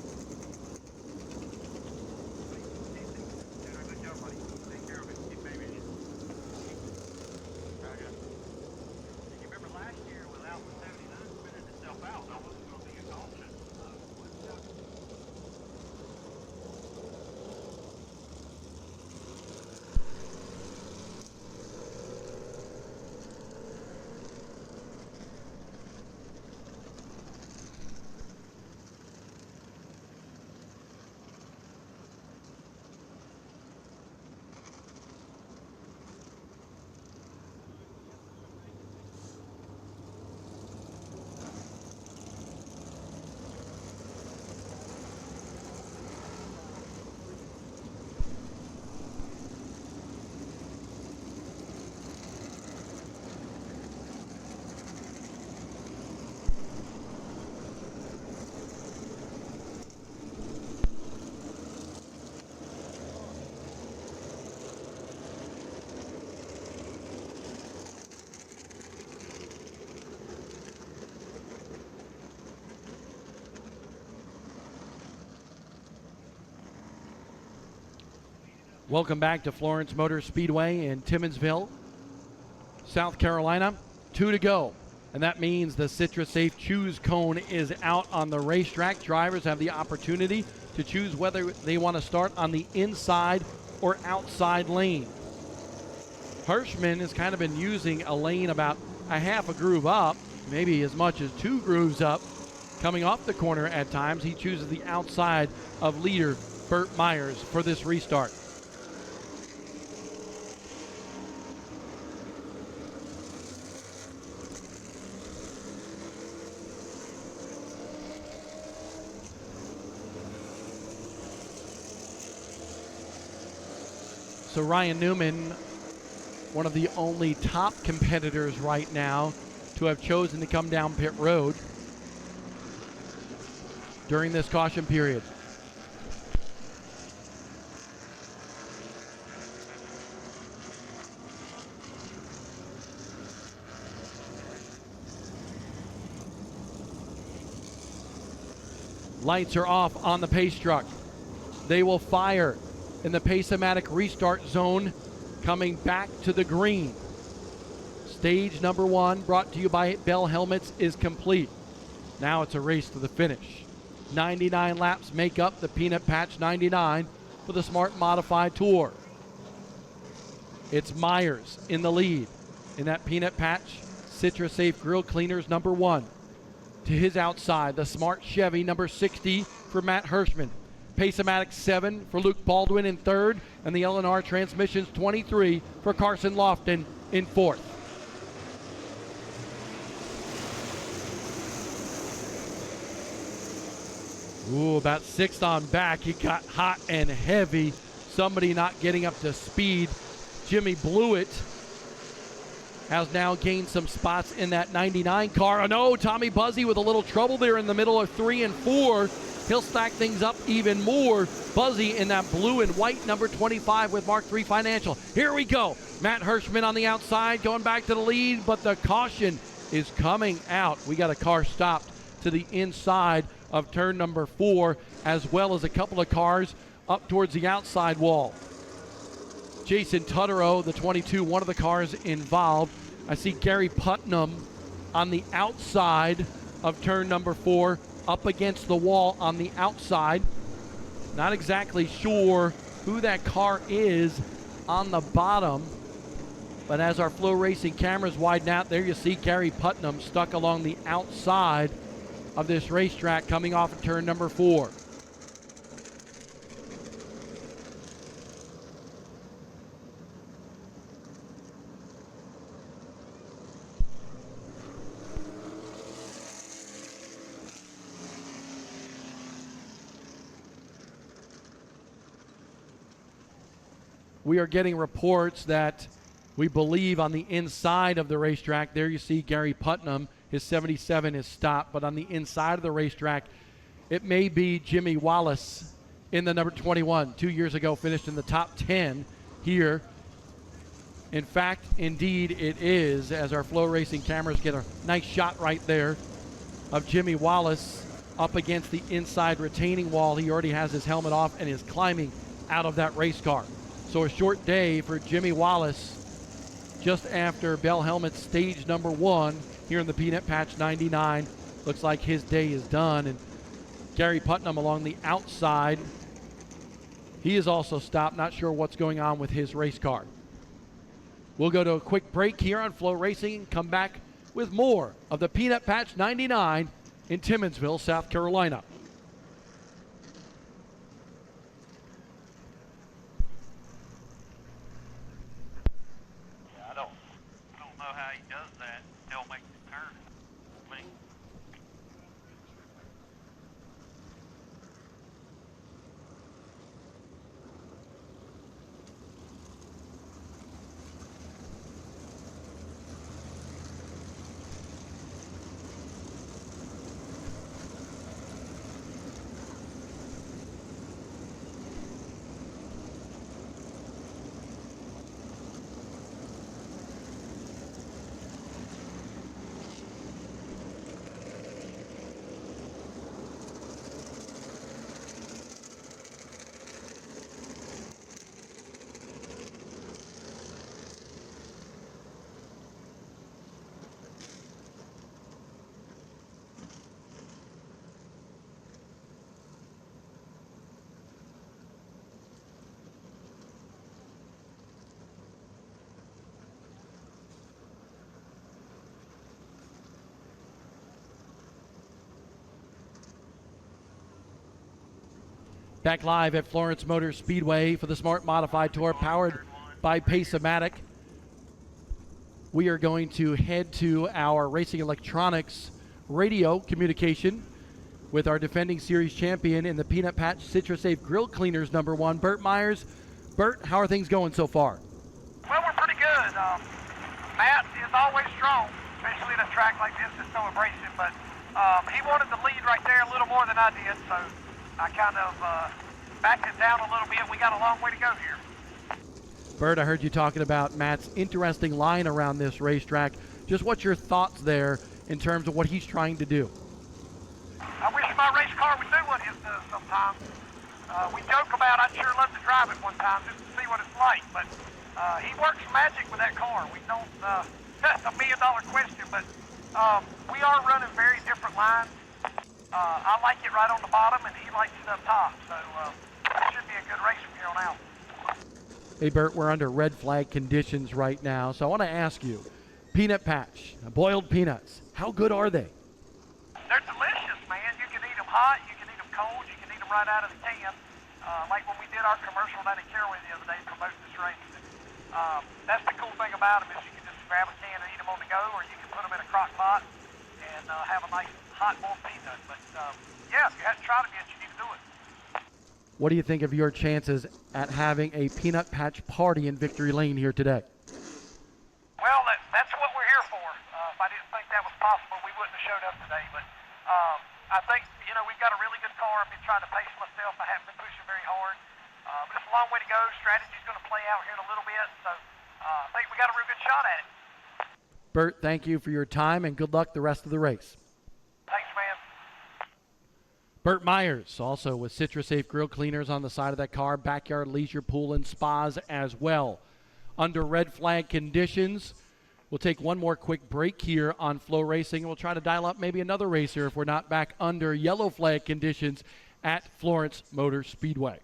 Welcome back to Florence Motor Speedway in Timmonsville, South Carolina. 2 to go. And that means the Citra Safe Choose cone is out on the racetrack. Drivers have the opportunity to choose whether they want to start on the inside or outside lane. Hirschman has kind of been using a lane about a half a groove up, maybe as much as 2 grooves up, coming off the corner at times. He chooses the outside of leader Burt Myers for this restart. So Ryan Newman, one of the only top competitors right now to have chosen to come down pit road during this caution period. Lights are off on the pace truck. They will fire in the Pace-O-Matic restart zone, coming back to the green. Stage number 1, brought to you by Bell Helmets, is complete. Now it's a race to the finish. 99 laps make up the Peanut Patch 99 for the Smart Modified Tour. It's Myers in the lead in that Peanut Patch Citra Safe Grill Cleaners number 1. To his outside, the Smart Chevy number 60 for Matt Hirschman. Pace-O-Matic 7 for Luke Baldwin in 3rd, and the L&R Transmissions 23 for Carson Lofton in 4th. Ooh, about 6th on back. It got hot and heavy. Somebody not getting up to speed. Jimmy Blewett has now gained some spots in that 99 car. Oh no, Tommy Buzzy with a little trouble there in the middle of 3 and 4. He'll stack things up even more. Buzzy in that blue and white number 25 with Mark III Financial. Here we go. Matt Hirschman on the outside going back to the lead, but the caution is coming out. We got a car stopped to the inside of turn number 4, as well as a couple of cars up towards the outside wall. Jason Tutterow, the 22, one of the cars involved. I see Gary Putnam on the outside of turn number 4, up against the wall on the outside. Not exactly sure who that car is on the bottom, but as our Flow Racing cameras widen out, there you see Gary Putnam stuck along the outside of this racetrack coming off of turn number 4. We are getting reports that we believe on the inside of the racetrack, there you see Gary Putnam, his 77 is stopped, but on the inside of the racetrack, it may be Jimmy Wallace in the number 21. 2 years ago, finished in the top 10 here. In fact, indeed it is, as our Flow Racing cameras get a nice shot right there of Jimmy Wallace up against the inside retaining wall. He already has his helmet off and is climbing out of that race car. So a short day for Jimmy Wallace just after Bell Helmet's stage number 1 here in the Peanut Patch 99. Looks like his day is done. And Gary Putnam along the outside, he is also stopped. Not sure what's going on with his race car. We'll go to a quick break here on Flow Racing and come back with more of the Peanut Patch 99 in Timmonsville, South Carolina. Back live at Florence Motor Speedway for the Smart Modified Tour powered by Pace-O-Matic. We are going to head to our Racing Electronics radio communication with our defending series champion in the Peanut Patch Citrus Safe Grill Cleaners #1, Burt Myers. Burt, how are things going so far? Well, we're pretty good. Matt is always strong, especially at a track like this that's so abrasive, but he wanted the lead right there a little more than I did, so I kind of backed it down a little bit. We got a long way to go here. Burt, I heard you talking about Matt's interesting line around this racetrack. Just what's your thoughts there in terms of what he's trying to do? I wish my race car would do what his does sometimes. We joke about I'd sure love to drive it one time just to see what it's like, but he works magic with that car. We don't, that's $1 million question, but we are running very different lines. I like it right on the bottom, and he likes it up top, so it should be a good race from here on out. Hey, Burt, we're under red flag conditions right now, so I want to ask you, Peanut Patch, boiled peanuts, how good are they? They're delicious, man. You can eat them hot, you can eat them cold, you can eat them right out of the can. Like when we did our commercial down at Caraway the other day promoting this race. That's the cool thing about them is you can just grab a can and eat them on the go, or you can put them in a crock pot and have a nice hot boiled peanut. But yeah, if you hadn't tried them yet, you need to do it. What do you think of your chances at having a Peanut Patch party in Victory Lane here today? Well, that's what we're here for. If I didn't think that was possible, we wouldn't have showed up today. But I think, we've got a really good car. I've been trying to pace myself. I haven't been pushing very hard. But it's a long way to go. Strategy's going to play out here in a little bit. So I think we got a real good shot at it. Burt, thank you for your time, and good luck the rest of the race. Thanks, man. Burt Myers, also with Citrus Safe Grill Cleaners on the side of that car, backyard leisure pool and spas as well. Under red flag conditions, we'll take one more quick break here on Flow Racing, and we'll try to dial up maybe another racer if we're not back under yellow flag conditions at Florence Motor Speedway.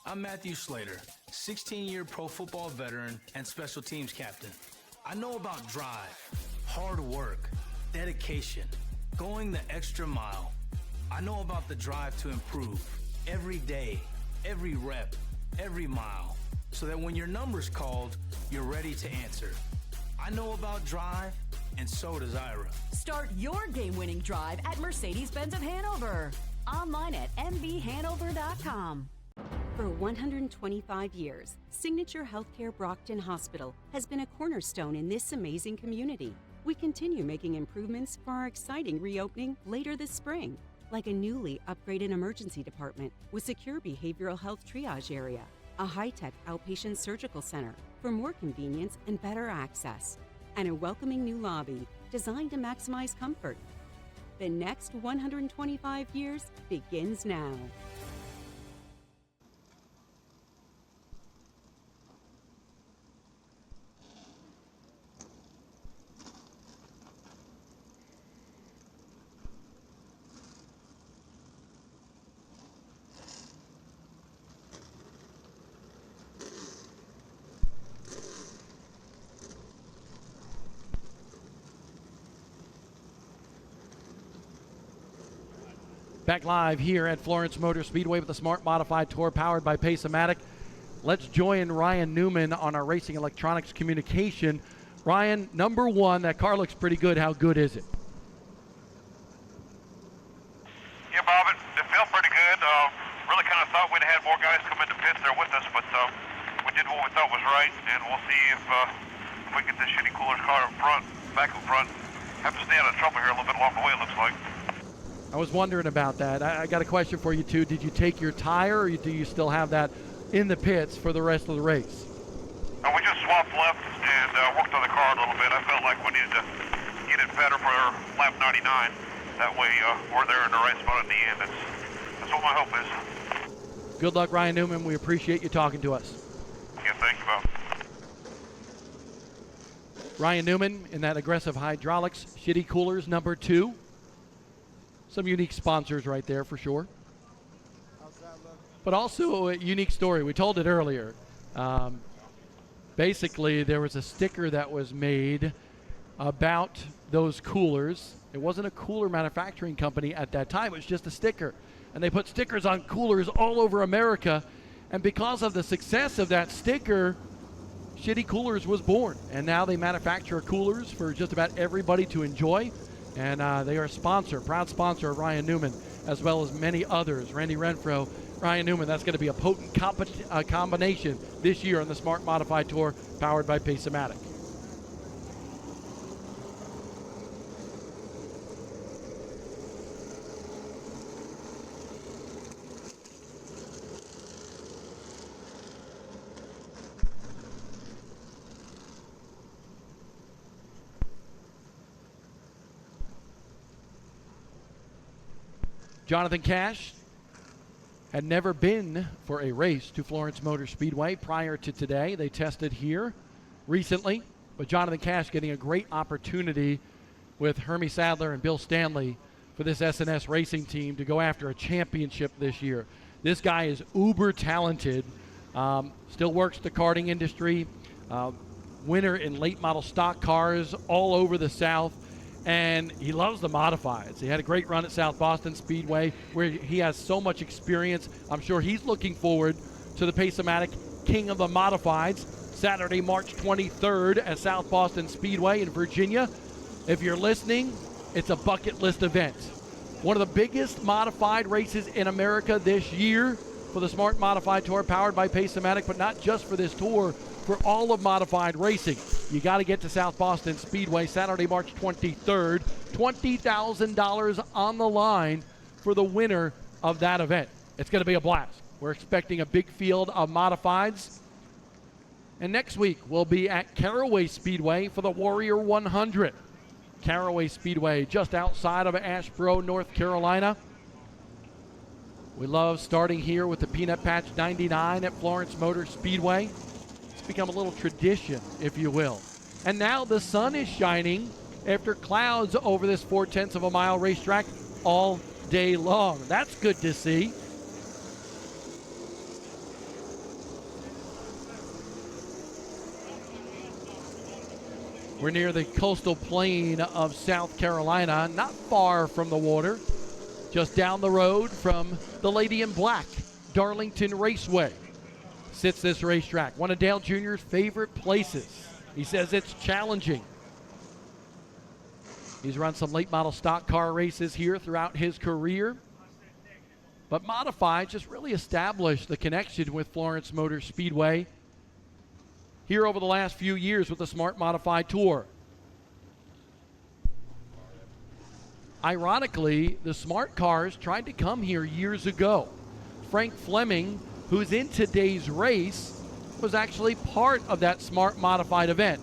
I'm Matthew Slater, 16-year pro football veteran and special teams captain. I know about drive, hard work, dedication, going the extra mile. I know about the drive to improve every day, every rep, every mile, so that when your number's called, you're ready to answer. I know about drive, and so does Ira. Start your game-winning drive at Mercedes-Benz of Hanover. Online at mbhanover.com. For 125 years, Signature Healthcare Brockton Hospital has been a cornerstone in this amazing community. We continue making improvements for our exciting reopening later this spring, like a newly upgraded emergency department with secure behavioral health triage area, a high-tech outpatient surgical center for more convenience and better access, and a welcoming new lobby designed to maximize comfort. The next 125 years begins now. Back live here at Florence Motor Speedway with the Smart Modified Tour powered by Pace-O-Matic. Let's join Ryan Newman on our Racing Electronics communication. Ryan, number one, that car looks pretty good. How good is it? more guys come into pits there with us, but we did what we thought was right, and we'll see if we get this shitty cooler's car up front, back up front. Have to stay out of trouble here a little bit along the way, it looks like. I was wondering about that. I got a question for you, too. Did you take your tire, or do you still have that in the pits for the rest of the race? We just swapped left and worked on the car a little bit. I felt like we needed to get it better for lap 99. That way we're there in the right spot at the end. That's what my hope is. Good luck, Ryan Newman. We appreciate you talking to us. Yeah, thank you, Bob. Ryan Newman in that aggressive hydraulics, shitty coolers, number 2. Some unique sponsors right there for sure. But also a unique story. We told it earlier. Basically, there was a sticker that was made about those coolers. It wasn't a cooler manufacturing company at that time. It was just a sticker. And they put stickers on coolers all over America. And because of the success of that sticker, Shitty Coolers was born. And now they manufacture coolers for just about everybody to enjoy. And they are a sponsor, proud sponsor of Ryan Newman, as well as many others. Randy Renfro, Ryan Newman, that's going to be a potent combination this year on the Smart Modified Tour, powered by Pace-O-Matic. Jonathan Cash had never been for a race to Florence Motor Speedway prior to today. They tested here recently, but Jonathan Cash getting a great opportunity with Hermie Sadler and Bill Stanley for this SNS racing team to go after a championship this year. This guy is uber talented, still works the karting industry, winner in late model stock cars all over the South. And he loves the modifieds. He had a great run at South Boston Speedway where he has so much experience. I'm sure he's looking forward to the Pace-O-Matic King of the Modifieds, Saturday, March 23rd at South Boston Speedway in Virginia. If you're listening, it's a bucket list event. One of the biggest modified races in America this year for the Smart Modified Tour, powered by Pace-O-Matic, but not just for this tour, for all of modified racing. You got to get to South Boston Speedway Saturday, March 23rd. $20,000 on the line for the winner of that event. It's going to be a blast. We're expecting a big field of modifieds. And next week, we'll be at Caraway Speedway for the Warrior 100. Caraway Speedway, just outside of Asheboro, North Carolina. We love starting here with the Peanut Patch 99 at Florence Motor Speedway. Become a little tradition, if you will. And now the sun is shining after clouds over this 0.4 of a mile racetrack all day long. That's good to see. We're near the coastal plain of South Carolina, not far from the water, just down the road from the Lady in Black, Darlington Raceway. Sits this racetrack, one of Dale Jr.'s favorite places. He says it's challenging. He's run some late model stock car races here throughout his career. But Modified just really established the connection with Florence Motor Speedway here over the last few years with the Smart Modified Tour. Ironically, the Smart cars tried to come here years ago. Frank Fleming, who's in today's race, was actually part of that Smart Modified event.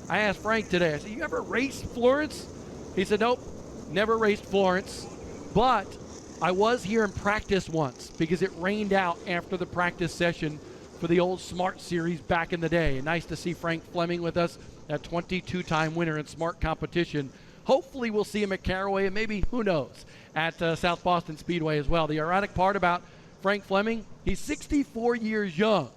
I asked Frank today, I said, you ever raced Florence? He said, nope, never raced Florence, but I was here in practice once because it rained out after the practice session for the old Smart Series back in the day. And nice to see Frank Fleming with us, that 22-time winner in Smart competition. Hopefully we'll see him at Caraway and maybe, who knows, at South Boston Speedway as well. The ironic part about Frank Fleming, he's 64 years young.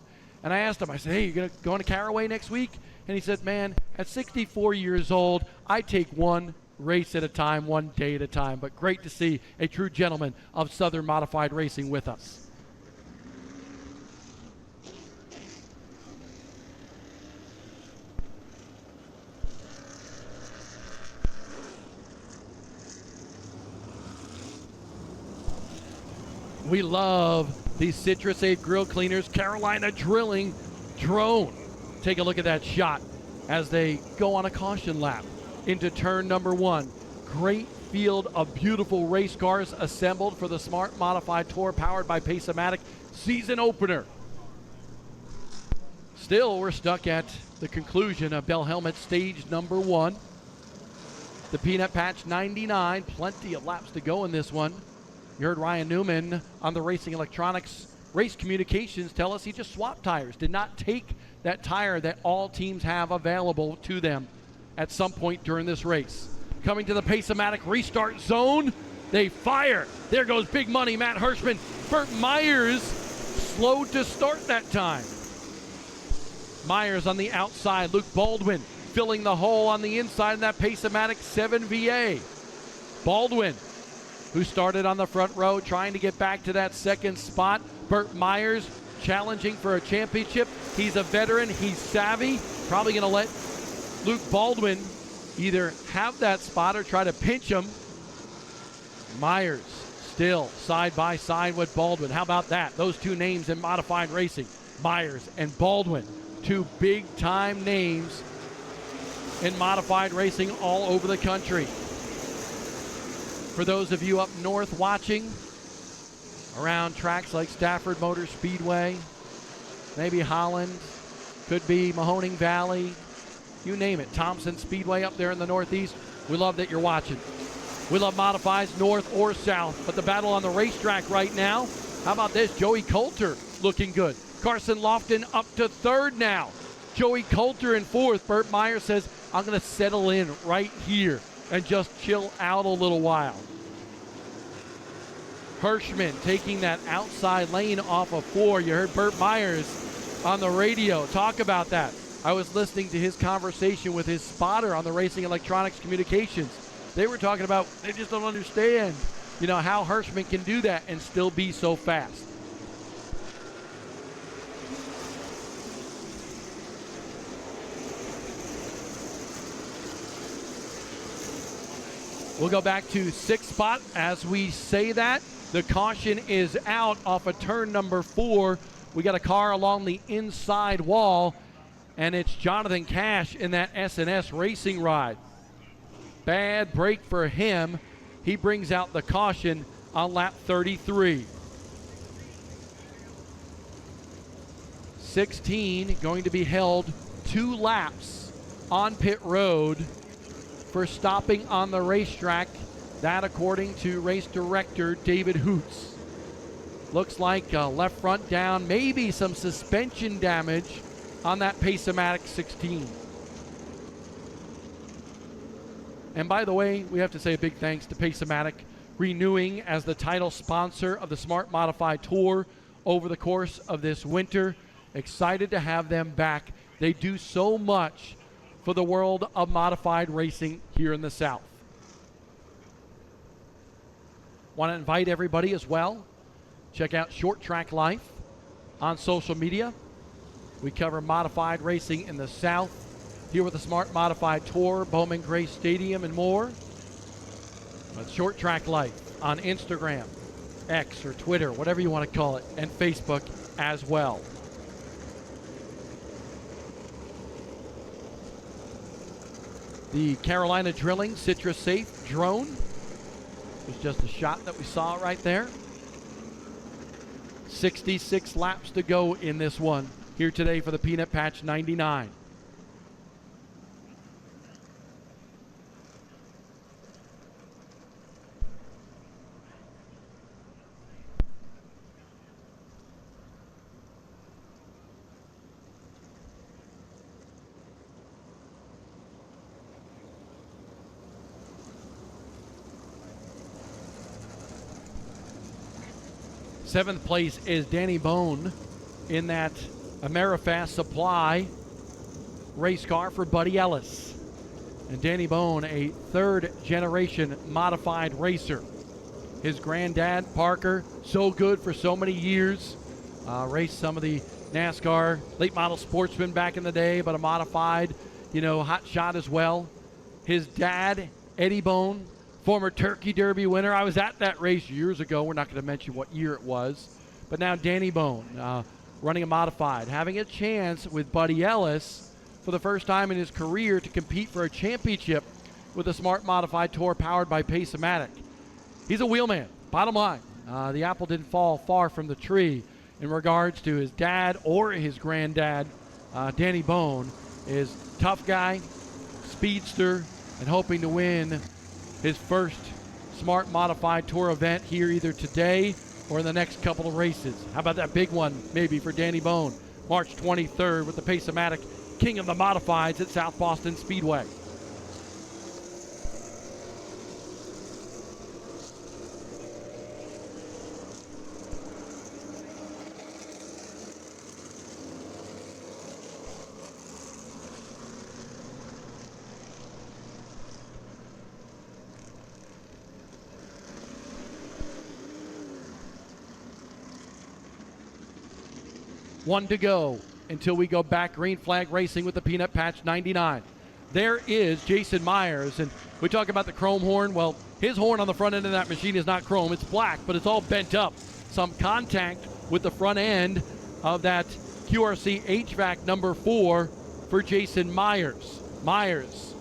And I asked him, I said, hey, you going to Caraway next week? And he said, man, at 64 years old, I take one race at a time, one day at a time. But great to see a true gentleman of Southern Modified Racing with us. We love These Citrus 8 grill cleaners, Carolina Drilling drone. Take a look at that shot as they go on a caution lap into turn number 1. Great field of beautiful race cars assembled for the Smart Modified Tour powered by Pace-O-Matic season opener. Still, we're stuck at the conclusion of Bell Helmet stage number 1. The Peanut Patch 99, plenty of laps to go in this one. You heard Ryan Newman on the Racing Electronics Race Communications tell us he just swapped tires, did not take that tire that all teams have available to them at some point during this race. Coming to the Pace-O-Matic restart zone, they fire. There goes big money, Matt Hirschman. Burt Myers slowed to start that time. Myers on the outside, Luke Baldwin filling the hole on the inside in that Pace-O-Matic 7VA. Baldwin, who started on the front row, trying to get back to that second spot. Burt Myers challenging for a championship. He's a veteran, he's savvy, probably gonna let Luke Baldwin either have that spot or try to pinch him. Myers still side by side with Baldwin. How about that? Those two names in modified racing, Myers and Baldwin, two big time names in modified racing all over the country. For those of you up north watching, around tracks like Stafford Motor Speedway, maybe Holland, could be Mahoning Valley, you name it, Thompson Speedway up there in the Northeast, we love that you're watching. We love modifies north or south, but the battle on the racetrack right now, how about this? Joey Coulter looking good. Carson Lofton up to third now. Joey Coulter in fourth. Burt Myers says, I'm going to settle in right here and just chill out a little while. Hirschman taking that outside lane off of 4. You heard Burt Myers on the radio talk about that. I was listening to his conversation with his spotter on the Racing Electronics Communications. They were talking about, they just don't understand, how Hirschman can do that and still be so fast. We'll go back to 6th spot as we say that. The caution is out off of turn number 4. We got a car along the inside wall, and it's Jonathan Cash in that S&S racing ride. Bad break for him. He brings out the caution on lap 33. 16 going to be held 2 laps on pit road for stopping on the racetrack. That according to race director David Hoots. Looks like left front down, maybe some suspension damage on that Pace-O-Matic 16. And by the way, we have to say a big thanks to Pace-O-Matic, renewing as the title sponsor of the Smart Modified Tour over the course of this winter. Excited to have them back. They do so much for the world of modified racing here in the South. Want to invite everybody as well. Check out Short Track Life on social media. We cover modified racing in the South, here with the Smart Modified Tour, Bowman Gray Stadium, and more. But Short Track Life on Instagram, X or Twitter, whatever you want to call it, and Facebook as well. The Carolina Drilling Citrus Safe drone was just a shot that we saw right there. 66 laps to go in this one here today for the Peanut Patch 99. Seventh place is Danny Bone in that Amerifast Supply race car for Buddy Ellis. And Danny Bone, a third generation modified racer. His granddad, Parker, so good for so many years. Raced some of the NASCAR late model sportsmen back in the day, but a modified, hot shot as well. His dad, Eddie Bone, former Turkey Derby winner. I was at that race years ago. We're not going to mention what year it was. But now Danny Bone running a modified, having a chance with Buddy Ellis for the first time in his career to compete for a championship with a Smart Modified Tour powered by Pace-O-Matic. He's a wheelman, bottom line. The apple didn't fall far from the tree in regards to his dad or his granddad. Danny Bone is tough guy, speedster, and hoping to win his first Smart Modified Tour event here either today or in the next couple of races. How about that big one maybe for Danny Bone? March 23rd with the Pace-O-Matic King of the Modifieds at South Boston Speedway. One to go until we go back green flag racing with the Peanut Patch 99. There is Jason Myers, and we talk about the chrome horn. Well, his horn on the front end of that machine is not chrome. It's black, but it's all bent up. Some contact with the front end of that QRC HVAC number 4 for Jason Myers. Myers,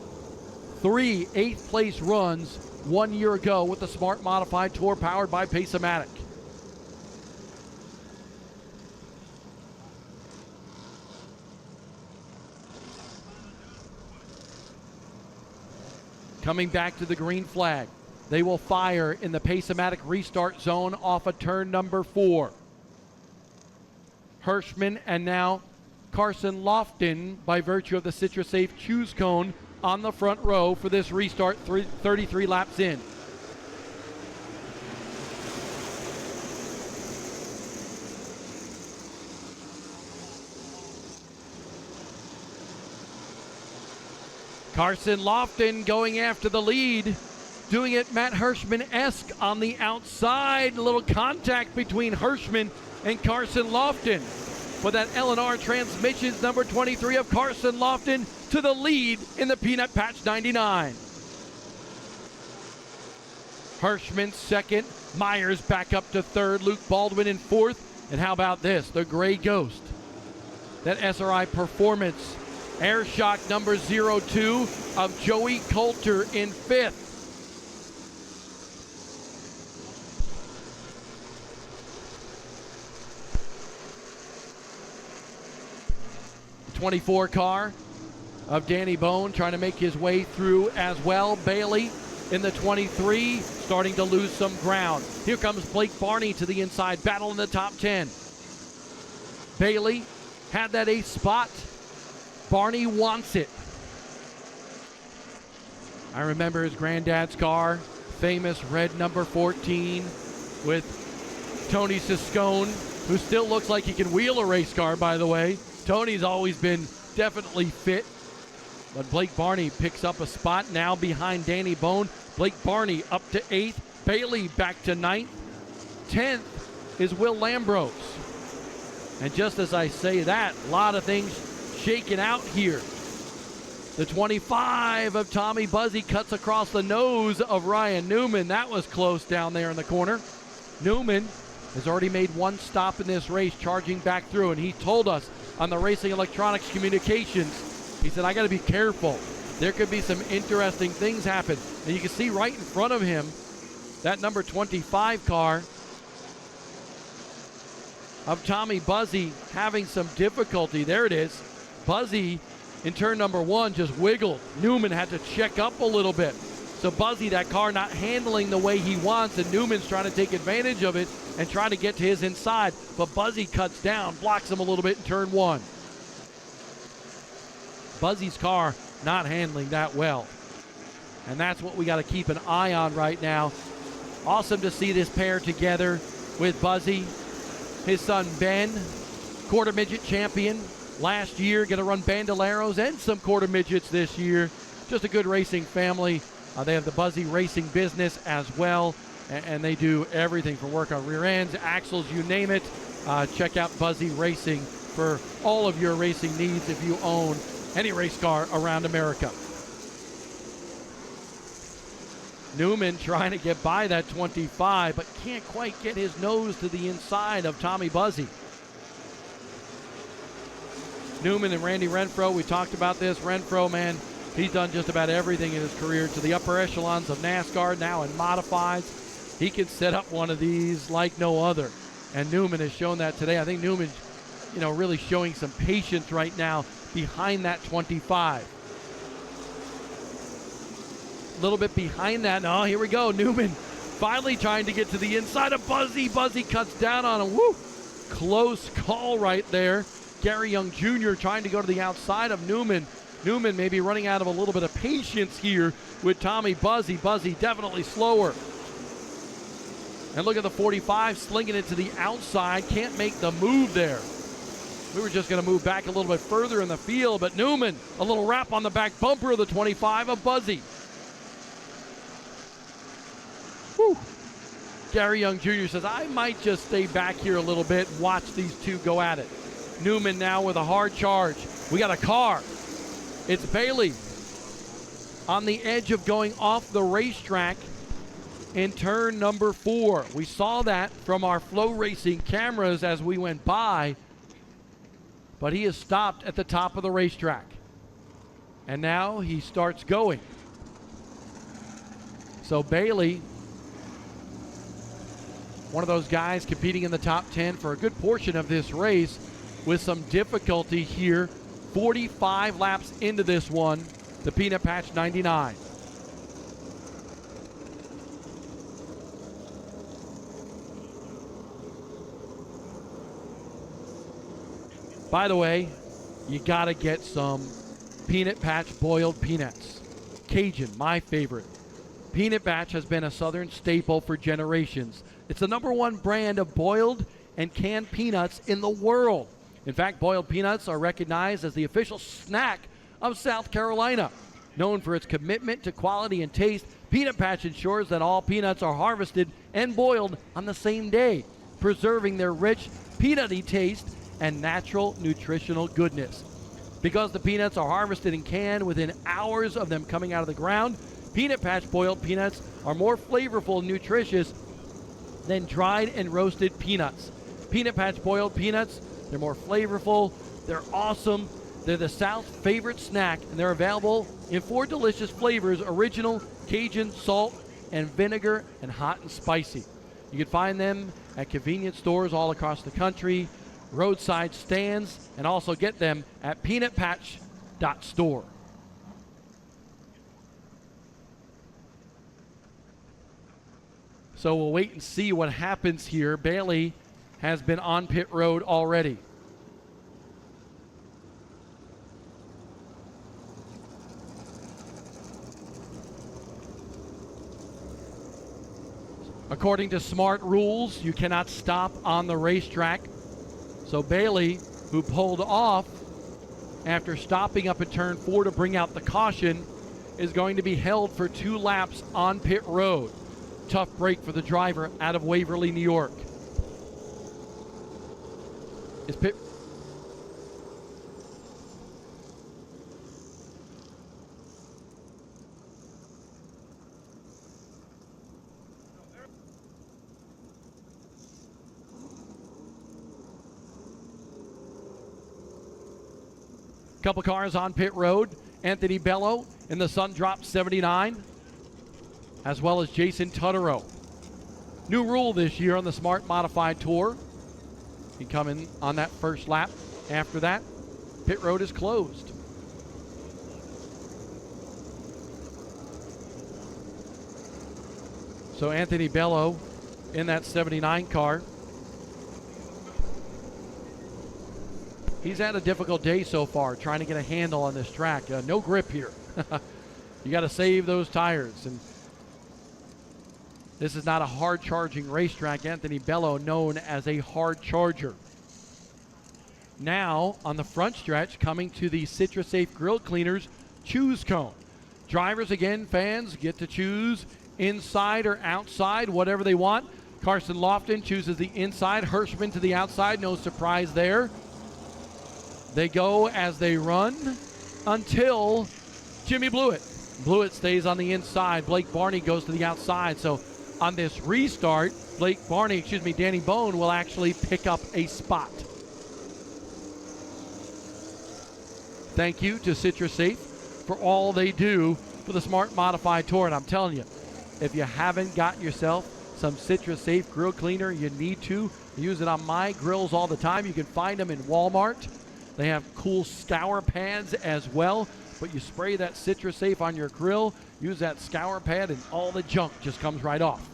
3 8th place runs 1 year ago with the Smart Modified Tour powered by Pace-O-Matic. Coming back to the green flag. They will fire in the Pace-O-Matic restart zone off of turn number 4. Hirschman and now Carson Lofton, by virtue of the CitraSafe choose cone on the front row for this restart 33 laps in. Carson Lofton going after the lead, doing it Matt Hirschman-esque on the outside. A little contact between Hirschman and Carson Lofton. But that L&R Transmissions number 23 of Carson Lofton to the lead in the Peanut Patch 99. Hirschman second, Myers back up to third, Luke Baldwin in fourth. And how about this, the Gray Ghost, that SRI Performance Air Shock number 02 of Joey Coulter in 5th. The 24 car of Danny Bone trying to make his way through as well. Bailey in the 23 starting to lose some ground. Here comes Blake Barney to the inside, battle in the top 10. Bailey had that 8th spot. Barney wants it. I remember his granddad's car, famous red number 14 with Tony Siscone, who still looks like he can wheel a race car, by the way. Tony's always been definitely fit. But Blake Barney picks up a spot now behind Danny Bone. Blake Barney up to 8th. Bailey back to 9th. 10th is Will Lambros. And just as I say that, a lot of things shaken out here. The 25 of Tommy Buzzy cuts across the nose of Ryan Newman. That was close down there in the corner. Newman has already made one stop in this race, charging back through, and he told us on the Racing Electronics Communications, he said, I got to be careful. There could be some interesting things happen. And you can see right in front of him, that number 25 car of Tommy Buzzy having some difficulty. There it is. Buzzy in turn number 1 just wiggled. Newman had to check up a little bit. So Buzzy, that car not handling the way he wants, and Newman's trying to take advantage of it and try to get to his inside. But Buzzy cuts down, blocks him a little bit in turn 1. Buzzy's car not handling that well. And that's what we got to keep an eye on right now. Awesome to see this pair together with Buzzy. His son Ben, quarter midget champion last year, going to run Bandoleros and some quarter midgets this year. Just a good racing family. They have the Buzzy Racing business as well, and they do everything from work on rear ends, axles, you name it. Check out Buzzy Racing for all of your racing needs if you own any race car around America. Newman trying to get by that 25, but can't quite get his nose to the inside of Tommy Buzzy. Newman and Randy Renfro, we talked about this. Renfro, man, he's done just about everything in his career to the upper echelons of NASCAR, now in modifieds. He can set up one of these like no other. And Newman has shown that today. I think Newman's, really showing some patience right now behind that 25. A little bit behind that. Oh, here we go. Newman finally trying to get to the inside of Buzzy. Buzzy cuts down on him. Woo! Close call right there. Gary Young Jr. trying to go to the outside of Newman. Newman maybe running out of a little bit of patience here with Tommy Buzzy. Buzzy definitely slower. And look at the 45 slinging it to the outside. Can't make the move there. We were just going to move back a little bit further in the field, but Newman, a little wrap on the back bumper of the 25 of Buzzy. Whew. Gary Young Jr. says, I might just stay back here a little bit and watch these two go at it. Newman now with a hard charge. We got a car. It's Bailey on the edge of going off the racetrack in turn number 4. We saw that from our Flow Racing cameras as we went by, but he is stopped at the top of the racetrack. And now he starts going. So Bailey, one of those guys competing in the top 10 for a good portion of this race with some difficulty here. 45 laps into this one, the Peanut Patch 99. By the way, you gotta get some Peanut Patch boiled peanuts. Cajun, my favorite. Peanut Patch has been a Southern staple for generations. It's the #1 brand of boiled and canned peanuts in the world. In fact, boiled peanuts are recognized as the official snack of South Carolina. Known for its commitment to quality and taste, Peanut Patch ensures that all peanuts are harvested and boiled on the same day, preserving their rich, peanutty taste and natural nutritional goodness. Because the peanuts are harvested and canned within hours of them coming out of the ground, Peanut Patch boiled peanuts are more flavorful and nutritious than dried and roasted peanuts. Peanut Patch boiled peanuts, they're more flavorful, they're awesome, they're the South's favorite snack, and they're available in 4 delicious flavors: original, Cajun, salt, and vinegar, and hot and spicy. You can find them at convenience stores all across the country, roadside stands, and also get them at peanutpatch.store. So we'll wait and see what happens here. Bailey has been on pit road already. According to smart rules, you cannot stop on the racetrack. So Bailey, who pulled off after stopping up at turn 4 to bring out the caution, is going to be held for 2 laps on pit road. Tough break for the driver out of Waverly, New York. Is pit... Couple cars on pit road. Anthony Bello in the Sun Drop 79, as well as Jason Tutterow. New rule this year on the Smart Modified Tour. You come in on that first lap. After that, pit road is closed. So Anthony Bello in that 79 car. He's had a difficult day so far trying to get a handle on this track. No grip here. You got to save those tires. And this is not a hard charging racetrack. Anthony Bello known as a hard charger. Now on the front stretch, coming to the CitraSafe Grill Cleaners choose cone. Drivers, again, fans get to choose inside or outside, whatever they want. Carson Lofton chooses the inside, Hirschman to the outside, no surprise there. They go as they run until Jimmy Blewett Blewett stays on the inside. Blake Barney goes to the outside. So on this restart, Danny Bone will actually pick up a spot. Thank you to Citrus Safe for all they do for the Smart Modified Tour. And I'm telling you, if you haven't got yourself some Citrus Safe grill cleaner, you need to. I use it on my grills all the time. You can find them in Walmart. They have cool scour pads as well. But you spray that Citrus Safe on your grill, use that scour pad, and all the junk just comes right off.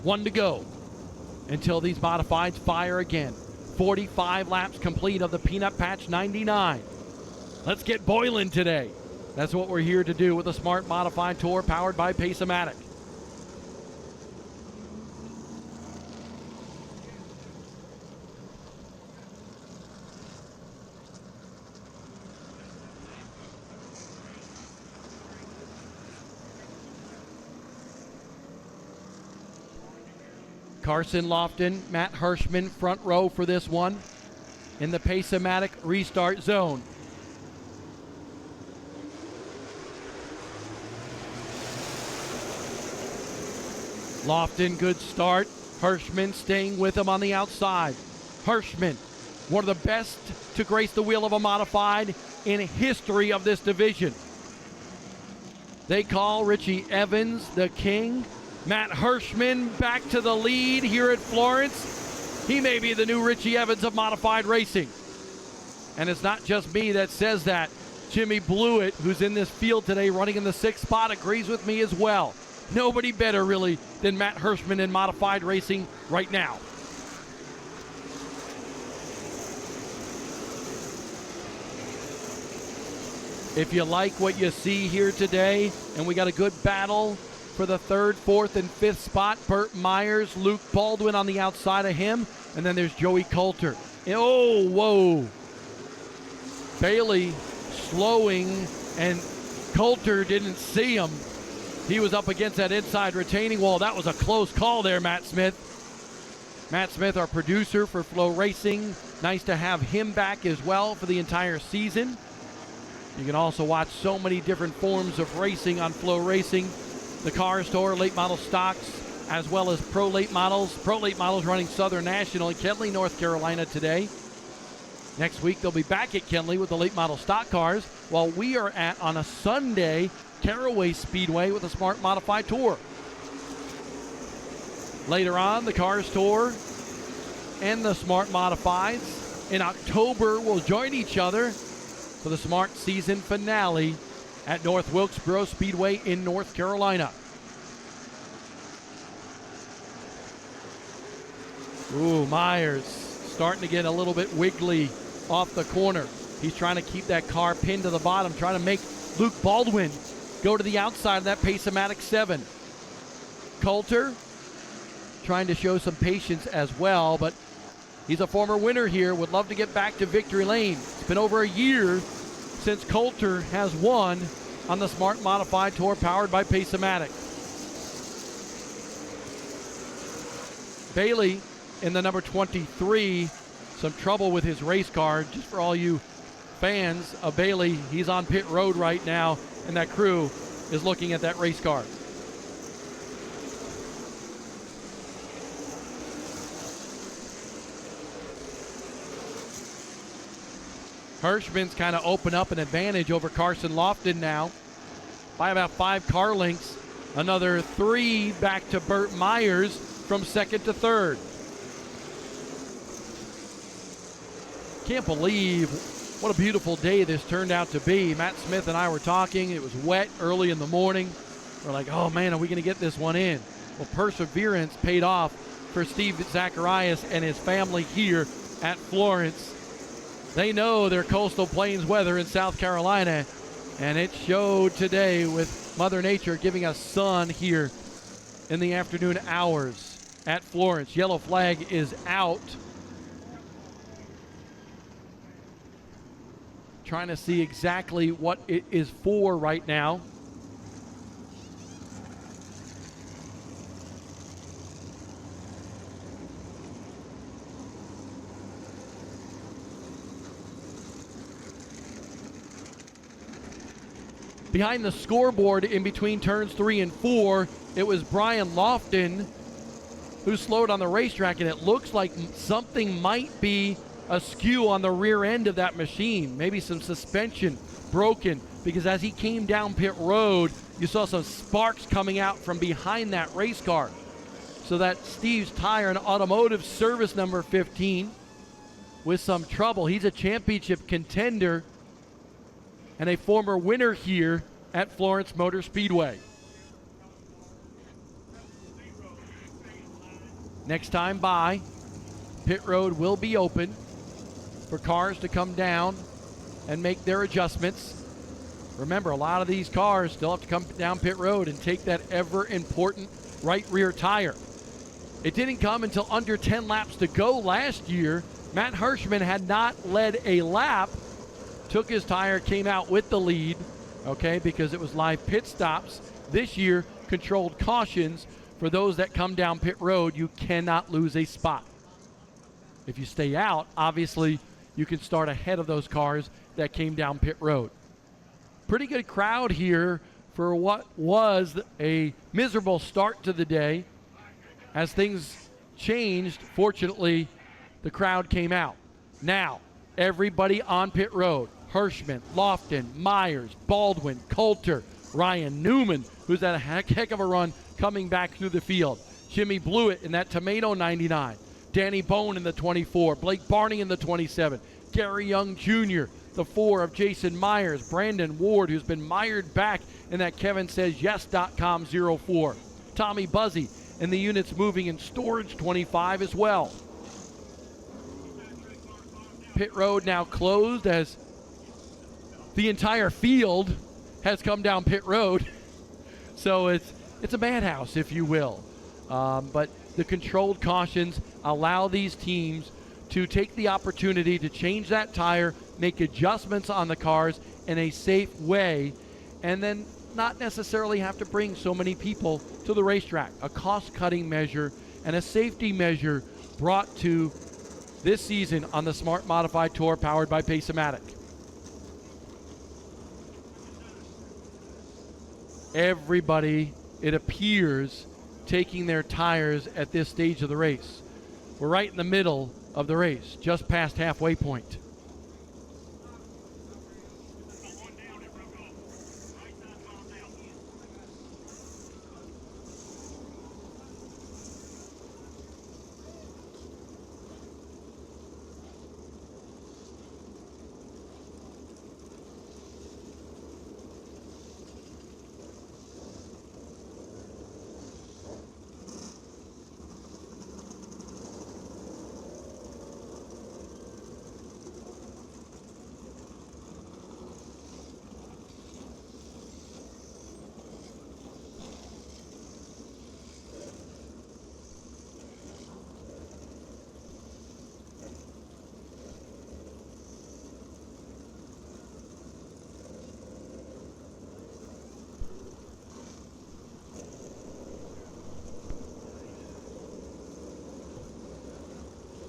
One to go until these modifieds fire again. 45 laps complete of the Peanut Patch 99. Let's get boiling today. That's what we're here to do with the Smart Modified Tour powered by Pace-O-Matic. Carson Lofton, Matt Hirschman front row for this one in the Pace-O-Matic restart zone. Lofton, good start. Hirschman staying with him on the outside. Hirschman, one of the best to grace the wheel of a modified in history of this division. They call Richie Evans the king. Matt Hirschman back to the lead here at Florence. He may be the new Richie Evans of modified racing. And it's not just me that says that. Jimmy Blewett, who's in this field today running in the 6th spot, agrees with me as well. Nobody better, really, than Matt Hirschman in modified racing right now. If you like what you see here today, and we got a good battle for the 3rd, 4th, and 5th spot. Burt Myers, Luke Baldwin on the outside of him, and then there's Joey Coulter. Oh, whoa. Bailey slowing, and Coulter didn't see him. He was up against that inside retaining wall. That was a close call there, Matt Smith. Matt Smith, our producer for Flow Racing. Nice to have him back as well for the entire season. You can also watch so many different forms of racing on Flow Racing. The Car Store, late model stocks, as well as Pro Late Models. Pro Late Models running Southern National in Kenly, North Carolina today. Next week, they'll be back at Kenly with the late model stock cars, while we are on a Sunday, Caraway Speedway with a Smart Modified Tour. Later on, the Car Store and the Smart Modifieds in October will join each other for the Smart season finale at North Wilkesboro Speedway in North Carolina. Ooh, Myers starting to get a little bit wiggly off the corner. He's trying to keep that car pinned to the bottom, trying to make Luke Baldwin go to the outside of that Pace-O-Matic 7. Coulter trying to show some patience as well, but he's a former winner here. Would love to get back to victory lane. It's been over a year since Coulter has won on the Smart Modified Tour powered by Pace-O-Matic. Bailey in the number 23, some trouble with his race car. Just for all you fans of Bailey, he's on pit road right now, and that crew is looking at that race car. Hirschman's kind of opened up an advantage over Carson Lofton now by about 5 car lengths. Another 3 back to Burt Myers from 2nd to 3rd. Can't believe what a beautiful day this turned out to be. Matt Smith and I were talking. It was wet early in the morning. We're like, oh man, are we going to get this one in? Well, perseverance paid off for Steve Zacharias and his family here at Florence. They know their coastal plains weather in South Carolina, and it showed today with Mother Nature giving us sun here in the afternoon hours at Florence. Yellow flag is out. Trying to see exactly what it is for right now. Behind the scoreboard in between turns 3 and 4, it was Brian Lofton who slowed on the racetrack, and it looks like something might be askew on the rear end of that machine. Maybe some suspension broken, because as he came down pit road, you saw some sparks coming out from behind that race car. So that Steve's Tire and Automotive Service number 15 with some trouble. He's a championship contender and a former winner here at Florence Motor Speedway. Next time by, pit road will be open for cars to come down and make their adjustments. Remember, a lot of these cars still have to come down pit road and take that ever important right rear tire. It didn't come until under 10 laps to go last year. Matt Hirschman had not led a lap, took his tire, came out with the lead, okay, because it was live pit stops. This year, controlled cautions. For those that come down pit road, you cannot lose a spot. If you stay out, obviously, you can start ahead of those cars that came down pit road. Pretty good crowd here for what was a miserable start to the day. As things changed, fortunately, the crowd came out. Now, everybody on pit road. Hirschman, Lofton, Myers, Baldwin, Coulter, Ryan Newman, who's had a heck of a run coming back through the field. Jimmy Blewett in that Tomato 99. Danny Bone in the 24. Blake Barney in the 27. Gary Young Jr., the 4 of Jason Myers. Brandon Ward, who's been mired back in that KevinSaysYes.com 04. Tommy Buzzy in the units moving in storage 25 as well. Pit road now closed as the entire field has come down pit road. So it's a madhouse, if you will. But the controlled cautions allow these teams to take the opportunity to change that tire, make adjustments on the cars in a safe way, and then not necessarily have to bring so many people to the racetrack. A cost-cutting measure and a safety measure brought to this season on the Smart Modified Tour powered by Pace-O-Matic. Everybody, it appears, taking their tires at this stage of the race. We're right in the middle of the race, just past halfway point.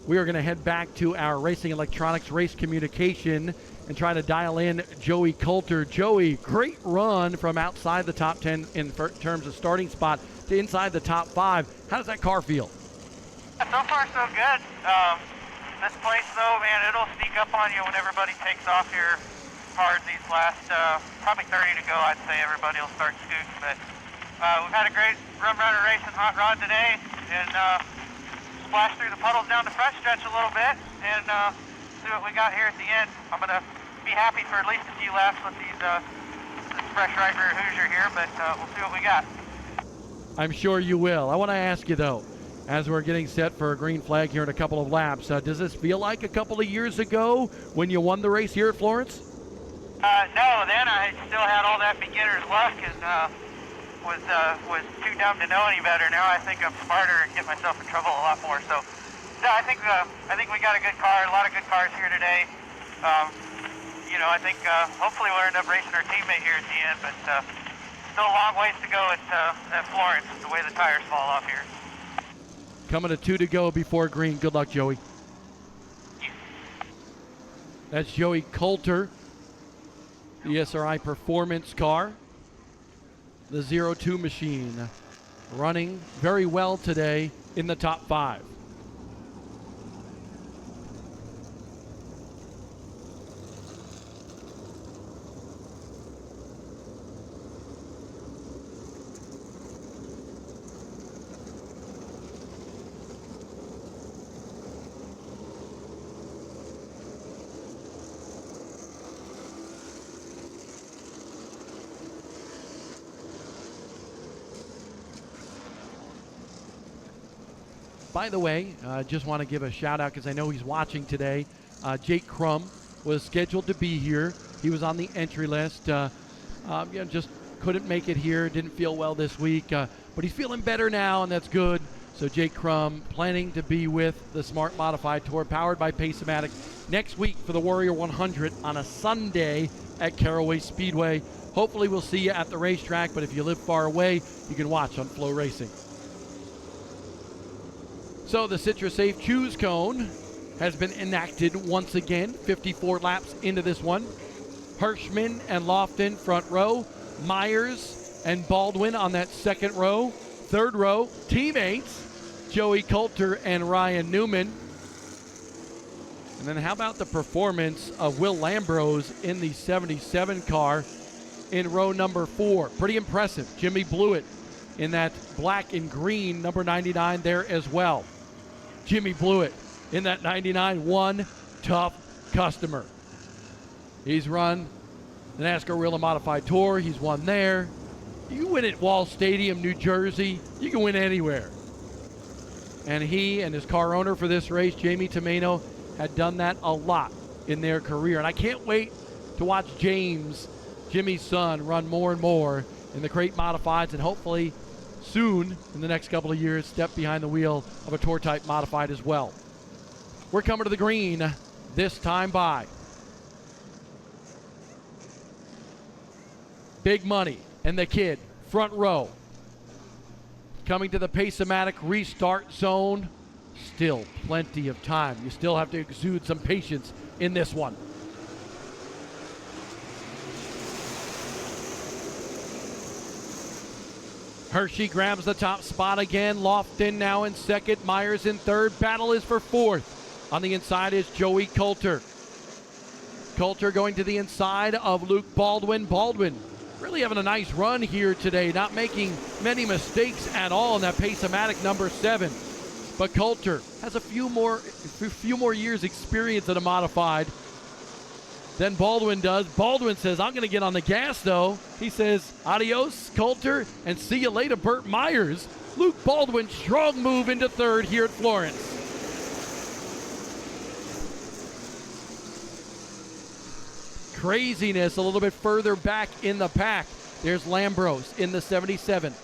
We are going to head back to our Racing Electronics race communication and try to dial in Joey Coulter. Joey, great run from outside the top 10 in terms of starting spot to inside the top 5. How does that car feel? So far, so good. This place, though, man, it'll sneak up on you when everybody takes off here hard these last, probably 30 to go, I'd say everybody will start scooting. But we've had a great rum runner race in Hot Rod today, and splash through the puddles down the front stretch a little bit and see what we got here at the end. I'm going to be happy for at least a few laps with this fresh right rear Hoosier here, but we'll see what we got. I'm sure you will. I want to ask you, though, as we're getting set for a green flag here in a couple of laps, does this feel like a couple of years ago when you won the race here at Florence? No, then I still had all that beginner's luck and was too dumb to know any better. Now I think I'm smarter and get myself in trouble a lot more. So, I think we got a good car, a lot of good cars here today. I think hopefully we'll end up racing our teammate here at the end, but still a long ways to go at Florence, the way the tires fall off here. Coming to 2 to go before green. Good luck, Joey. That's Joey Coulter the SRI Performance car, the 02 machine, running very well today in the top 5. By the way, just want to give a shout out because I know he's watching today. Jake Crum was scheduled to be here. He was on the entry list. Just couldn't make it here. Didn't feel well this week, but he's feeling better now, and that's good. So Jake Crum planning to be with the Smart Modified Tour powered by Pace-O-Matic next week for the Warrior 100 on a Sunday at Caraway Speedway. Hopefully we'll see you at the racetrack, but if you live far away, you can watch on Flow Racing. So the CitraSafe Choose Cone has been enacted once again, 54 laps into this one. Hirschman and Lofton front row, Myers and Baldwin on that second row. Third row, teammates, Joey Coulter and Ryan Newman. And then how about the performance of Will Lambrose in the 77 car in row number 4? Pretty impressive. Jimmy Blewett in that black and green number 99 there as well. Jimmy Blewett in that 99, one tough customer. He's run the NASCAR Gorilla Modified Tour. He's won there. You win at Wall Stadium, New Jersey. You can win anywhere. And he and his car owner for this race, Jamie Tomeno, had done that a lot in their career. And I can't wait to watch James, Jimmy's son, run more and more in the crate modifieds, and hopefully soon, in the next couple of years, step behind the wheel of a tour-type modified as well. We're coming to the green this time by Big Money and the Kid, front row. Coming to the Pace-O-Matic restart zone. Still plenty of time. You still have to exude some patience in this one. Hershey grabs the top spot again. Lofton now in second. Myers in third. Battle is for fourth. On the inside is Joey Coulter. Coulter going to the inside of Luke Baldwin. Baldwin really having a nice run here today. Not making many mistakes at all in that Pace-O-Matic number 7. But Coulter has a few more years experience in a modified than Baldwin does. Baldwin says, I'm going to get on the gas, though. He says, adios, Coulter, and see you later, Burt Myers. Luke Baldwin, strong move into third here at Florence. Craziness a little bit further back in the pack. There's Lambrose in the 77,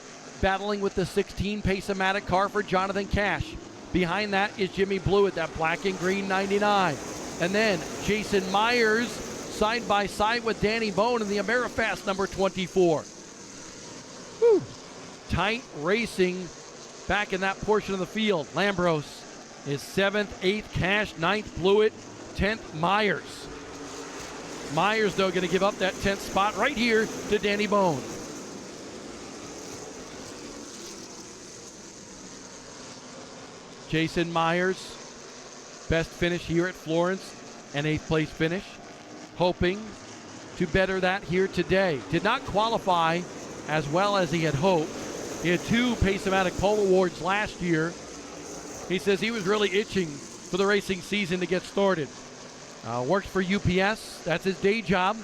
battling with the 16 Pace-O-Matic car for Jonathan Cash. Behind that is Jimmy Blewett, that black and green 99. And then Jason Myers side by side with Danny Bone in the Amerifast number 24. Whew. Tight racing back in that portion of the field. Lambrose is 7th, 8th, Cash, 9th, Blewett, 10th, Myers. Myers, though, going to give up that 10th spot right here to Danny Bone. Jason Myers, best finish here at Florence, an 8th place finish. Hoping to better that here today. Did not qualify as well as he had hoped. He had 2 Pace-O-Matic Pole Awards last year. He says he was really itching for the racing season to get started. Works for UPS, that's his day job.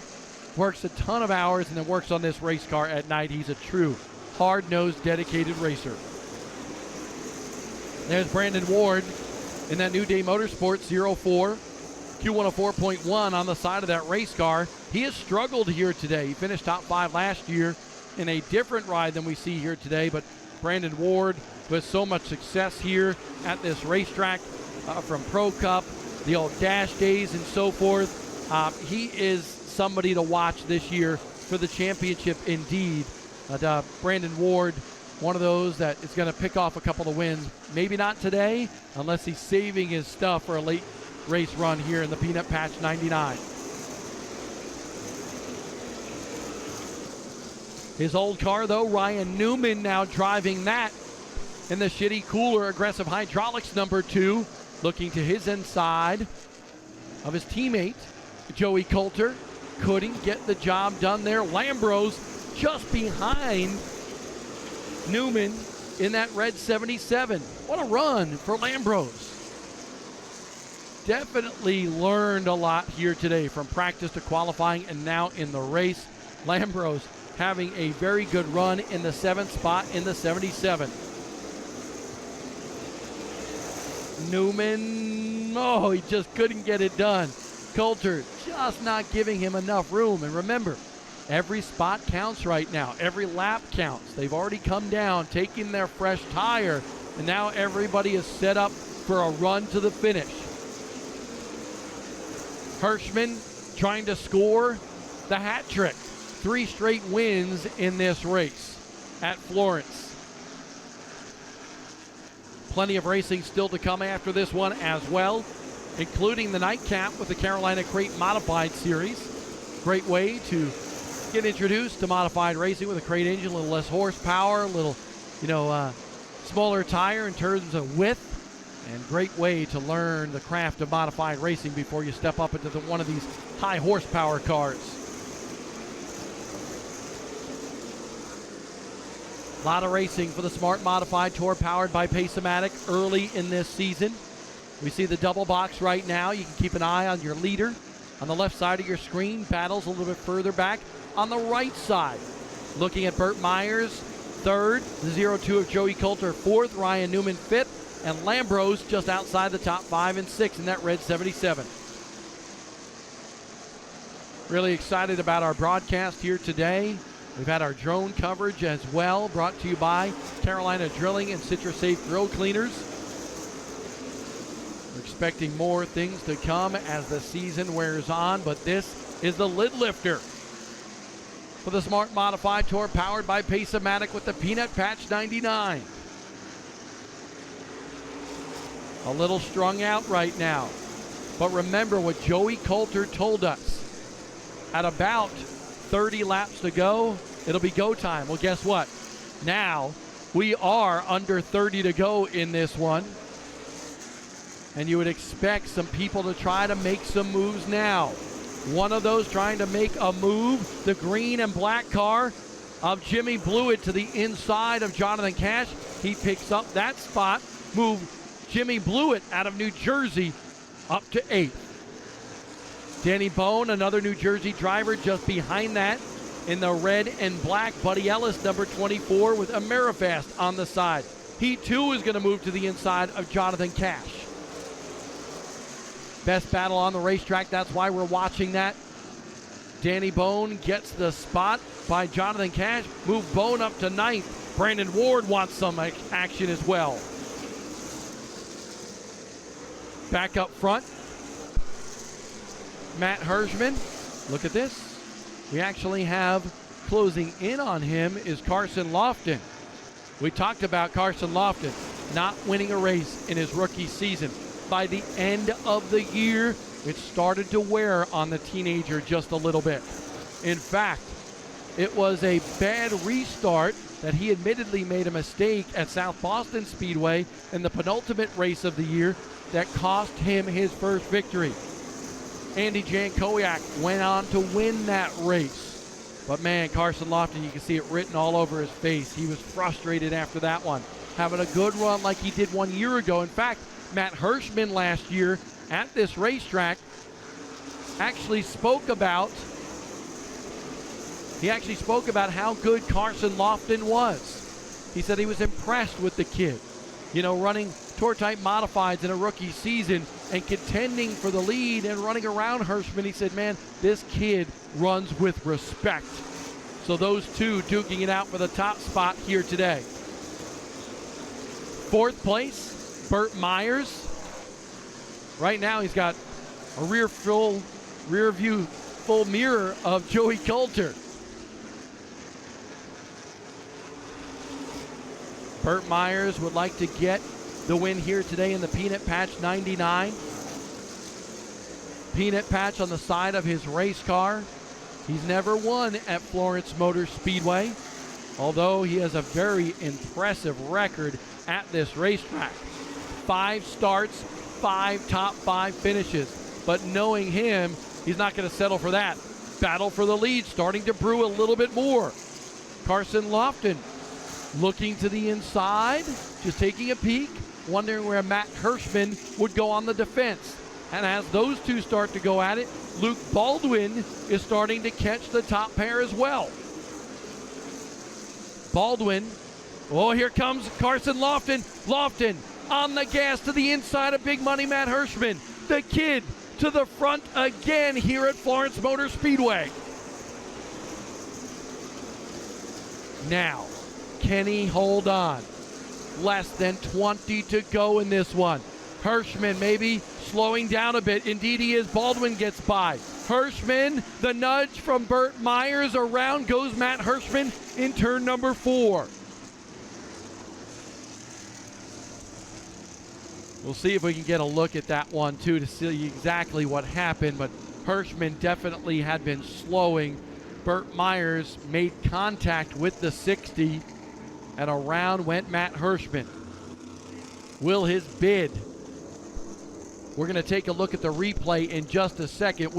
Works a ton of hours and then works on this race car at night. He's a true hard-nosed, dedicated racer. There's Brandon Ward in that New Day Motorsports 04 Q104.1 on the side of that race car. He has struggled here today. He finished top 5 last year in a different ride than we see here today, but Brandon Ward, who has so much success here at this racetrack, from Pro Cup, the old Dash Days and so forth, he is somebody to watch this year for the championship indeed. Brandon Ward, one of those that is going to pick off a couple of wins. Maybe not today, unless he's saving his stuff for a late race run here in the Peanut Patch 99. His old car, though, Ryan Newman now driving that in the Shitty Cooler Aggressive Hydraulics number 2, looking to his inside of his teammate, Joey Coulter. Couldn't get the job done there. Lambros just behind Newman in that red 77. What a run for Lambros. Definitely learned a lot here today, from practice to qualifying and now in the race. Lambros having a very good run in the 7th spot in the 77. Newman, oh, he just couldn't get it done. Coulter just not giving him enough room. And remember, every spot counts right now. Every lap counts. They've already come down, taking their fresh tire, and now everybody is set up for a run to the finish. Hirschman trying to score the hat trick. 3 straight wins in this race at Florence. Plenty of racing still to come after this one as well, including the nightcap with the Carolina Crate Modified Series. Great way to get introduced to modified racing with a crate engine, a little less horsepower, a little, smaller tire in terms of width, and great way to learn the craft of modified racing before you step up into one of these high horsepower cars. A lot of racing for the Smart Modified Tour powered by Pace-O-Matic early in this season. We see the double box right now. You can keep an eye on your leader. On the left side of your screen, battles a little bit further back. On the right side, looking at Burt Myers, 3rd, the 02 of Joey Coulter, 4th, Ryan Newman, 5th, and Lambros just outside the top 5 and 6 in that red 77. Really excited about our broadcast here today. We've had our drone coverage as well, brought to you by Carolina Drilling and CitraSafe Grill Cleaners. We're expecting more things to come as the season wears on, but this is the lid lifter for the Smart Modified Tour powered by Pace-O-Matic with the Peanut Patch 99. A little strung out right now, but remember what Joey Coulter told us. At about 30 laps to go, it'll be go time. Well, guess what? Now we are under 30 to go in this one. And you would expect some people to try to make some moves now. One of those trying to make a move, the green and black car of Jimmy Blewett to the inside of Jonathan Cash. He picks up that spot, move Jimmy Blewett out of New Jersey up to 8th. Danny Bone, another New Jersey driver, just behind that in the red and black. Buddy Ellis, number 24, with Amerifast on the side. He, too, is going to move to the inside of Jonathan Cash. Best battle on the racetrack. That's why we're watching that. Danny Bone gets the spot by Jonathan Cash. Move Bone up to 9th. Brandon Ward wants some action as well. Back up front, Matt Hirschman. Look at this. We actually have closing in on him is Carson Lofton. We talked about Carson Lofton not winning a race in his rookie season. By the end of the year, it started to wear on the teenager just a little bit. In fact, it was a bad restart that he admittedly made a mistake at South Boston Speedway in the penultimate race of the year that cost him his first victory. Andy Jankowiak went on to win that race. But man, Carson Lofton, you can see it written all over his face. He was frustrated after that one. Having a good run like he did 1 year ago. In fact, Matt Hirschman last year at this racetrack actually spoke about how good Carson Lofton was. He said he was impressed with the kid. You know, running tour-type modifieds in a rookie season and contending for the lead and running around Hirschman. He said, man, this kid runs with respect. So those two duking it out for the top spot here today. 4th place, Burt Myers. Right now he's got a rear view full mirror of Joey Coulter. Burt Myers would like to get the win here today in the Peanut Patch 99. Peanut Patch on the side of his race car. He's never won at Florence Motor Speedway. although he has a very impressive record at this racetrack. 5 starts, 5 top 5 finishes. But knowing him, he's not going to settle for that. Battle for the lead starting to brew a little bit more. Carson Lofton looking to the inside, just taking a peek, wondering where Matt Hirschman would go on the defense. And as those two start to go at it, Luke Baldwin is starting to catch the top pair as well. Baldwin, oh, here comes Carson Lofton. Lofton on the gas to the inside of Big Money Matt Hirschman. The kid to the front again here at Florence Motor Speedway. Now, can he hold on? Less than 20 to go in this one. Hirschman maybe slowing down a bit. Indeed he is. Baldwin gets by. Hirschman, the nudge from Burt Myers. Around goes Matt Hirschman in turn number 4. We'll see if we can get a look at that one too to see exactly what happened, but Hirschman definitely had been slowing. Burt Myers made contact with the 60, and around went Matt Hirschman. Will his bid? We're going to take a look at the replay in just a second.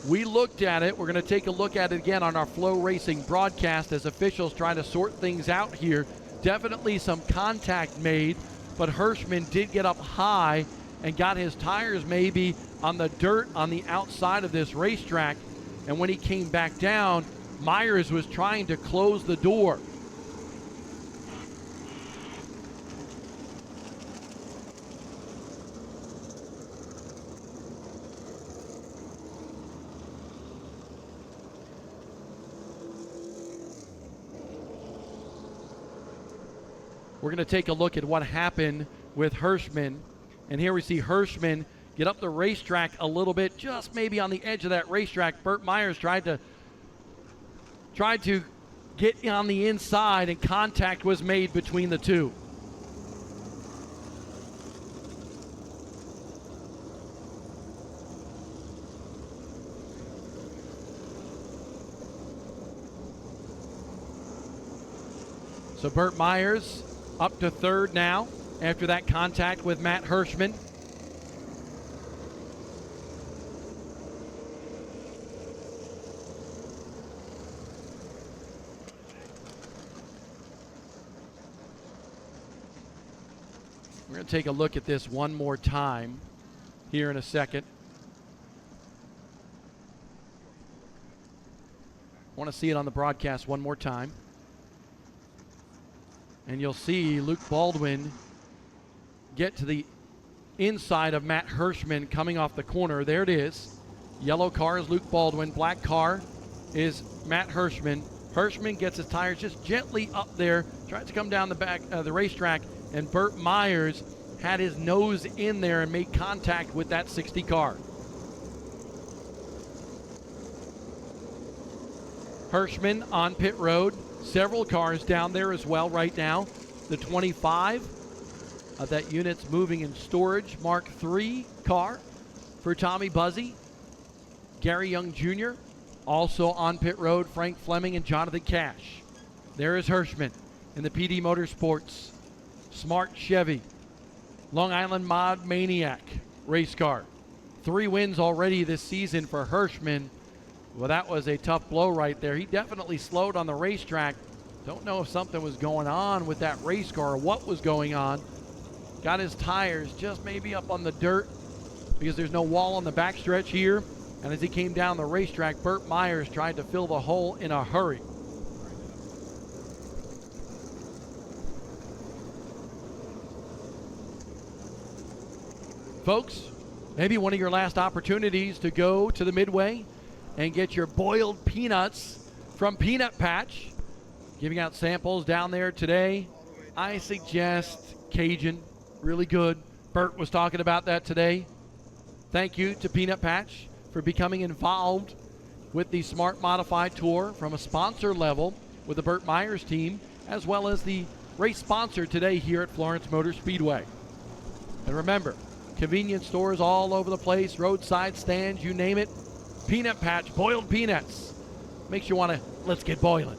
We looked at it. We're going to take a look at it again on our Flow Racing broadcast as officials try to sort things out here. Definitely some contact made, but Hirschman did get up high and got his tires maybe on the dirt on the outside of this racetrack. And when he came back down, Myers was trying to close the door. We're going to take a look at what happened with Hirschman. And here we see Hirschman get up the racetrack a little bit, just maybe on the edge of that racetrack. Burt Myers tried to get on the inside, and contact was made between the two. So Burt Myers up to third now after that contact with Matt Hirschman. We're going to take a look at this one more time here in a second. I want to see it on the broadcast one more time. And you'll see Luke Baldwin get to the inside of Matt Hirschman coming off the corner. There it is. Yellow car is Luke Baldwin. Black car is Matt Hirschman. Hirschman gets his tires just gently up there, tries to come down the back of the racetrack, and Burt Myers had his nose in there and made contact with that 60 car. Hirschman on pit road. Several cars down there as well right now. The 25 of that unit's moving in storage. Mark III car for Tommy Buzzy. Gary Young Jr. also on pit road. Frank Fleming and Jonathan Cash. There is Hirschman in the PD Motorsports Smart Chevy Long Island Mod Maniac race car. 3 wins already this season for Hirschman. Well, that was a tough blow right there. He definitely slowed on the racetrack. Don't know if something was going on with that race car or what was going on. Got his tires just maybe up on the dirt because there's no wall on the backstretch here. And as he came down the racetrack, Burt Myers tried to fill the hole in a hurry. Folks, maybe one of your last opportunities to go to the Midway and get your boiled peanuts from Peanut Patch. Giving out samples down there today. I suggest Cajun, really good. Burt was talking about that today. Thank you to Peanut Patch for becoming involved with the Smart Modified Tour from a sponsor level with the Burt Myers team, as well as the race sponsor today here at Florence Motor Speedway. And remember, convenience stores all over the place, roadside stands, you name it. Peanut Patch, boiled peanuts. Makes you want to, let's get boiling.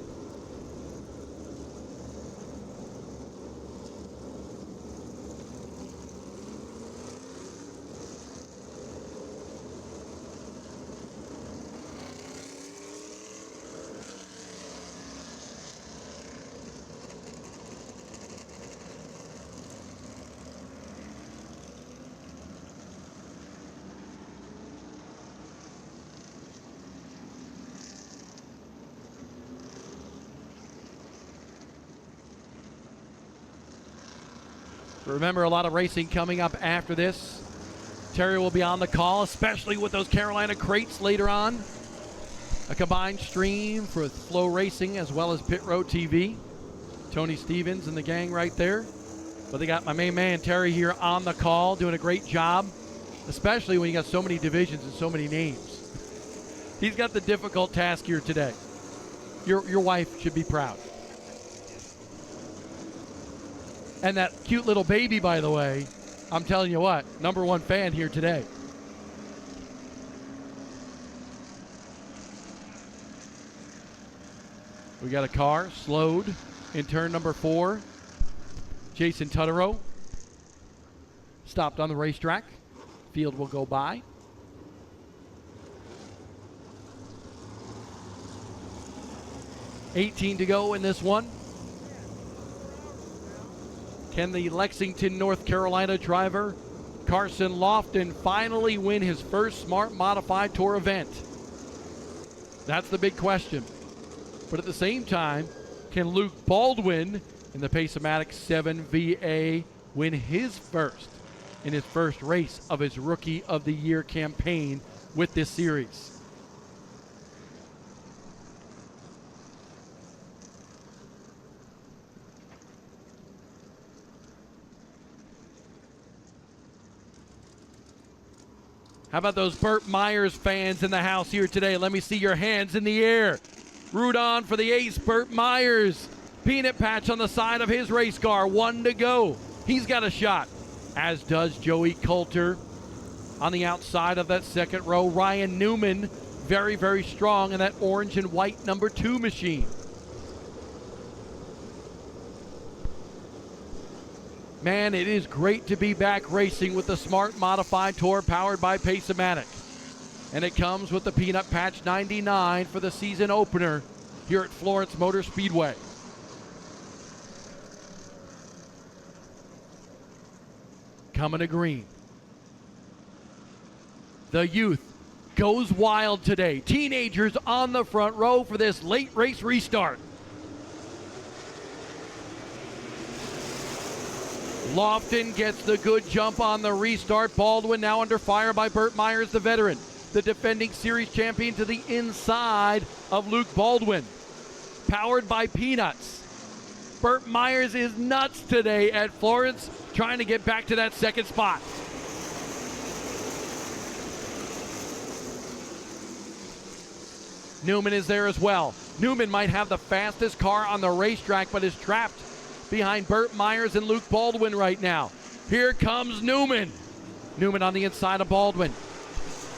Remember, a lot of racing coming up after this. Terry will be on the call, especially with those Carolina crates later on. A combined stream for Flow Racing as well as Pit Road TV. Tony Stevens and the gang right there. But they got my main man Terry here on the call, doing a great job, especially when you got so many divisions and so many names. He's got the difficult task here today. Your wife should be proud. And that cute little baby, by the way, I'm telling you what, #1 fan here today. We got a car slowed in turn number 4. Jason Tutterow stopped on the racetrack. Field will go by. $18 to go in this one. Can the Lexington, North Carolina driver Carson Lofton finally win his first Smart Modified Tour event? That's the big question. But at the same time, can Luke Baldwin in the Pace-O-Matic 7VA win his first in his first race of his Rookie of the Year campaign with this series? How about those Burt Myers fans in the house here today? Let me see your hands in the air. Root on for the ace, Burt Myers. Peanut patch on the side of his race car. 1 to go. He's got a shot, as does Joey Coulter. On the outside of that second row, Ryan Newman, very, very strong in that orange and white #2 machine. Man, it is great to be back racing with the Smart Modified Tour powered by Pace-O-Matic. And it comes with the Peanut Patch 99 for the season opener here at Florence Motor Speedway. Coming to green. The youth goes wild today. Teenagers on the front row for this late race restart. Lofton gets the good jump on the restart. Baldwin now under fire by Burt Myers, the veteran. The defending series champion to the inside of Luke Baldwin. Powered by Peanuts. Burt Myers is nuts today at Florence, trying to get back to that second spot. Newman is there as well. Newman might have the fastest car on the racetrack, but is trapped behind Burt Myers and Luke Baldwin right now. Here comes Newman. Newman on the inside of Baldwin.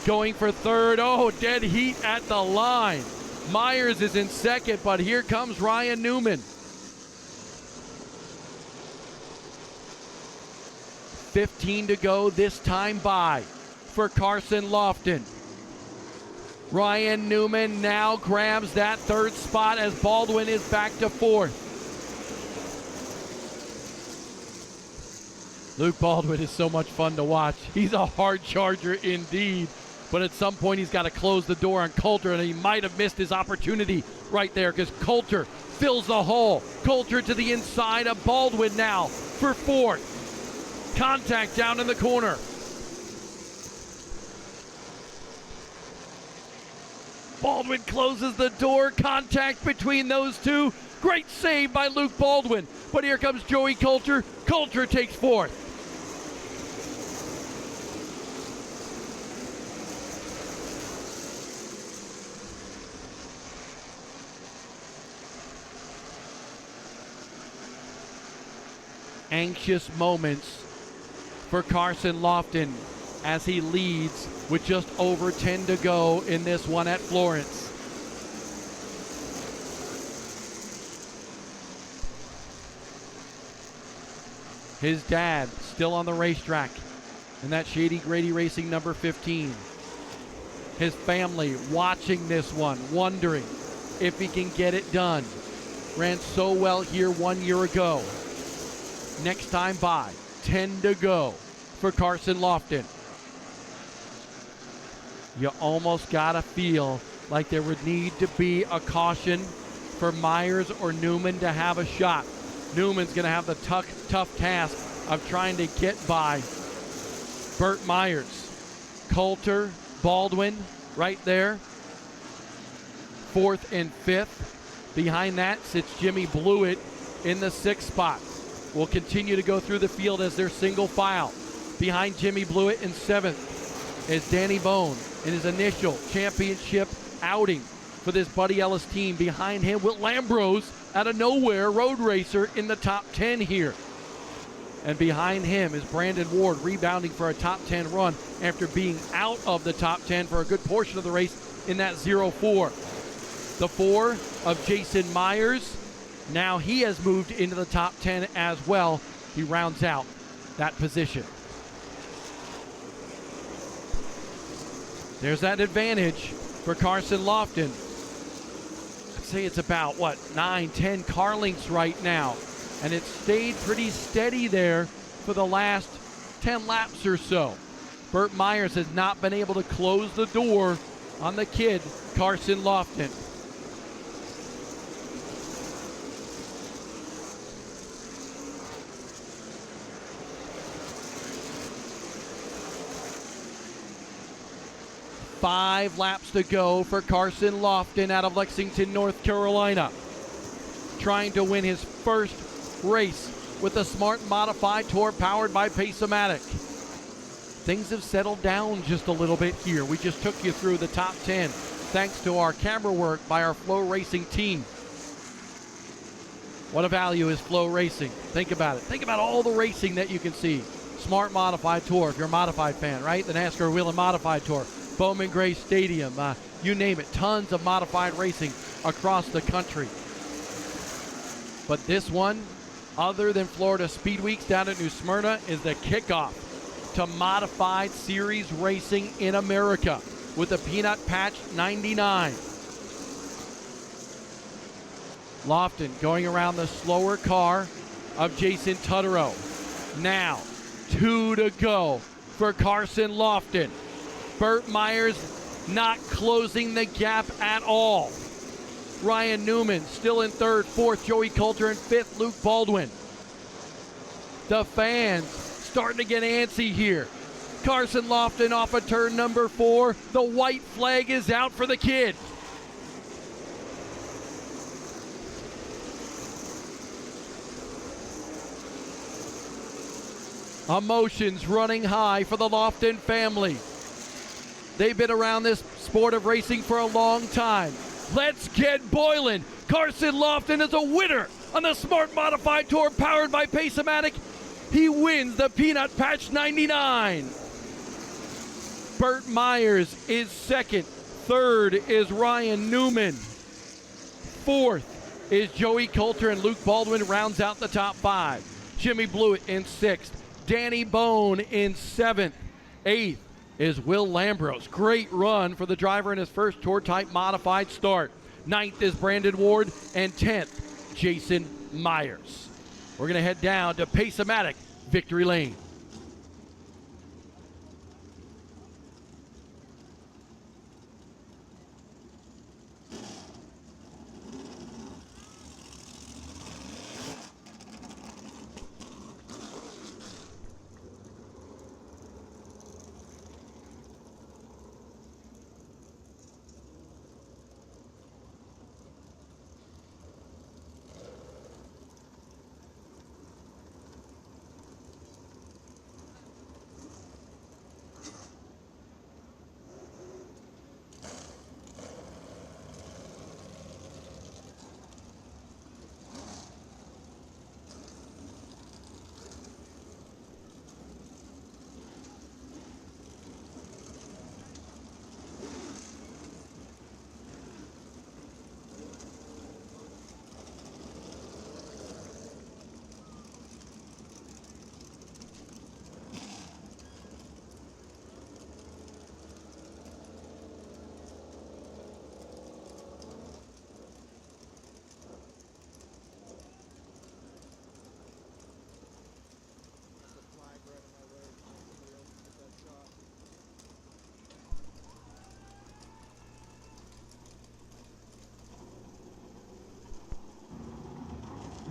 Going for third. Oh, dead heat at the line. Myers is in second, but here comes Ryan Newman. 15 to go this time by for Carson Lofton. Ryan Newman now grabs that third spot as Baldwin is back to fourth. Luke Baldwin is so much fun to watch. He's a hard charger indeed, but at some point he's got to close the door on Coulter, and he might have missed his opportunity right there because Coulter fills the hole. Coulter to the inside of Baldwin now for fourth. Contact down in the corner. Baldwin closes the door. Contact between those two. Great save by Luke Baldwin. But here comes Joey Coulter. Coulter takes fourth. Anxious moments for Carson Lofton as he leads with just over 10 to go in this one at Florence. His dad still on the racetrack in that Shady Grady Racing number 15. His family watching this one, wondering if he can get it done. Ran so well here 1 year ago. Next time by, 10 to go for Carson Lofton. You almost gotta feel like there would need to be a caution for Myers or Newman to have a shot. Newman's gonna have the tough task of trying to get by Burt Myers. Coulter, Baldwin, right there. 4th and 5th. Behind that sits Jimmy Blewett in the 6th spot. Will continue to go through the field as their single file. Behind Jimmy Blewett in 7th is Danny Bone in his initial championship outing for this Buddy Ellis team. Behind him, Will Lambrose, out of nowhere, road racer in the top 10 here. And behind him is Brandon Ward, rebounding for a top 10 run after being out of the top 10 for a good portion of the race in that 0-4. The 4 of Jason Myers, now he has moved into the top 10 as well. He rounds out that position. There's that advantage for Carson Lofton. I'd say it's about, 9, 10 car lengths right now. And it's stayed pretty steady there for the last 10 laps or so. Burt Myers has not been able to close the door on the kid, Carson Lofton. Five laps to go for Carson Lofton out of Lexington, North Carolina. Trying to win his first race with the Smart Modified Tour powered by Pace-O-Matic. Things have settled down just a little bit here. We just took you through the top 10 thanks to our camera work by our Flow Racing team. What a value is Flow Racing. Think about it. Think about all the racing that you can see. Smart Modified Tour, if you're a modified fan, right? The NASCAR Wheel and Modified Tour. Bowman Gray Stadium, you name it. Tons of modified racing across the country. But this one, other than Florida Speed Weeks down at New Smyrna, is the kickoff to modified series racing in America with the Peanut Patch 99. Lofton going around the slower car of Jason Tutterow. Now, 2 to go for Carson Lofton. Burt Myers not closing the gap at all. Ryan Newman still in 3rd, 4th, Joey Coulter in 5th, Luke Baldwin. The fans starting to get antsy here. Carson Lofton off of turn number 4. The white flag is out for the kid. Emotions running high for the Lofton family. They've been around this sport of racing for a long time. Let's get boiling. Carson Lofton is a winner on the Smart Modified Tour powered by Pace-O-Matic. He wins the Peanut Patch 99. Burt Myers is 2nd. 3rd is Ryan Newman. 4th is Joey Coulter, and Luke Baldwin rounds out the top 5. Jimmy Blewett in 6th. Danny Bone in 7th. 8th is Will Lambrose. Great run for the driver in his first tour-type modified start. 9th is Brandon Ward, and 10th, Jason Myers. We're going to head down to Pace-O-Matic Victory Lane.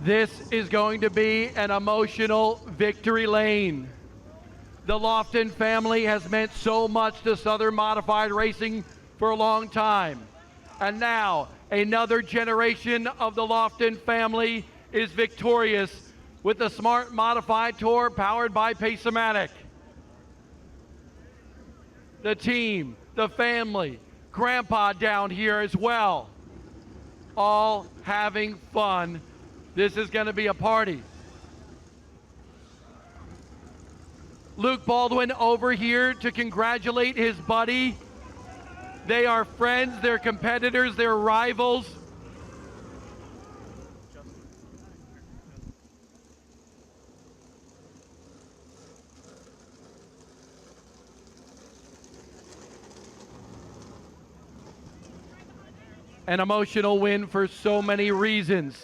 This is going to be an emotional victory lane. The Lofton family has meant so much to Southern Modified Racing for a long time. And now, another generation of the Lofton family is victorious with the Smart Modified Tour powered by Pace-O-Matic. The team, the family, Grandpa down here as well, all having fun. This is going to be a party. Luke Baldwin over here to congratulate his buddy. They are friends, they're competitors, they're rivals. An emotional win for so many reasons.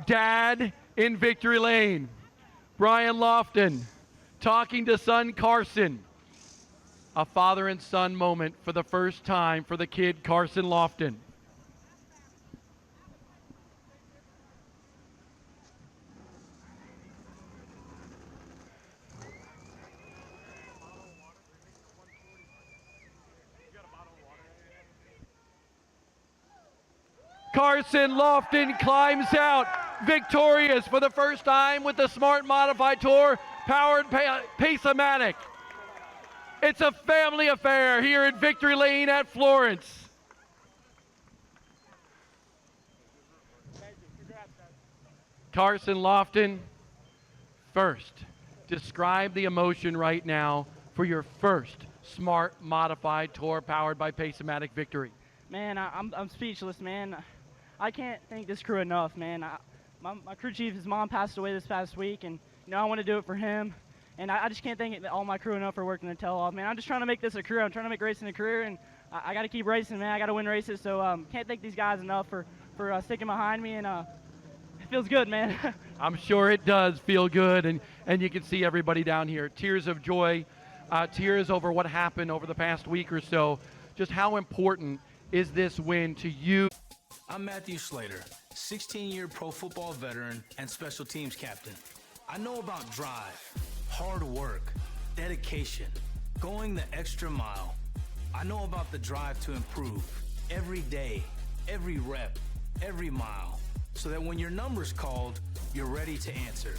Dad in victory lane. Brian Lofton talking to son Carson. A father and son moment for the first time for the kid Carson Lofton. Carson Lofton climbs out victorious for the first time with the Smart Modified Tour powered Pace-O-Matic. It's a family affair here in Victory Lane at Florence. Carson Lofton, first, describe the emotion right now for your first Smart Modified Tour powered by Pace-O-Matic victory. Man, I'm speechless, man. I can't thank this crew enough, man. My crew chief, his mom passed away this past week, and I want to do it for him. And I just can't thank all my crew enough for working their tail off, man. I'm just trying to make this a career. I'm trying to make racing a career, and I got to keep racing, man. I got to win races, so can't thank these guys enough for sticking behind me, and it feels good, man. I'm sure it does feel good, and you can see everybody down here. Tears of joy, tears over what happened over the past week or so. Just how important is this win to you? I'm Matthew Slater, 16-year pro football veteran and special teams captain. I know about drive, hard work, dedication, going the extra mile. I know about the drive to improve every day, every rep, every mile, so that when your number's called, you're ready to answer.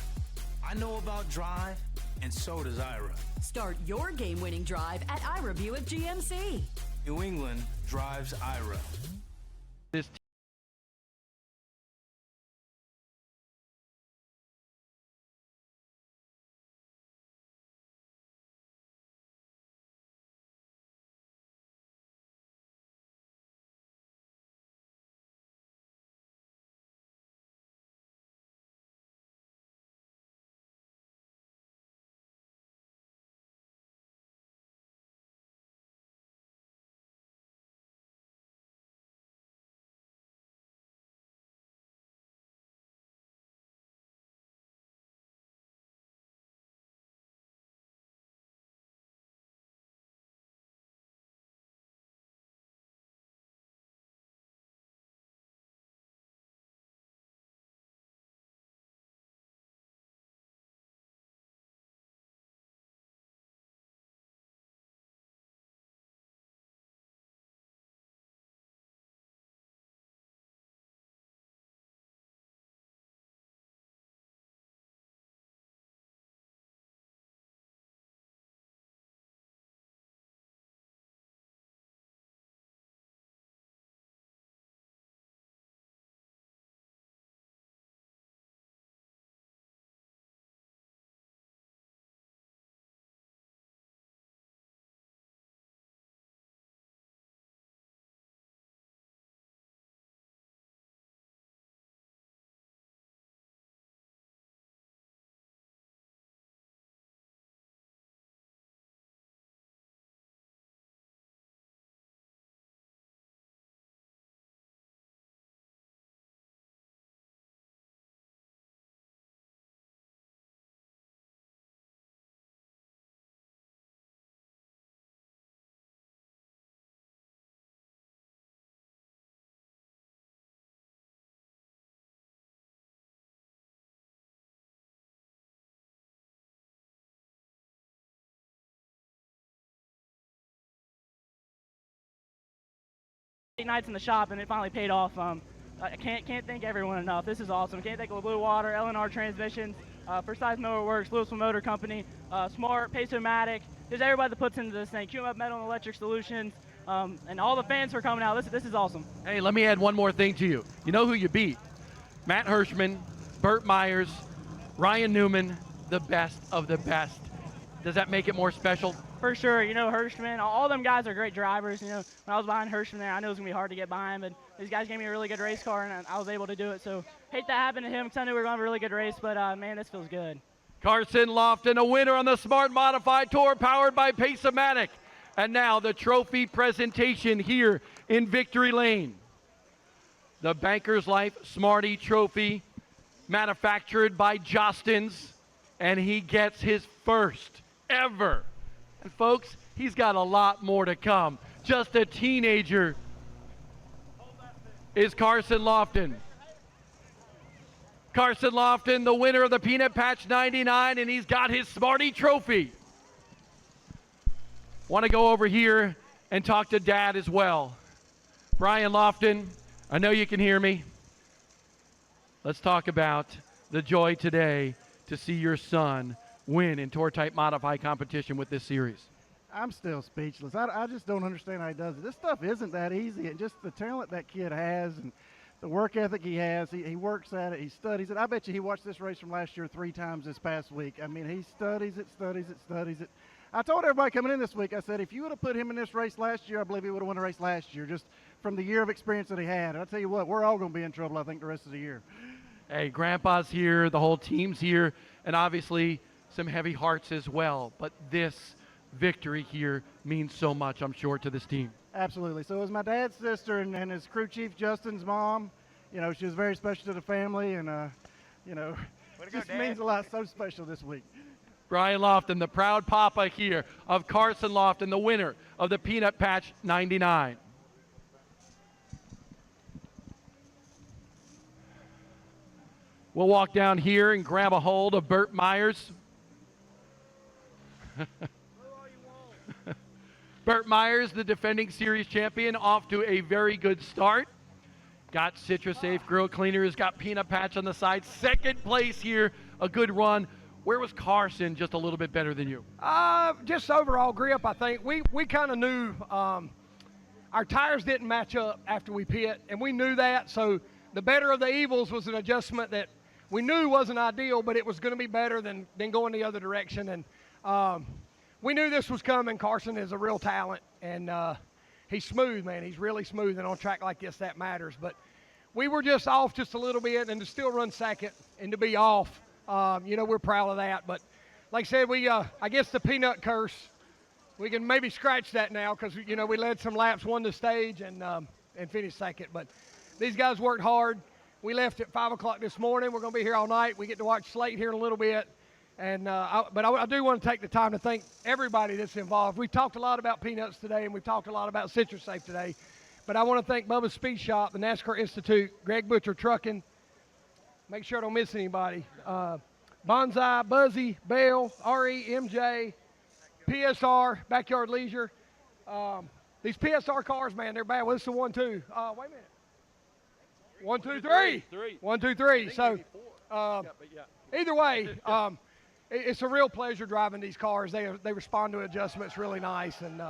I know about drive, and so does Ira. Start your game-winning drive at Ira Buick GMC. New England drives Ira. This 8 nights in the shop, and it finally paid off. I can't thank everyone enough. This is awesome. Can't thank Blue Water, L&R Transmissions, First Size Motor Works, Louisville Motor Company, Smart, Pace-O-Matic, just everybody that puts into this thing. QMF Metal and Electric Solutions, and all the fans for coming out. This is awesome. Hey, let me add one more thing to you. You know who you beat? Matt Hirschman, Burt Myers, Ryan Newman, the best of the best. Does that make it more special? For sure. You know, Hirschman, all them guys are great drivers. You know, when I was behind Hirschman there, I knew it was going to be hard to get behind, but these guys gave me a really good race car, and I was able to do it. So hate that happened to him because I knew we were going to have a really good race, but, man, this feels good. Carson Lofton, a winner on the Smart Modified Tour powered by Pace-O-Matic. And now the trophy presentation here in Victory Lane. The Banker's Life Smarty Trophy, manufactured by Jostens, and he gets his first ever. And folks, he's got a lot more to come. Just a teenager is Carson Lofton. Carson Lofton, the winner of the Peanut Patch 99, and he's got his Smarty Trophy. Want to go over here and talk to Dad as well. Brian Lofton, I know you can hear me. Let's talk about the joy today to see your son win in Tour Type Modify competition with this series. I'm still speechless. I just don't understand how he does it. This stuff isn't that easy, and just the talent that kid has and the work ethic he has, he works at it, he studies it. I bet you he watched this race from last year 3 times this past week. I mean, he studies it. I told everybody coming in this week, I said, if you would have put him in this race last year, I believe he would have won the race last year, just from the year of experience that he had. And I'll tell you what, we're all going to be in trouble, I think, the rest of the year. Hey, Grandpa's here, the whole team's here, and obviously some heavy hearts as well. But this victory here means so much, I'm sure, to this team. Absolutely. So it was my dad's sister and his crew chief, Justin's mom. You know, she was very special to the family, and, you know, it just means a lot, so special this week. Brian Lofton, the proud papa here of Carson Lofton, the winner of the Peanut Patch 99. We'll walk down here and grab a hold of Burt Myers. Burt Myers, the defending series champion, off to a very good start. Got CitraSafe Grill Cleaners, got Peanut Patch on the side. Second place here, a good run. Where was Carson just a little bit better than you? Just overall grip, I think. We kind of knew our tires didn't match up after we pit, and we knew that. So the better of the evils was an adjustment that we knew wasn't ideal, but it was going to be better than going the other direction. And we knew this was coming. Carson is a real talent, and he's smooth, man. He's really smooth, and on a track like this, that matters. But we were just off just a little bit, and to still run second and to be off, you know, we're proud of that. But like I said, I guess the peanut curse, we can maybe scratch that now because, you know, we led some laps, won the stage, and finished second. But these guys worked hard. We left at 5 o'clock this morning. We're going to be here all night. We get to watch Slate here in a little bit. And but I do want to take the time to thank everybody that's involved. We've talked a lot about peanuts today, and we've talked a lot about CitraSafe today. But I want to thank Bubba's Speed Shop, the NASCAR Institute, Greg Butcher Trucking. Make sure I don't miss anybody. Bonsai, Buzzy, Bell, RE, MJ, PSR, Backyard Leisure. These PSR cars, man, they're bad. Well, this is the 1, 2. Wait a minute. 1, 2, 3. 1, 2, 3. So either way, it's a real pleasure driving these cars. They respond to adjustments really nice, and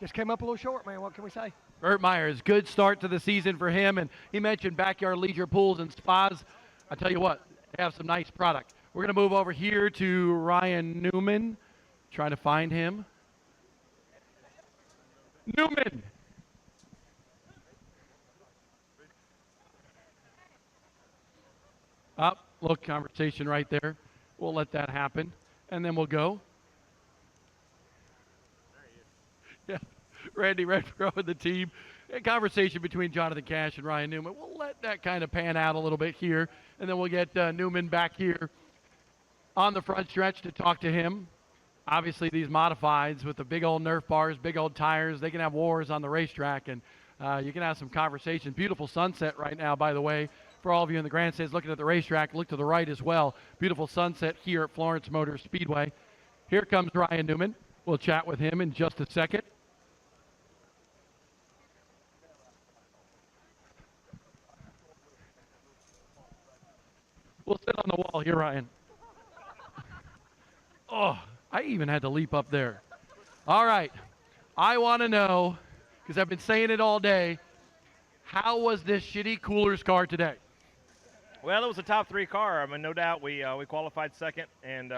just came up a little short, man. What can we say? Burt Myers, good start to the season for him, and he mentioned Backyard Leisure Pools and Spas. I tell you what, they have some nice product. We're going to move over here to Ryan Newman, trying to find him. Newman. Up, little conversation right there. We'll let that happen, and then we'll go. Yeah, Randy Renfro and the team. A conversation between Jonathan Cash and Ryan Newman. We'll let that kind of pan out a little bit here, and then we'll get Newman back here on the front stretch to talk to him. Obviously, these modifieds with the big old Nerf bars, big old tires, they can have wars on the racetrack, and you can have some conversation. Beautiful sunset right now, by the way, for all of you in the grandstands looking at the racetrack. Look to the right as well. Beautiful sunset here at Florence Motor Speedway. Here comes Ryan Newman. We'll chat with him in just a second. We'll sit on the wall here, Ryan. Oh, I even had to leap up there. All right. I want to know, because I've been saying it all day, how was this shitty Coolers car today? Well, it was a top 3 car. I mean, no doubt we qualified second, and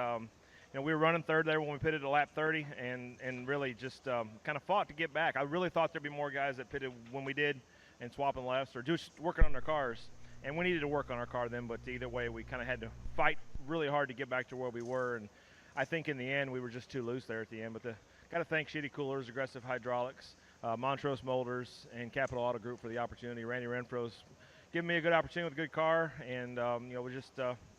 we were running third there when we pitted at lap 30, and really just kind of fought to get back. I really thought there'd be more guys that pitted when we did and swapping lefts or just working on their cars, and we needed to work on our car then. But either way, we kind of had to fight really hard to get back to where we were, and I think in the end we were just too loose there at the end. But got to thank Shitty Coolers, Aggressive Hydraulics, Montrose Motors, and Capital Auto Group for the opportunity. Randy Renfro's giving me a good opportunity with a good car, and we're just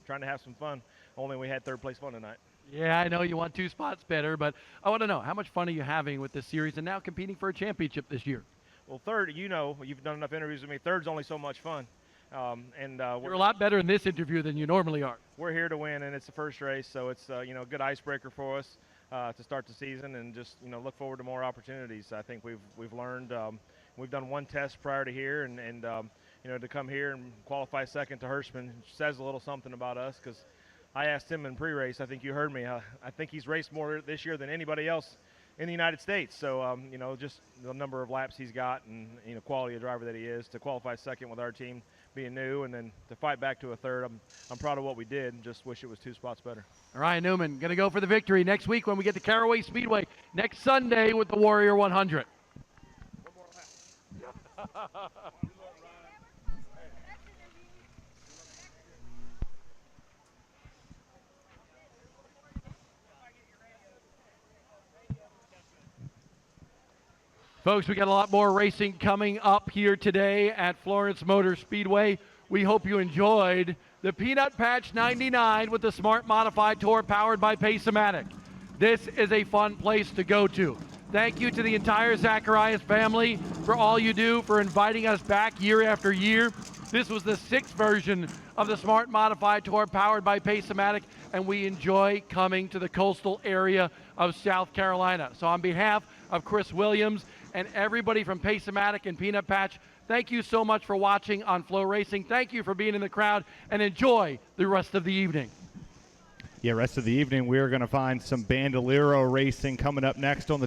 trying to have some fun. Only we had third place fun tonight. Yeah, I know you want 2 spots better, but I want to know, how much fun are you having with this series and now competing for a championship this year? Well, third, you've done enough interviews with me. Third's only so much fun. You're a lot better in this interview than you normally are. We're here to win, and it's the first race, so it's a good icebreaker for us to start the season, and just look forward to more opportunities. I think we've learned. We've done 1 test prior to here, and to come here and qualify second to Hirschman says a little something about us, because I asked him in pre-race. I think you heard me. I think he's raced more this year than anybody else in the United States. So just the number of laps he's got, and quality of driver that he is, to qualify second with our team being new, and then to fight back to a third. I'm proud of what we did, and just wish it was 2 spots better. Ryan Newman going to go for the victory next week when we get to Caraway Speedway next Sunday with the Warrior 100. Folks, we got a lot more racing coming up here today at Florence Motor Speedway. We hope you enjoyed the Peanut Patch 99 with the Smart Modified Tour powered by Pace-O-Matic. This is a fun place to go to. Thank you to the entire Zacharias family for all you do, for inviting us back year after year. This was the 6th version of the Smart Modified Tour powered by Pace-O-Matic, and we enjoy coming to the coastal area of South Carolina. So on behalf of Chris Williams and everybody from Pace-O-Matic and Peanut Patch, thank you so much for watching on Flow Racing. Thank you for being in the crowd, and enjoy the rest of the evening. Yeah, rest of the evening we're going to find some Bandolero racing coming up next on the